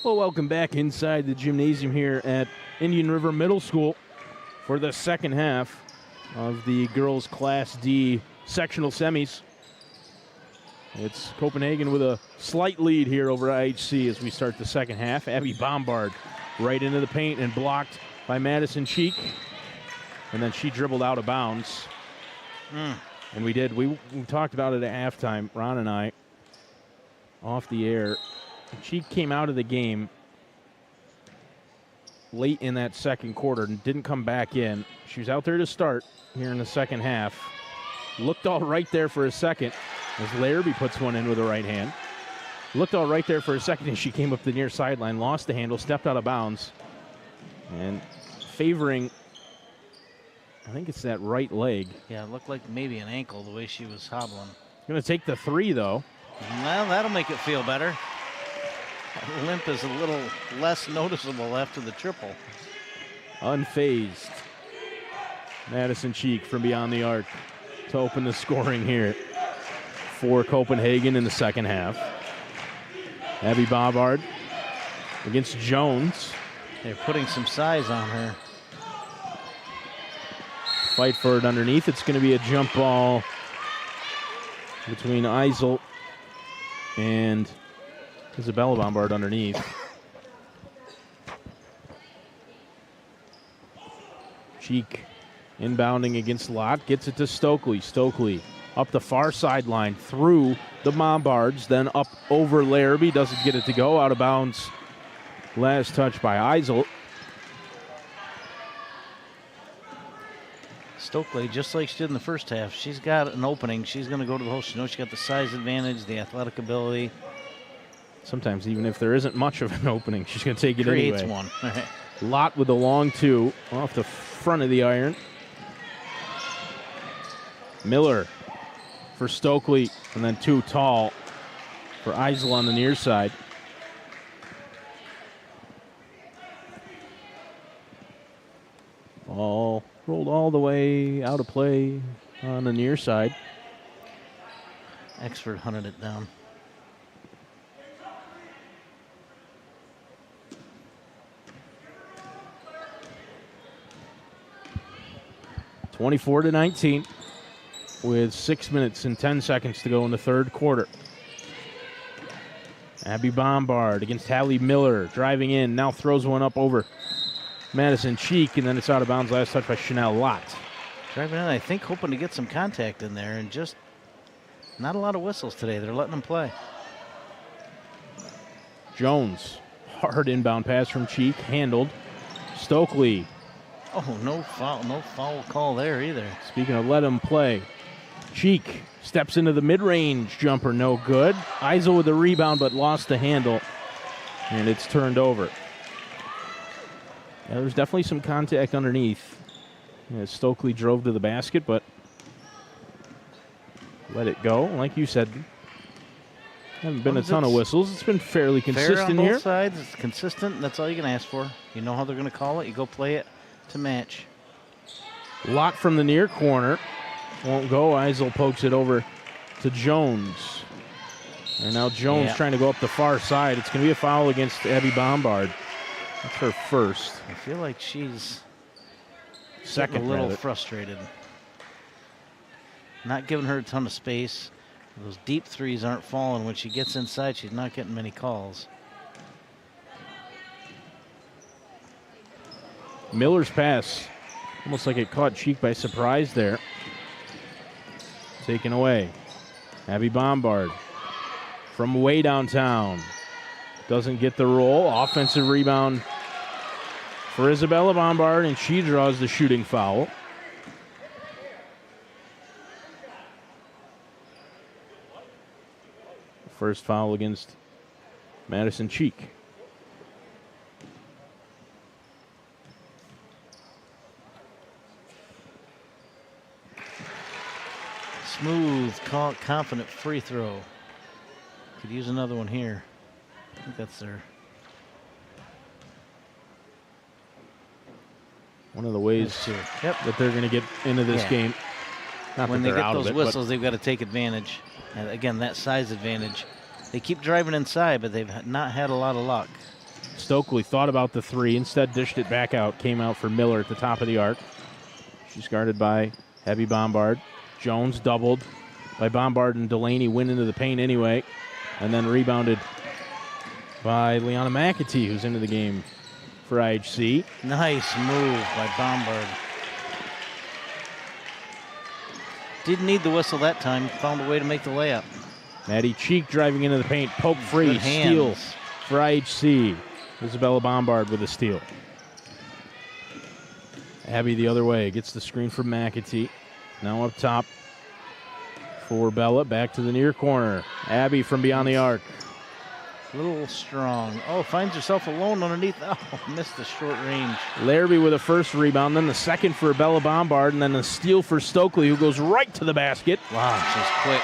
Well, welcome back inside the gymnasium here at Indian River Middle School for the second half of the girls' Class D sectional semis. It's Copenhagen with a slight lead here over IHC as we start the second half. Abby Bombard right into the paint and blocked by Madison Cheek. And then she dribbled out of bounds. And we talked about it at halftime, Ron and I, off the air. She came out of the game late in that second quarter and didn't come back in. She was out there to start here in the second half. Looked all right there for a second as Larrabee puts one in with the right hand. Looked all right there for a second as she came up the near sideline, lost the handle, stepped out of bounds, and favoring, I think it's that right leg. Yeah, it looked like maybe an ankle the way she was hobbling. Going to take the three, though. Well, that'll make it feel better. Limp is a little less noticeable after the triple. Unfazed. Madison Cheek from beyond the arc to open the scoring here for Copenhagen in the second half. Abby Bombard against Jones. They're putting some size on her. Fight for it underneath. It's going to be a jump ball between Eisel and Isabella Bombard underneath. Cheek inbounding against Lott. Gets it to Stokely. Stokely up the far sideline through the Bombards. Then up over Larrabee. Doesn't get it to go. Out of bounds. Last touch by Eisel. Stokely, just like she did in the first half, she's got an opening. She's going to go to the hole. She knows she's got the size advantage, the athletic ability. Sometimes even if there isn't much of an opening, she's going to take it Creates anyway. one. All right. Lott with a long two off the front of the iron. Miller for Stokely, and then too tall for Eisel on the near side. Ball rolled all the way out of play on the near side. Exford hunted it down. (24-19) with 6 minutes and 10 seconds to go in the third quarter. Abby Bombard against Hallie Miller, driving in, now throws one up over Madison Cheek, and then it's out of bounds. Last touch by Chanel Lott. Driving in, I think, hoping to get some contact in there, and just not a lot of whistles today. They're letting them play. Jones, hard inbound pass from Cheek, handled. Stokely. Oh, no foul call there either. Speaking of let him play, Cheek steps into the mid-range jumper, no good. Eisel with the rebound, but lost the handle, and it's turned over. Yeah, there's definitely some contact underneath. Yeah, Stokely drove to the basket, but let it go. Like you said, haven't been a ton of whistles. It's been fairly consistent fair on both here. sides. It's consistent. That's all you can ask for. You know how they're going to call it. You go play it to match. Lott from the near corner. Won't go. Eisel pokes it over to Jones. And now Jones trying to go up the far side. It's going to be a foul against Abby Bombard. That's her first. I feel like she's Second, a little rather. frustrated. Not giving her a ton of space. Those deep threes aren't falling. When she gets inside, she's not getting many calls. Miller's pass, almost like it caught Cheek by surprise there. Taken away. Abby Bombard from way downtown. Doesn't get the roll. Offensive rebound for Isabella Bombard, and she draws the shooting foul. First foul against Madison Cheek. Smooth, confident free throw. Could use another one here. I think that's their... One of the ways that they're going to get into this game. Not when that they they're get out those of it, whistles, they've got to take advantage. And again, that size advantage. They keep driving inside, but they've not had a lot of luck. Stokely thought about the three, instead dished it back out, came out for Miller at the top of the arc. She's guarded by Abby Bombard. Jones doubled by Bombard, and Delaney went into the paint anyway, and then rebounded by Liana McAtee, who's into the game for IHC. Nice move by Bombard. Didn't need the whistle that time. Found a way to make the layup. Maddie Cheek driving into the paint, poke free, Good hands. steal for IHC. Isabella Bombard with a steal. Abby the other way, gets the screen from McAtee. Now up top for Bella, back to the near corner. Abby from beyond the arc. A little strong. Oh, finds herself alone underneath. Oh, missed the short range. Larrabee with a first rebound, then the second for Bella Bombard, and then a steal for Stokely, who goes right to the basket. Wow, she's quick.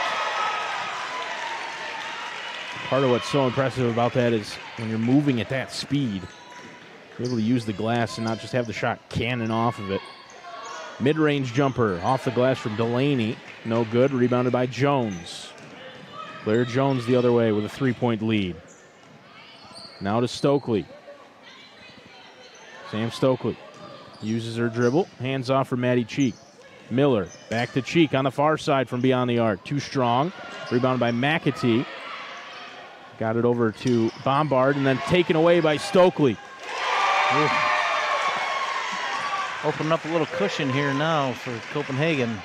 Part of what's so impressive about that is when you're moving at that speed, you're able to use the glass and not just have the shot cannon off of it. Mid-range jumper off the glass from Delaney. No good. Rebounded by Jones. Claire Jones the other way with a three-point lead. Now to Stokely. Sam Stokely uses her dribble. Hands off for Maddie Cheek. Miller back to Cheek on the far side from beyond the arc. Too strong. Rebounded by McAtee. Got it over to Bombard and then taken away by Stokely. Ooh. Open up a little cushion here now for Copenhagen.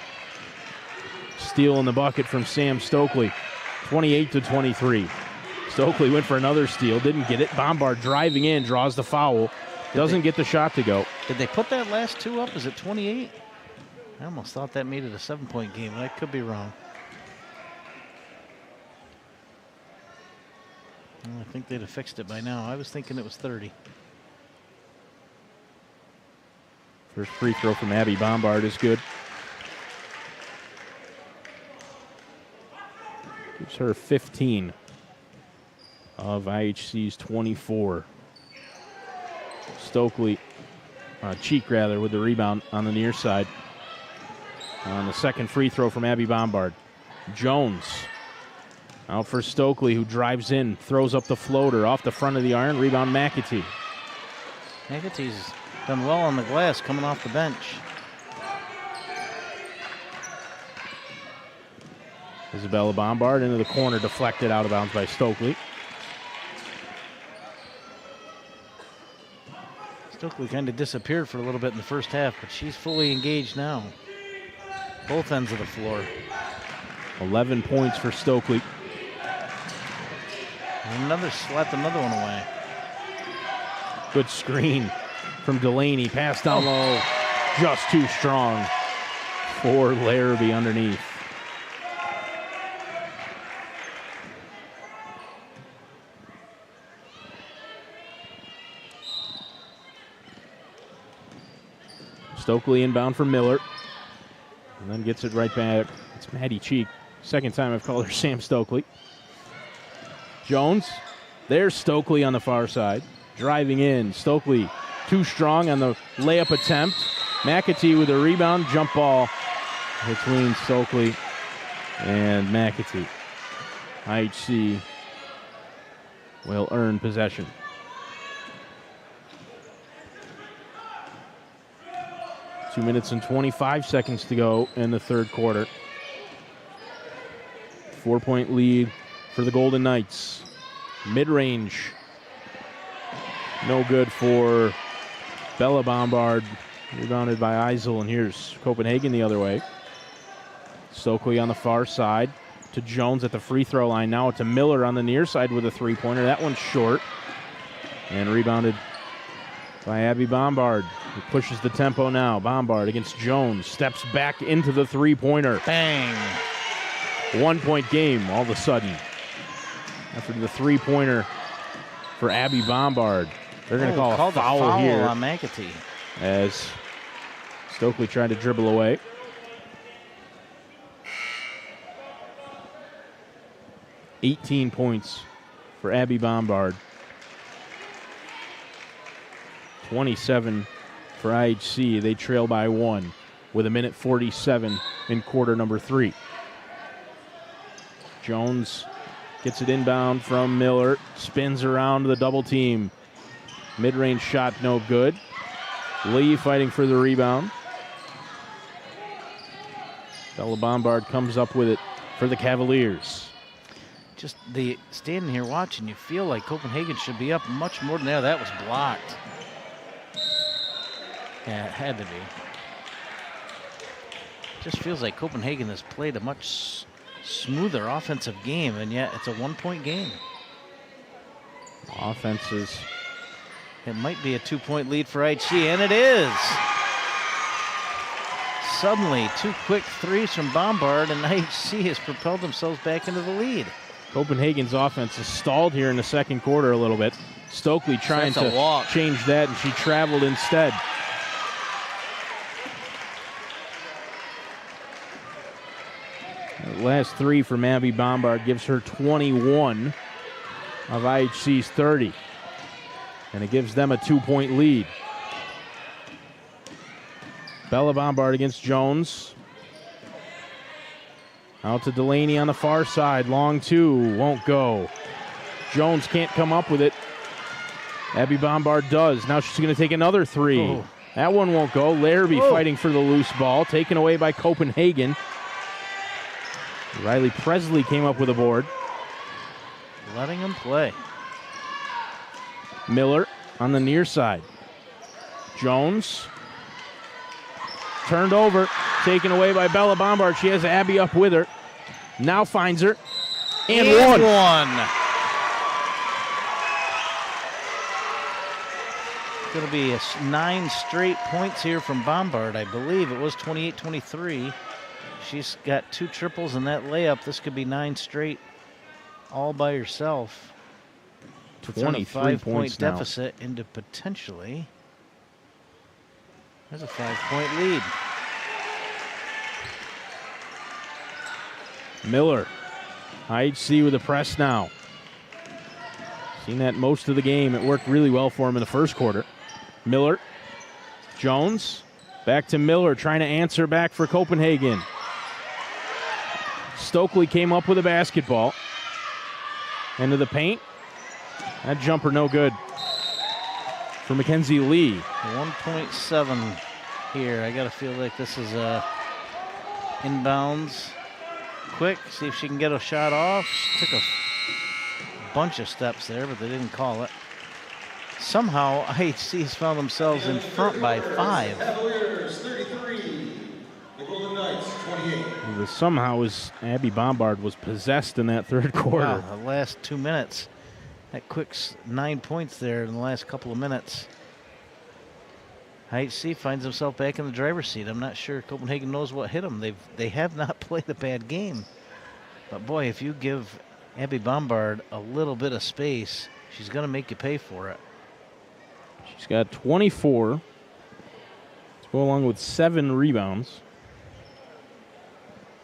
Steal in the bucket from Sam Stokely. 28-23. Stokely went for another steal, didn't get it. Bombard driving in, draws the foul. Doesn't get the shot to go. Did they put that last two up? Is it 28? I almost thought that made it a 7-point game, but I could be wrong. Well, I think they'd have fixed it by now. I was thinking it was 30. First free throw from Abby Bombard is good. Gives her 15 of IHC's 24. Stokely, Cheek rather, with the rebound on the near side. On the second free throw from Abby Bombard. Jones out for Stokely, who drives in, throws up the floater off the front of the iron. Rebound McAtee. McAtee's done well on the glass coming off the bench. Isabella Bombard into the corner, deflected out of bounds by Stokely. Stokely kind of disappeared for a little bit in the first half, but she's fully engaged now. Both ends of the floor. 11 points for Stokely. And slapped another one away. Good screen from Delaney. Pass down low. Just too strong for Larrabee underneath. Stokely inbound for Miller. And then gets it right back. It's Maddie Cheek. Second time I've called her Sam Stokely. Jones. There's Stokely on the far side. Driving in. Stokely too strong on the layup attempt. McAtee with a rebound. Jump ball between Stokely and McAtee. IHC will earn possession. 2 minutes and 25 seconds to go in the third quarter. 4-point lead for the Golden Knights. Mid-range. No good for Bella Bombard. Rebounded by Eisel, and here's Copenhagen the other way. Stokely on the far side to Jones at the free throw line. Now to Miller on the near side with a three-pointer. That one's short. And rebounded by Abby Bombard, who pushes the tempo now. Bombard against Jones. Steps back into the three-pointer. Bang! 1-point game all of a sudden. After the three-pointer for Abby Bombard. They're going to call a foul here on McAtee as Stokely tried to dribble away. $18 points for Abby Bombard. 27 for IHC. They trail by 1 with 1:47 in quarter number 3. Jones gets it inbound from Miller. Spins around the double team. Mid-range shot, no good. Lee fighting for the rebound. Bella Bombard comes up with it for the Cavaliers. Just standing here watching, you feel like Copenhagen should be up much more than that. That was blocked. Yeah, it had to be. Just feels like Copenhagen has played a much smoother offensive game, and yet it's a 1-point game. Offenses. It might be a 2-point lead for IHC, and it is. Suddenly, 2 quick threes from Bombard, and IHC has propelled themselves back into the lead. Copenhagen's offense is stalled here in the second quarter a little bit. Stokely trying to change that, and she traveled instead. The last 3 from Abby Bombard gives her 21 of IHC's 30. And it gives them a 2-point lead. Bella Bombard against Jones. Out to Delaney on the far side. Long 2, won't go. Jones can't come up with it. Abby Bombard does. Now she's going to take another 3. Oh. That one won't go. Larrabee fighting for the loose ball. Taken away by Copenhagen. Riley Presley came up with a board. Letting him play. Miller on the near side. Jones. Turned over. Taken away by Bella Bombard. She has Abby up with her. Now finds her. And one. Going to be 9 straight points here from Bombard. I believe it was 28-23. She's got 2 triples in that layup. This could be 9 straight all by herself. 23 points now. Deficit into potentially. There's a 5-point lead. Miller. IHC with a press now. Seen that most of the game. It worked really well for him in the first quarter. Miller. Jones. Back to Miller, trying to answer back for Copenhagen. Stokely came up with a basketball. Into the paint. That jumper no good for Mackenzie Lee. 1.7 here. I got to feel like this is inbounds. Quick, see if she can get a shot off. She took a bunch of steps there, but they didn't call it. Somehow, IHC's found themselves in front by 5. Cavaliers 33, the Golden Knights 28. The somehow is Abby Bombard was possessed in that third quarter. Wow, the last 2 minutes. That quick 9 points there in the last couple of minutes. IHC finds himself back in the driver's seat. I'm not sure Copenhagen knows what hit them. They have not played a bad game. But boy, if you give Abby Bombard a little bit of space, she's going to make you pay for it. She's got 24 to go along with 7 rebounds.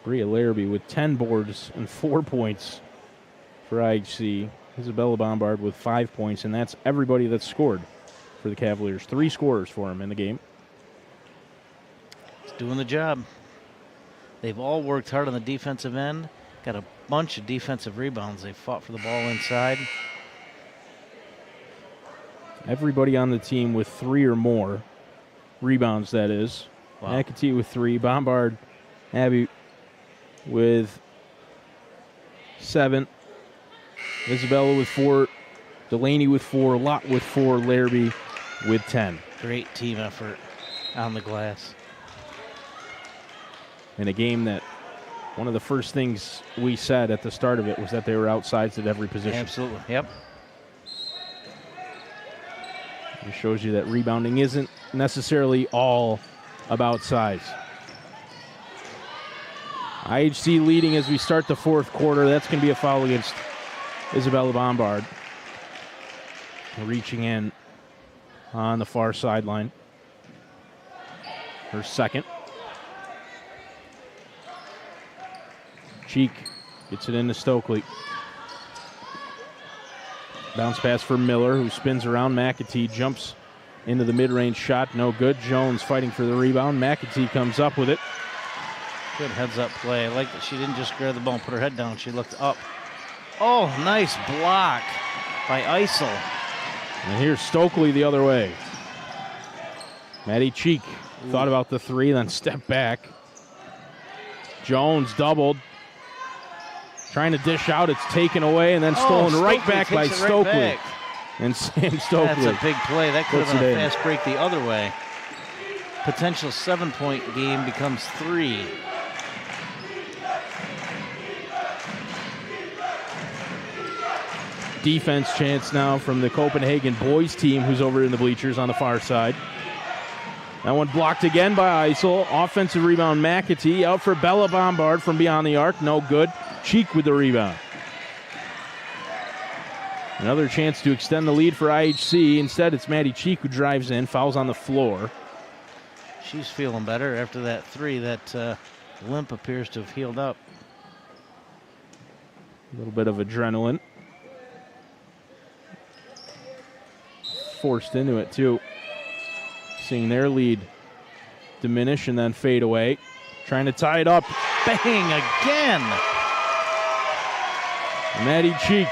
Bria Larrabee with 10 boards and 4 points for IHC. Isabella Bombard with 5 points, and that's everybody that's scored for the Cavaliers. 3 scorers for them in the game. It's doing the job. They've all worked hard on the defensive end. Got a bunch of defensive rebounds. They fought for the ball inside. Everybody on the team with 3 or more rebounds, that is. Wow. McAtee with 3. Bombard, Abby with 7. Isabella with 4. Delaney with 4. Lott with 4. Larrabee with 10. Great team effort on the glass. In a game that one of the first things we said at the start of it was that they were outsized at every position. Absolutely, yep. It shows you that rebounding isn't necessarily all about size. IHC leading as we start the fourth quarter. That's going to be a foul against Isabella Bombard. Reaching in on the far sideline. Her second. Cheek gets it into Stokely. Bounce pass for Miller, who spins around. McAtee jumps into the mid-range shot. No good. Jones fighting for the rebound. McAtee comes up with it. Good heads-up play. I like that she didn't just grab the ball and put her head down. She looked up. Oh, nice block by Isel. And here's Stokely the other way. Maddie Cheek thought about the three, then stepped back. Jones doubled. Trying to dish out, it's taken away, and then stolen right back by Stokely. And Sam Stokely. That's a big play. That could have been a fast break the other way. Potential 7-point game becomes 3. Defense chance now from the Copenhagen boys team, who's over in the bleachers on the far side. That one blocked again by Eisel. Offensive rebound, McAtee. Out for Bella Bombard from beyond the arc. No good. Cheek with the rebound. Another chance to extend the lead for IHC. Instead, it's Maddie Cheek who drives in. Fouls on the floor. She's feeling better after that 3. That limp appears to have healed up. A little bit of adrenaline. Forced into it, too. Seeing their lead diminish and then fade away. Trying to tie it up. Bang again! Maddie Cheek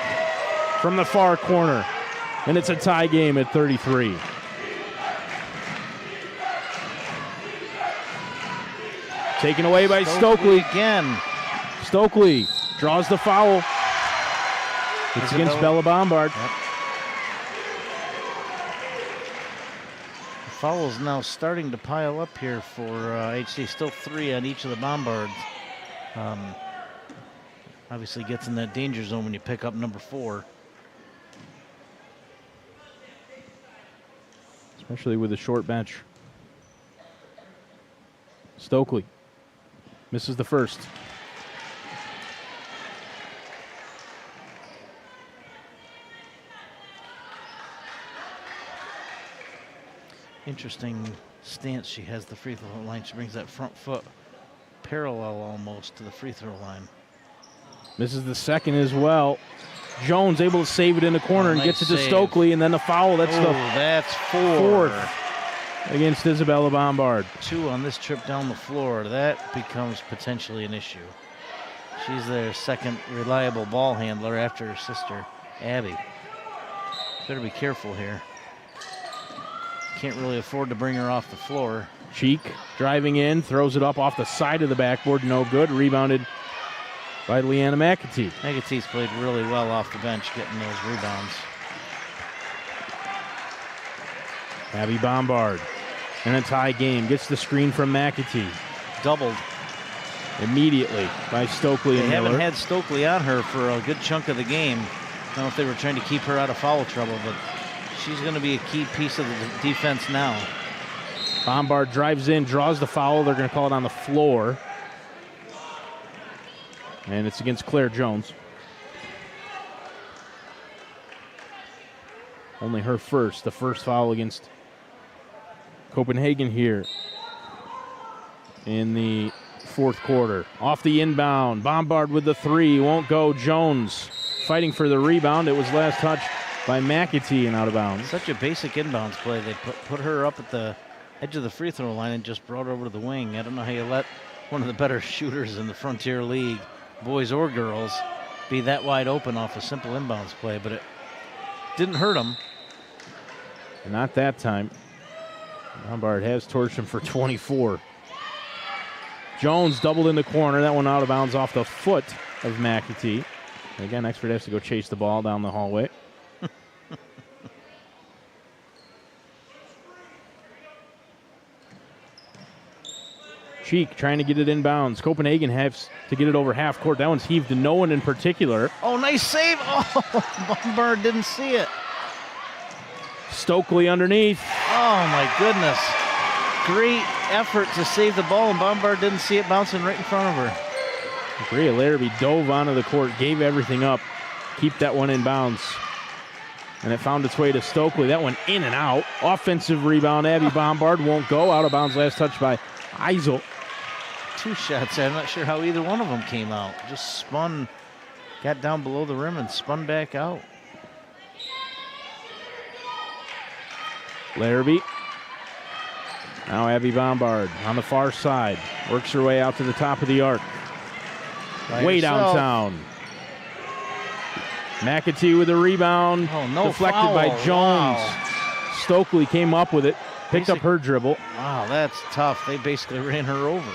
from the far corner. And it's a tie game at 33. Taken away by Stokely. Again. Stokely draws the foul. It's against Bella Bombard. Yep. Fouls now starting to pile up here for HC. Still 3 on each of the Bombards. Obviously gets in that danger zone when you pick up number 4. Especially with a short bench. Stokely misses the first. Interesting stance she has the free throw line. She brings that front foot parallel almost to the free throw line. Misses the second as well. Jones able to save it in the corner and nice gets it to save. Stokely, and then the foul. That's 4. Fourth against Isabella Bombard. 2 on this trip down the floor. That becomes potentially an issue. She's their second reliable ball handler after her sister, Abby. Better be careful here. Can't really afford to bring her off the floor. Cheek driving in, throws it up off the side of the backboard. No good. Rebounded by Leanna McAtee. McAtee's played really well off the bench getting those rebounds. Abby Bombard in a tie game. Gets the screen from McAtee. Doubled. Immediately by Stokely and Miller. They haven't had Stokely on her for a good chunk of the game. I don't know if they were trying to keep her out of foul trouble, but she's going to be a key piece of the defense now. Bombard drives in, draws the foul. They're going to call it on the floor. And it's against Claire Jones. Only her first. The first foul against Copenhagen here in the fourth quarter. Off the inbound. Bombard with the 3. Won't go. Jones fighting for the rebound. It was last touched by McAtee and out of bounds. Such a basic inbounds play. They put her up at the edge of the free throw line and just brought her over to the wing. I don't know how you let one of the better shooters in the Frontier League, boys or girls, be that wide open off a simple inbounds play, but it didn't hurt them. Not that time. Bombard has torched him for 24. Jones doubled in the corner. That one out of bounds off the foot of McAtee. And again, Expert has to go chase the ball down the hallway. Cheek trying to get it inbounds. Copenhagen has to get it over half court. That one's heaved to no one in particular. Oh, nice save. Oh, Bombard didn't see it. Stokely underneath. Oh, my goodness. Great effort to save the ball, and Bombard didn't see it bouncing right in front of her. Bria Larrabee dove onto the court, gave everything up, keep that one in bounds. And it found its way to Stokely. That one in and out. Offensive rebound. Abby Bombard won't go. Out of bounds last touch by Eisel. 2 shots. I'm not sure how either one of them came out. Just spun, got down below the rim and spun back out. Larrabee. Now Abby Bombard on the far side. Works her way out to the top of the arc. Way downtown. McAtee with a rebound. Oh, no deflected foul. by Jones. Wow. Stokely came up with it, picked up her dribble. Wow, that's tough. They basically ran her over.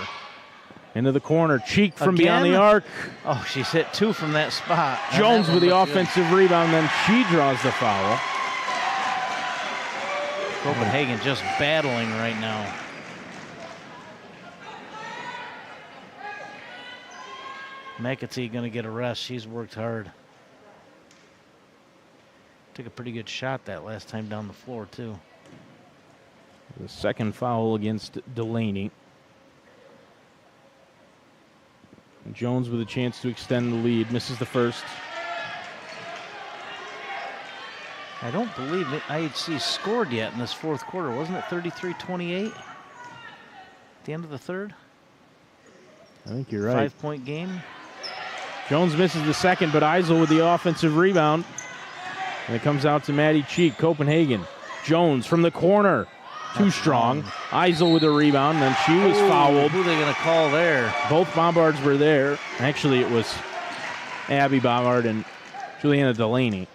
Into the corner. Cheek from Again? beyond the arc. Oh, she's hit 2 from that spot. Jones with the looked good. offensive rebound, then she draws the foul. Copenhagen just battling right now. McAtee going to get a rest. She's worked hard. Took a pretty good shot that last time down the floor, too. The second foul against Delaney. Jones with a chance to extend the lead. Misses the first. I don't believe it. IHC scored yet in this fourth quarter. Wasn't it 33-28 at the end of the third? I think you're right. 5-point game. Jones misses the second, but Eisel with the offensive rebound. And it comes out to Maddie Cheek, Copenhagen. Jones from the corner. Too strong. Eisel with a rebound, then she was fouled. Who are they going to call there? Both Bombards were there. Actually, it was Abby Bombard and Juliana Delaney.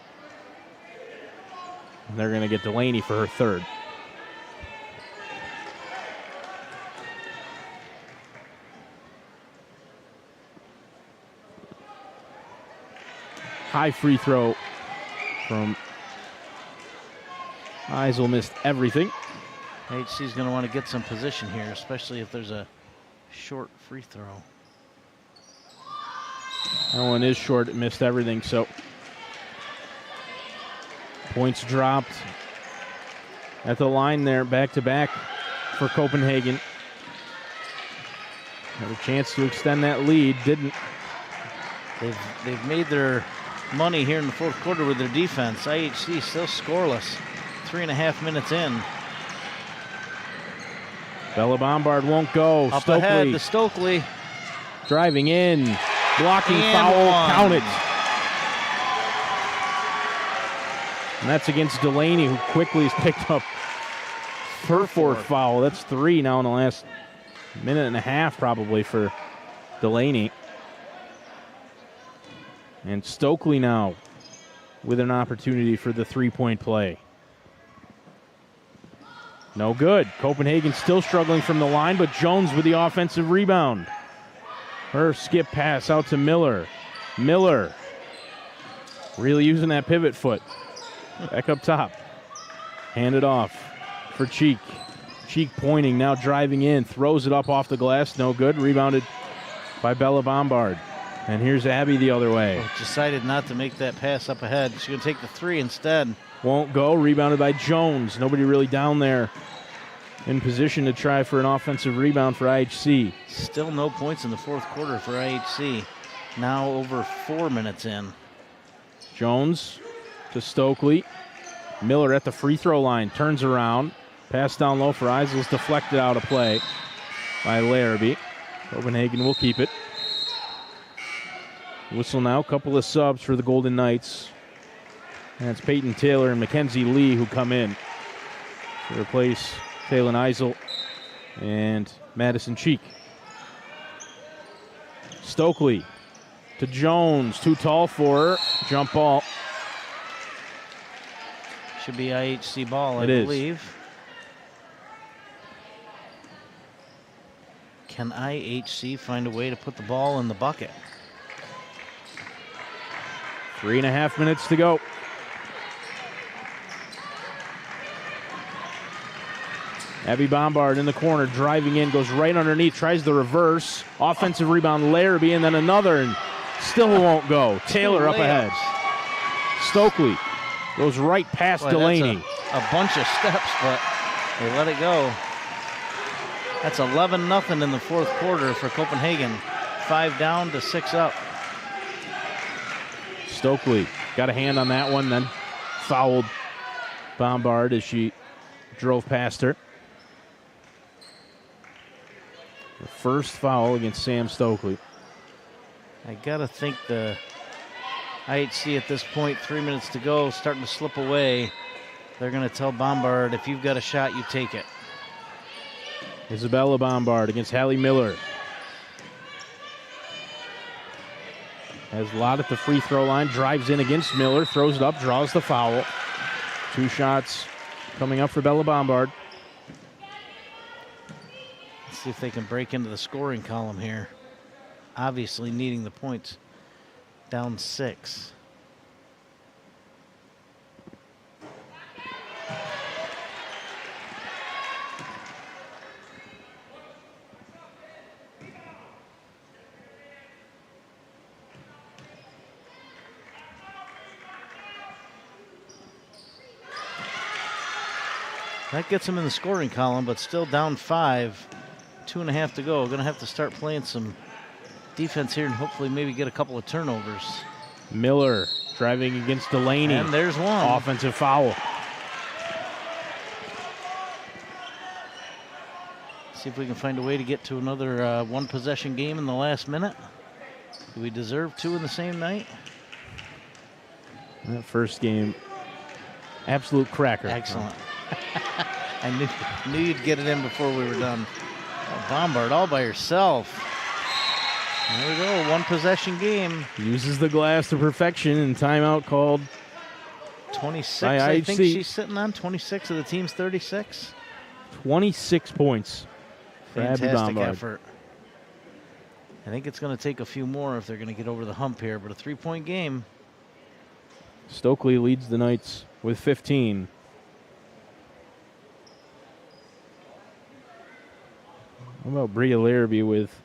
And they're going to get Delaney for her third. High free throw from Eisel. Missed everything. HC's going to want to get some position here, especially if there's a short free throw. That one is short. It missed everything, so points dropped at the line there, back-to-back for Copenhagen. Had a chance to extend that lead, didn't. They've made their money here in the fourth quarter with their defense. IHC still scoreless. 3.5 minutes in. Bella Bombard won't go. Up Stokely ahead to Stokely. driving in, blocking And foul, one. count it. And that's against Delaney, who quickly has picked up her fourth foul. That's 3 now in the last minute and a half probably for Delaney. And Stokely now with an opportunity for the three-point play. No good. Copenhagen still struggling from the line, but Jones with the offensive rebound. Her skip pass out to Miller. Miller really using that pivot foot. Back up top. Hand it off for Cheek. Cheek pointing, now driving in. Throws it up off the glass. No good. Rebounded by Bella Bombard. And here's Abby the other way. Decided not to make that pass up ahead. She's going to take the 3 instead. Won't go. Rebounded by Jones. Nobody really down there in position to try for an offensive rebound for IHC. Still no points in the fourth quarter for IHC. Now over 4 minutes in. Jones to Stokely. Miller at the free throw line. Turns around. Pass down low for Eisel's deflected out of play by Larrabee. Copenhagen will keep it. Whistle now. Couple of subs for the Golden Knights. And it's Peyton Taylor and Mackenzie Lee who come in to replace Taylor Eisel and Madison Cheek. Stokely to Jones. Too tall for her. Jump ball. Should be IHC ball, I believe. Can IHC find a way to put the ball in the bucket? 3.5 minutes to go. Abby Bombard in the corner, driving in, goes right underneath, tries the reverse. Offensive rebound, Larrabee, and then another, and still won't go. Taylor up ahead. Stokely goes right past Delaney. A bunch of steps, but they let it go. That's 11-0 in the fourth quarter for Copenhagen. 5 down to 6 up. Stokely got a hand on that one, then fouled Bombard as she drove past her. The first foul against Sam Stokely. I gotta think the IHC at this point, 3 minutes to go, starting to slip away. They're gonna tell Bombard, if you've got a shot, you take it. Isabella Bombard against Hallie Miller. Has Lott at the free throw line, drives in against Miller, throws it up, draws the foul. 2 shots coming up for Bella Bombard. Let's see if they can break into the scoring column here. Obviously needing the points. Down 6. That gets them in the scoring column, but still down 5. 2.5 to go. Going to have to start playing some defense here and hopefully maybe get a couple of turnovers. Miller driving against Delaney. And there's one. Offensive foul. See if we can find a way to get to another one-possession game in the last minute. Do we deserve 2 in the same night? That first game, absolute cracker. Excellent. I knew you'd get it in before we were done. Oh, Bombard all by herself. There we go, one-possession game. Uses the glass to perfection and timeout called 26, IHC. I think she's sitting on 26 of the team's 36. 26 points for Abby Fantastic Bombard. effort. I think it's going to take a few more if they're going to get over the hump here, but a 3-point game. Stokely leads the Knights with 15. How about Bria Larrabee with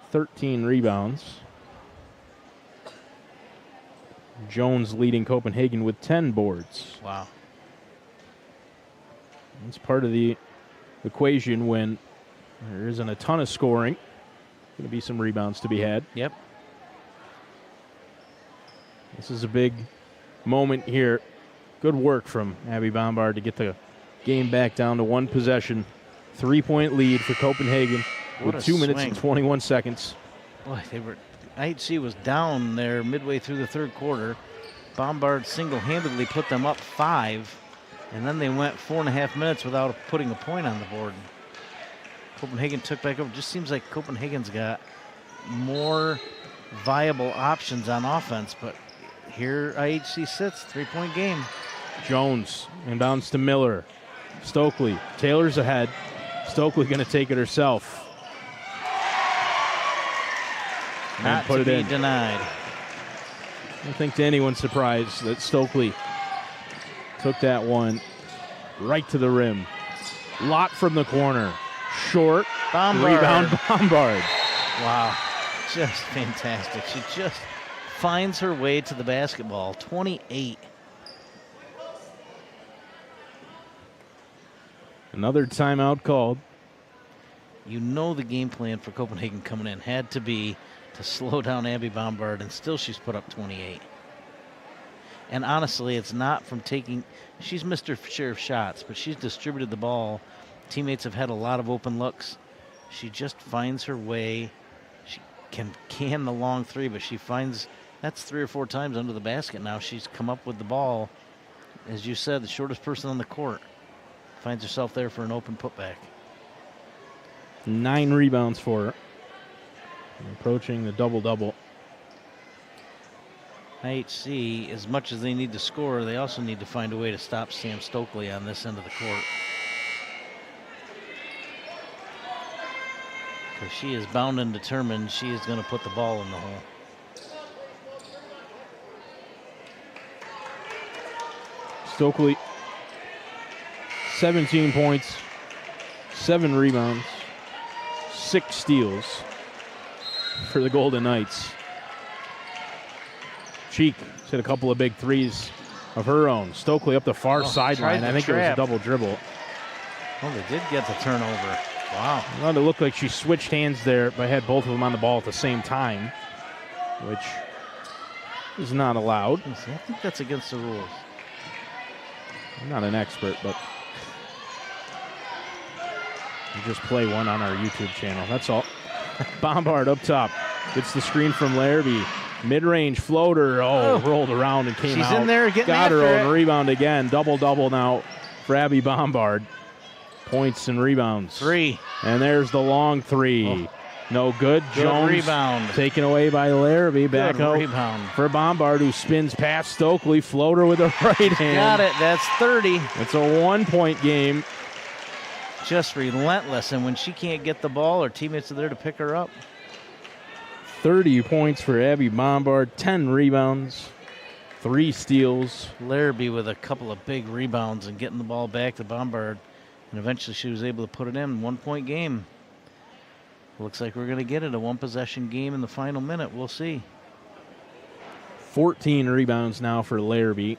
13 rebounds? Jones leading Copenhagen with 10 boards. Wow. That's part of the equation when there isn't a ton of scoring. Going to be some rebounds to be had. Yep. This is a big moment here. Good work from Abby Bombard to get the game back down to one possession. 3-point lead for Copenhagen with 2 minutes and 21 seconds. Boy, IHC was down there midway through the third quarter. Bombard single-handedly put them up 5, and then they went 4.5 minutes without putting a point on the board. Copenhagen took back over. Just seems like Copenhagen's got more viable options on offense, but here IHC sits, 3-point game. Jones inbounds to Miller. Stokely. Taylor's ahead. Stokely going to take it herself. Not put to it be in. denied. I don't think to anyone's surprise that Stokely took that one right to the rim. Lott from the corner. Short. Bombard. Rebound Bombard. Wow. Just fantastic. She just finds her way to the basketball. 28. Another timeout called. You know the game plan for Copenhagen coming in had to be to slow down Abby Bombard, and still she's put up 28. And honestly, it's not from taking... She's missed her share of shots, but she's distributed the ball. Teammates have had a lot of open looks. She just finds her way. She can the long three, but she finds... That's 3 or 4 times under the basket now. She's come up with the ball. As you said, the shortest person on the court. Finds herself there for an open putback. 9 rebounds for her. Approaching the double-double. IHC, as much as they need to score, they also need to find a way to stop Sam Stokely on this end of the court. Because she is bound and determined she is going to put the ball in the hole. Stokely, 17 points, 7 rebounds, 6 steals for the Golden Knights. Cheek hit a couple of big threes of her own. Stokely up the far sideline. I think it was a double dribble. Well, they did get the turnover. Wow. Well, it looked like she switched hands there, but had both of them on the ball at the same time, which is not allowed. I think that's against the rules. I'm not an expert, but we just play one on our YouTube channel. That's all. Bombard up top. Gets the screen from Larrabee. Mid-range floater. Rolled around and came out. She's in there getting Got her after own it. rebound again. Double-double now for Abby Bombard. Points and rebounds. 3. And there's the long 3. No good. Good Jones rebound. taken away by Larrabee. Back Good out rebound. for Bombard, who spins past Stokely. Floater with the right hand. Got it. That's 30. It's a 1-point game. Just relentless. And when she can't get the ball, her teammates are there to pick her up. 30 points for Abby Bombard. 10 rebounds. 3 steals. Larrabee with a couple of big rebounds and getting the ball back to Bombard. And eventually she was able to put it in. 1-point game. Looks like we're going to get it. A 1-possession game in the final minute. We'll see. 14 rebounds now for Larrabee.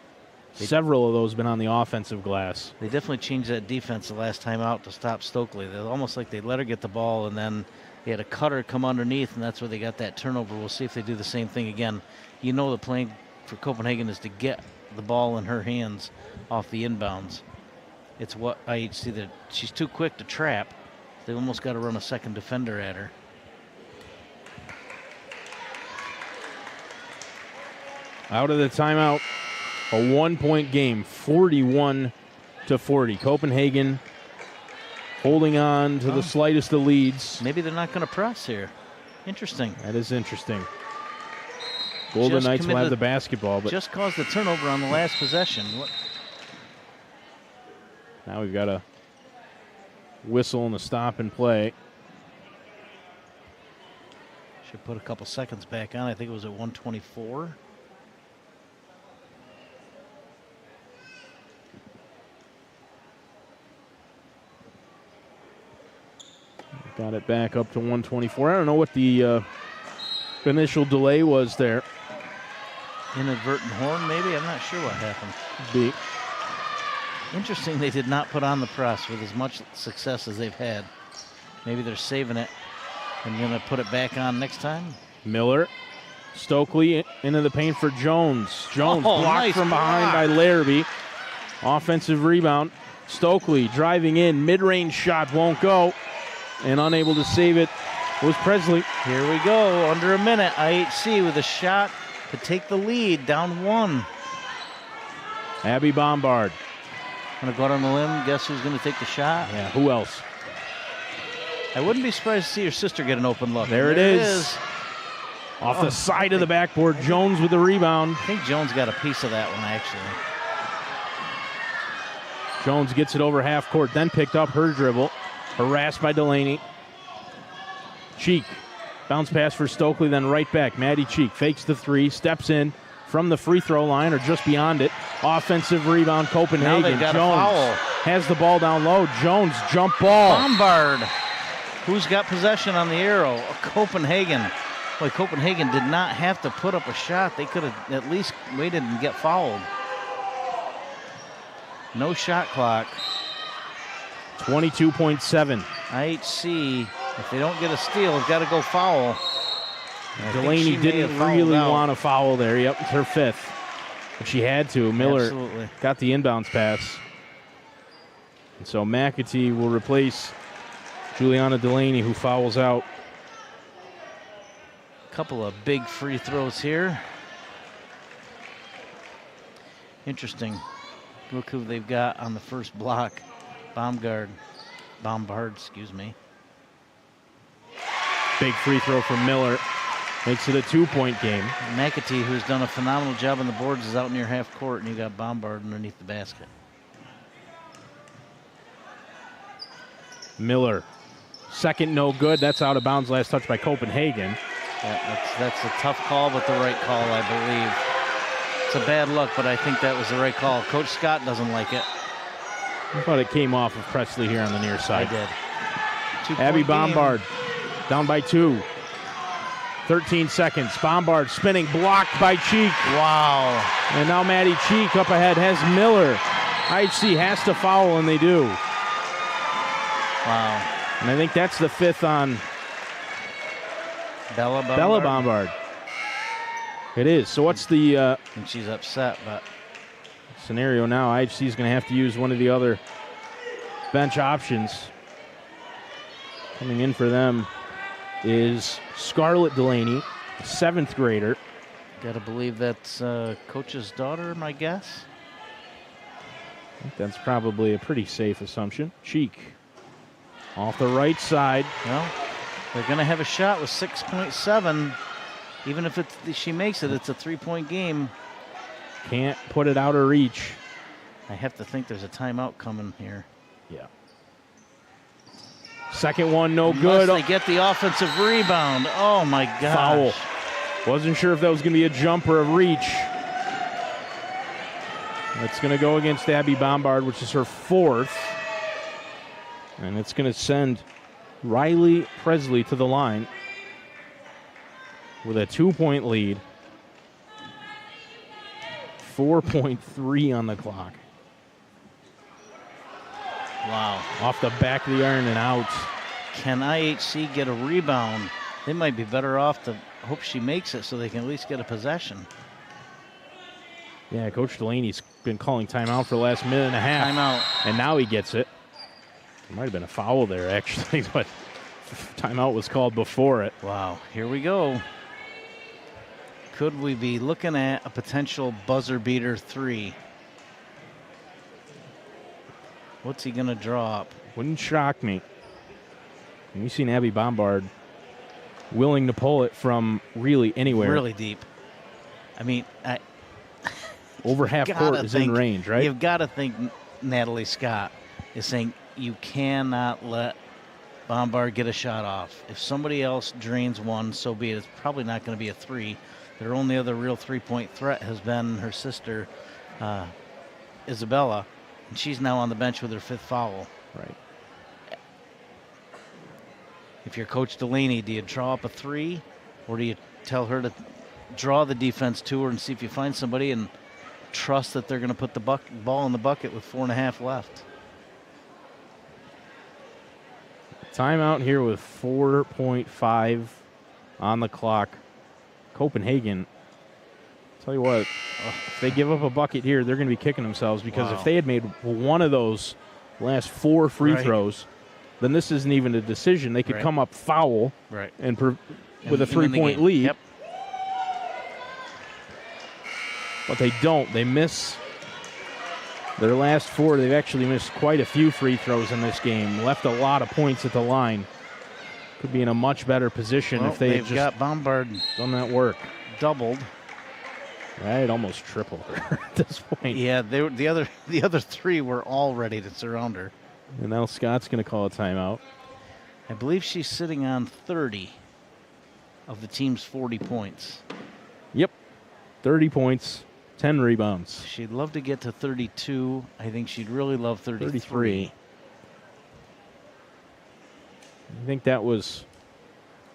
Several of those been on the offensive glass. They definitely changed that defense the last time out to stop Stokely. They're almost like they let her get the ball, and then they had a cutter come underneath, and that's where they got that turnover. We'll see if they do the same thing again. You know the plan for Copenhagen is to get the ball in her hands off the inbounds. It's what IHC that she's too quick to trap. They almost got to run a second defender at her. Out of the timeout, a 1-point game, 41-40. Copenhagen holding on to the slightest of leads. Maybe they're not going to press here. Interesting. That is interesting. Golden Just Knights will have committed- the basketball, but Just caused the turnover on the last possession. now we've got a whistle and a stop and play. Should put a couple seconds back on. I think it was at 124. Got it back up to 124. I don't know what the initial delay was there. Inadvertent horn, maybe? I'm not sure what happened. Be Interesting they did not put on the press with as much success as they've had. Maybe they're saving it and going to put it back on next time. Miller. Stokely into the paint for Jones. Jones blocked nice from behind block. by Larrabee. Offensive rebound. Stokely driving in. Mid-range shot won't go. And unable to save it was Presley. Here we go. Under a minute. IHC with a shot to take the lead. Down 1. Abby Bombard. Going to go out on the limb. Guess who's going to take the shot? Yeah, who else? I wouldn't be surprised to see your sister get an open look. There it is. Off the side of the backboard. Jones with the rebound. I think Jones got a piece of that one, actually. Jones gets it over half court, then picked up her dribble. Harassed by Delaney. Cheek. Bounce pass for Stokely, then right back. Maddie Cheek fakes the 3, steps in from the free throw line or just beyond it. Offensive rebound, Copenhagen. Now they've got Jones a foul. has the ball down low. Jones, jump ball. Bombard. Who's got possession on the arrow? Copenhagen. Boy, Copenhagen did not have to put up a shot. They could have at least waited and get fouled. No shot clock. 22.7. IHC, if they don't get a steal, have got to go foul. And I think she Delaney may didn't have fouled really out. want to foul there. Yep, it's her 5th. But she had to. Miller Absolutely. got the inbounds pass. And so McAtee will replace Juliana Delaney, who fouls out. Couple of big free throws here. Interesting. Look who they've got on the first block. Bombard, excuse me. Big free throw from Miller. Makes it a 2-point game. McAtee, who's done a phenomenal job on the boards, is out near half court, and you got Bombard underneath the basket. Miller. Second no good. That's out of bounds. Last touch by Copenhagen. Yeah, that's a tough call, but the right call, I believe. It's a bad look, but I think that was the right call. Coach Scott doesn't like it. I thought it came off of Presley here on the near side. I did. 2-point Abby game. Bombard down by 2. 13 seconds. Bombard spinning, blocked by Cheek. Wow. And now Maddie Cheek up ahead has Miller. IHC has to foul, and they do. Wow. And I think that's the 5th on Bella Bombard. Bella Bombard. It is. So what's the And she's upset, but scenario now? IHC is going to have to use one of the other bench options. Coming in for them is Scarlett Delaney, 7th grader. gotta believe that's coach's daughter, my guess. I think that's probably a pretty safe assumption. Cheek off the right side. Well, They're going to have a shot with 6.7. Even if she makes it, it's a 3-point game. Can't put it out of reach. I have to think there's a timeout coming here. Yeah. Second one, no Unless good. they get the offensive rebound. Oh, my gosh. Foul. Wasn't sure if that was going to be a jump or a reach. That's going to go against Abby Bombard, which is her 4th. And it's going to send Riley Presley to the line with a 2-point lead. 4.3 on the clock. Wow. Off the back of the iron and out. Can IHC get a rebound? They might be better off to hope she makes it so they can at least get a possession. Yeah, Coach Delaney's been calling timeout for the last minute and a half. Timeout. And now he gets it. There might have been a foul there, actually, but timeout was called before it. Wow, here we go. Could we be looking at a potential buzzer beater 3? What's he going to draw up? Wouldn't shock me. And we've seen Abby Bombard willing to pull it from really anywhere. Really deep. I mean, over half court is in range, right? You've got to think Natalie Scott is saying you cannot let Bombard get a shot off. If somebody else drains one, so be it. It's probably not going to be a 3. Their only other real 3-point threat has been her sister, Isabella, and she's now on the bench with her 5th foul. Right. If you're Coach Delaney, do you draw up a 3, or do you tell her to draw the defense to her and see if you find somebody and trust that they're going to put the ball in the bucket with 4.5 left? Timeout here with 4.5 on the clock. Copenhagen, tell you what, if they give up a bucket here, they're going to be kicking themselves because if they had made one of those last 4 free throws, then this isn't even a decision. They could come up foul and with a 3-point lead. Yep. But they don't. They miss their last 4. They've actually missed quite a few free throws in this game. Left a lot of points at the line. Could be in a much better position if they had just got Bombard done that work. Doubled. Right, almost tripled her at this point. Yeah, they were, the other 3 were all ready to surround her. And now Scott's going to call a timeout. I believe she's sitting on 30 of the team's 40 points. Yep, 30 points, 10 rebounds. She'd love to get to 32. I think she'd really love 33. I think that was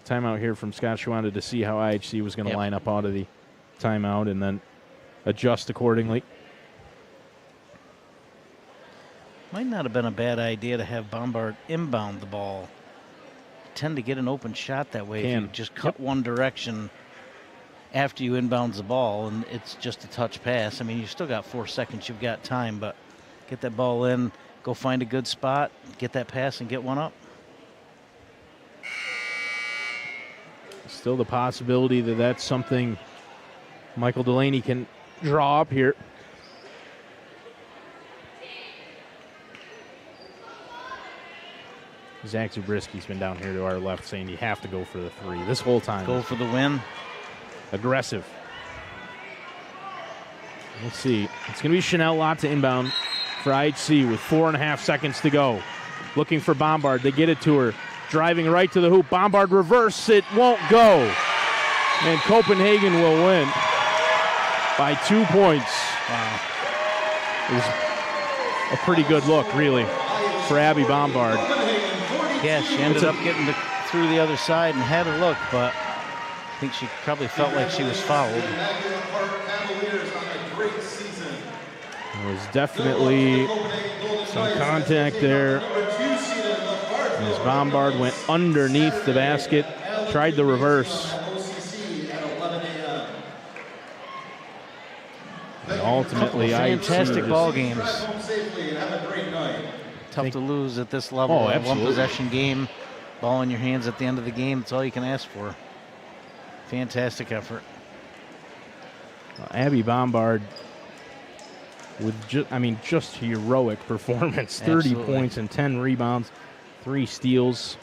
timeout here from Scott. She wanted to see how IHC was going to line up out of the timeout and then adjust accordingly. Might not have been a bad idea to have Bombard inbound the ball. Tend to get an open shot that way if you just cut one direction after you inbounds the ball and it's just a touch pass. I mean, you've still got 4 seconds. You've got time, but get that ball in, go find a good spot, get that pass and get one up. Still the possibility that that's something Michael Delaney can draw up here. Zach Zabrisky's been down here to our left saying you have to go for the 3 this whole time. Go for the win. Aggressive. Let's see. It's going to be Chanel Lott to inbound for IHC with 4.5 seconds to go. Looking for Bombard. They get it to her. Driving right to the hoop. Bombard reverse. It won't go. And Copenhagen will win by 2 points. Wow. It was a pretty good look, really, for Abby Bombard. Yeah, she ended up getting through the other side and had a look, but I think she probably felt like she was fouled. There was definitely some contact there. As Bombard went underneath the basket, tried the reverse. And ultimately, fantastic ball games. Tough to lose at this level. Oh, a absolutely. One-possession game, ball in your hands at the end of the game. That's all you can ask for. Fantastic effort. Abby Bombard with just heroic performance. 30 Absolutely. points and 10 rebounds, 3 steals.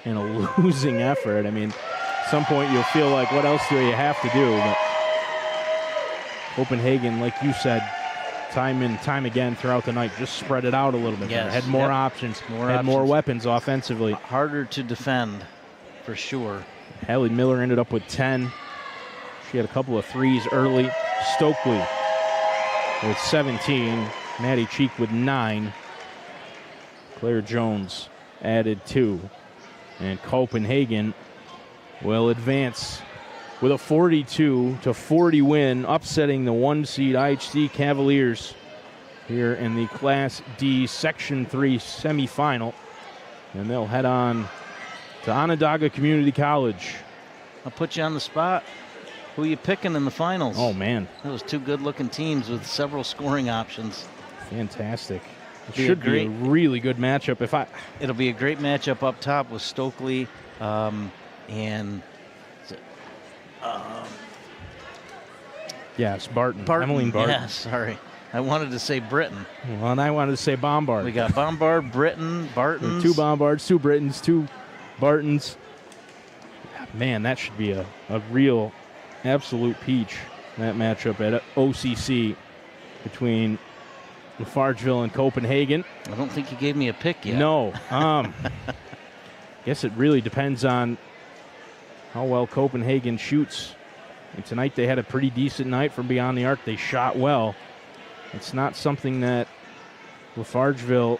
in a losing effort. I mean, at some point you'll feel like, what else do you have to do? But Copenhagen, like you said, time and time again throughout the night, just spread it out a little bit. Yes. Had more options, more weapons offensively. Harder to defend, for sure. Hallie Miller ended up with 10. She had a couple of threes early. Stokely with 17. Maddie Cheek with 9. Claire Jones added 2. And Copenhagen will advance with a 42-40 win, upsetting the 1 seed IHC Cavaliers here in the Class D Section 3 semifinal. And they'll head on to Onondaga Community College. I'll put you on the spot. Who are you picking in the finals? Oh, man. Those two good-looking teams with several scoring options. Fantastic. It should be a really good matchup. It'll be a great matchup up top with Stokely and yes, Barton. Emmeline Barton. Yeah, sorry. I wanted to say Britton. Well, and I wanted to say Bombard. We got Bombard, Britton, Bartons. 2 Bombards, 2 Brittons, 2 Bartons. Man, that should be a real absolute peach, that matchup at OCC between LaFargeville and Copenhagen. I don't think you gave me a pick yet. No. Guess it really depends on how well Copenhagen shoots. And tonight they had a pretty decent night from beyond the arc. They shot well. It's not something that LaFargeville,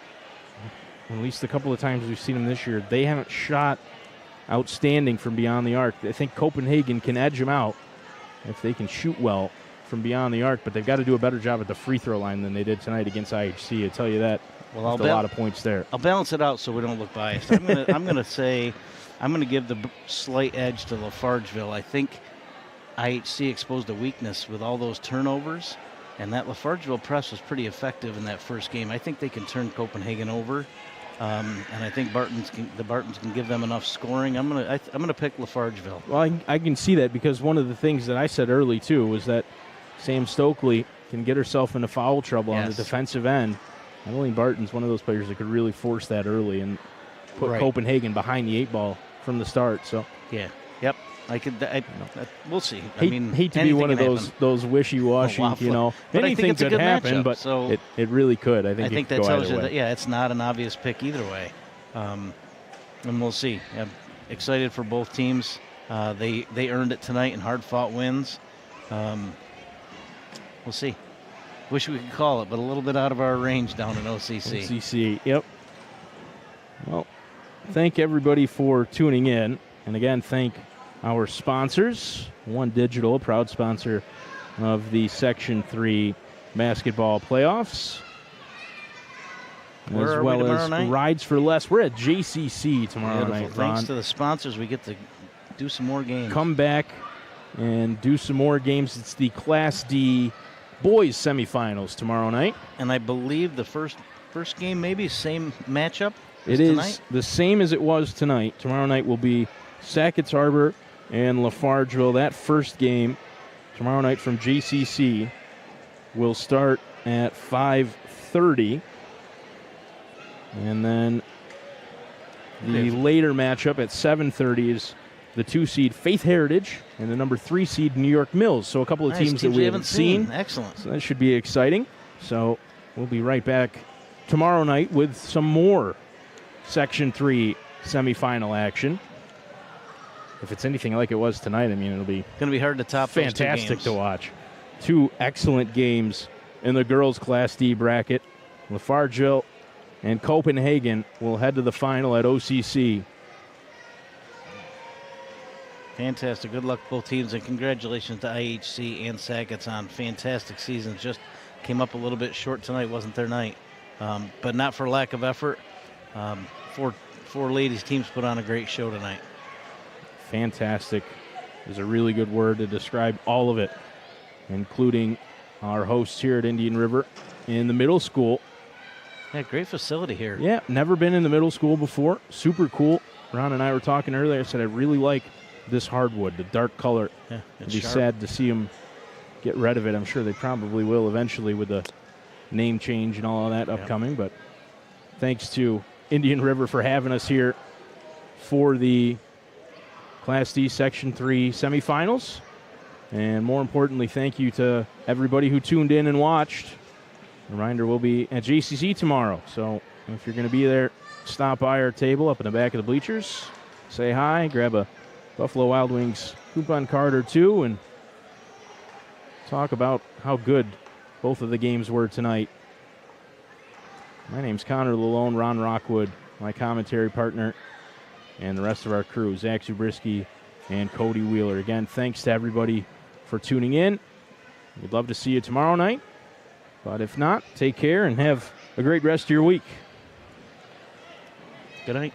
at least a couple of times we've seen them this year, they haven't shot outstanding from beyond the arc. I think Copenhagen can edge them out if they can shoot well from beyond the arc, but they've got to do a better job at the free throw line than they did tonight against IHC. I tell you that. Well, a lot of points there. I'll balance it out so we don't look biased. I'm gonna say I'm gonna give the slight edge to LaFargeville. I think IHC exposed a weakness with all those turnovers, and that LaFargeville press was pretty effective in that first game. I think they can turn Copenhagen over, and I think the Bartons can give them enough scoring. I'm gonna pick LaFargeville. Well, I can see that because one of the things that I said early too was that Sam Stokely can get herself into foul trouble on the defensive end. Emmeline Barton's one of those players that could really force that early and put Copenhagen behind the 8 ball from the start. So yeah, yep. We'll see. Hate to be one of those wishy-washy, but anything could happen, matchup, but it really could. I think that tells you that, it's not an obvious pick either way. And we'll see. I'm excited for both teams. They earned it tonight in hard-fought wins. We'll see. Wish we could call it, but a little bit out of our range down in OCC. OCC, yep. Well, thank everybody for tuning in. And again, thank our sponsors. One Digital, a proud sponsor of the Section 3 basketball playoffs. Where as are well we tomorrow as night? Rides for Less. We're at JCC tomorrow night, Ron. Thanks to the sponsors, we get to do some more games. Come back and do some more games. It's the Class D boys semifinals tomorrow night. And I believe the first game maybe same matchup as it is tonight? The same as it was tonight. Tomorrow night will be Sackets Harbor and LaFargeville. That first game tomorrow night from JCC will start at 5:30. And then the later matchup at 7:30 is the 2 seed Faith Heritage and the number 3 seed New York Mills. So a couple of teams that we haven't seen. Excellent. So that should be exciting. So we'll be right back tomorrow night with some more Section 3 semifinal action. If it's anything like it was tonight, it'll be going to be hard to top. Fantastic to watch. 2 excellent games in the girls' Class D bracket. LaFargeville and Copenhagen will head to the final at OCC. Fantastic. Good luck to both teams, and congratulations to IHC and Sackets on fantastic seasons. Just came up a little bit short tonight. Wasn't their night, but not for lack of effort. Four ladies teams put on a great show tonight. Fantastic is a really good word to describe all of it, including our hosts here at Indian River in the middle school. Yeah, great facility here. Yeah, never been in the middle school before. Super cool. Ron and I were talking earlier. I said I really like this hardwood, the dark color. Yeah, it'd be sad to see them get rid of it. I'm sure they probably will eventually with the name change and all of that upcoming. But thanks to Indian River for having us here for the Class D Section 3 semifinals. And more importantly, thank you to everybody who tuned in and watched. Reminder, we'll be at JCC tomorrow. So if you're going to be there, stop by our table up in the back of the bleachers. Say hi, grab a Buffalo Wild Wings coupon card or two, and talk about how good both of the games were tonight. My name's Connor Lalone, Ron Rockwood, my commentary partner, and the rest of our crew, Zach Zabriskie and Cody Wheeler. Again, thanks to everybody for tuning in. We'd love to see you tomorrow night. But if not, take care and have a great rest of your week. Good night.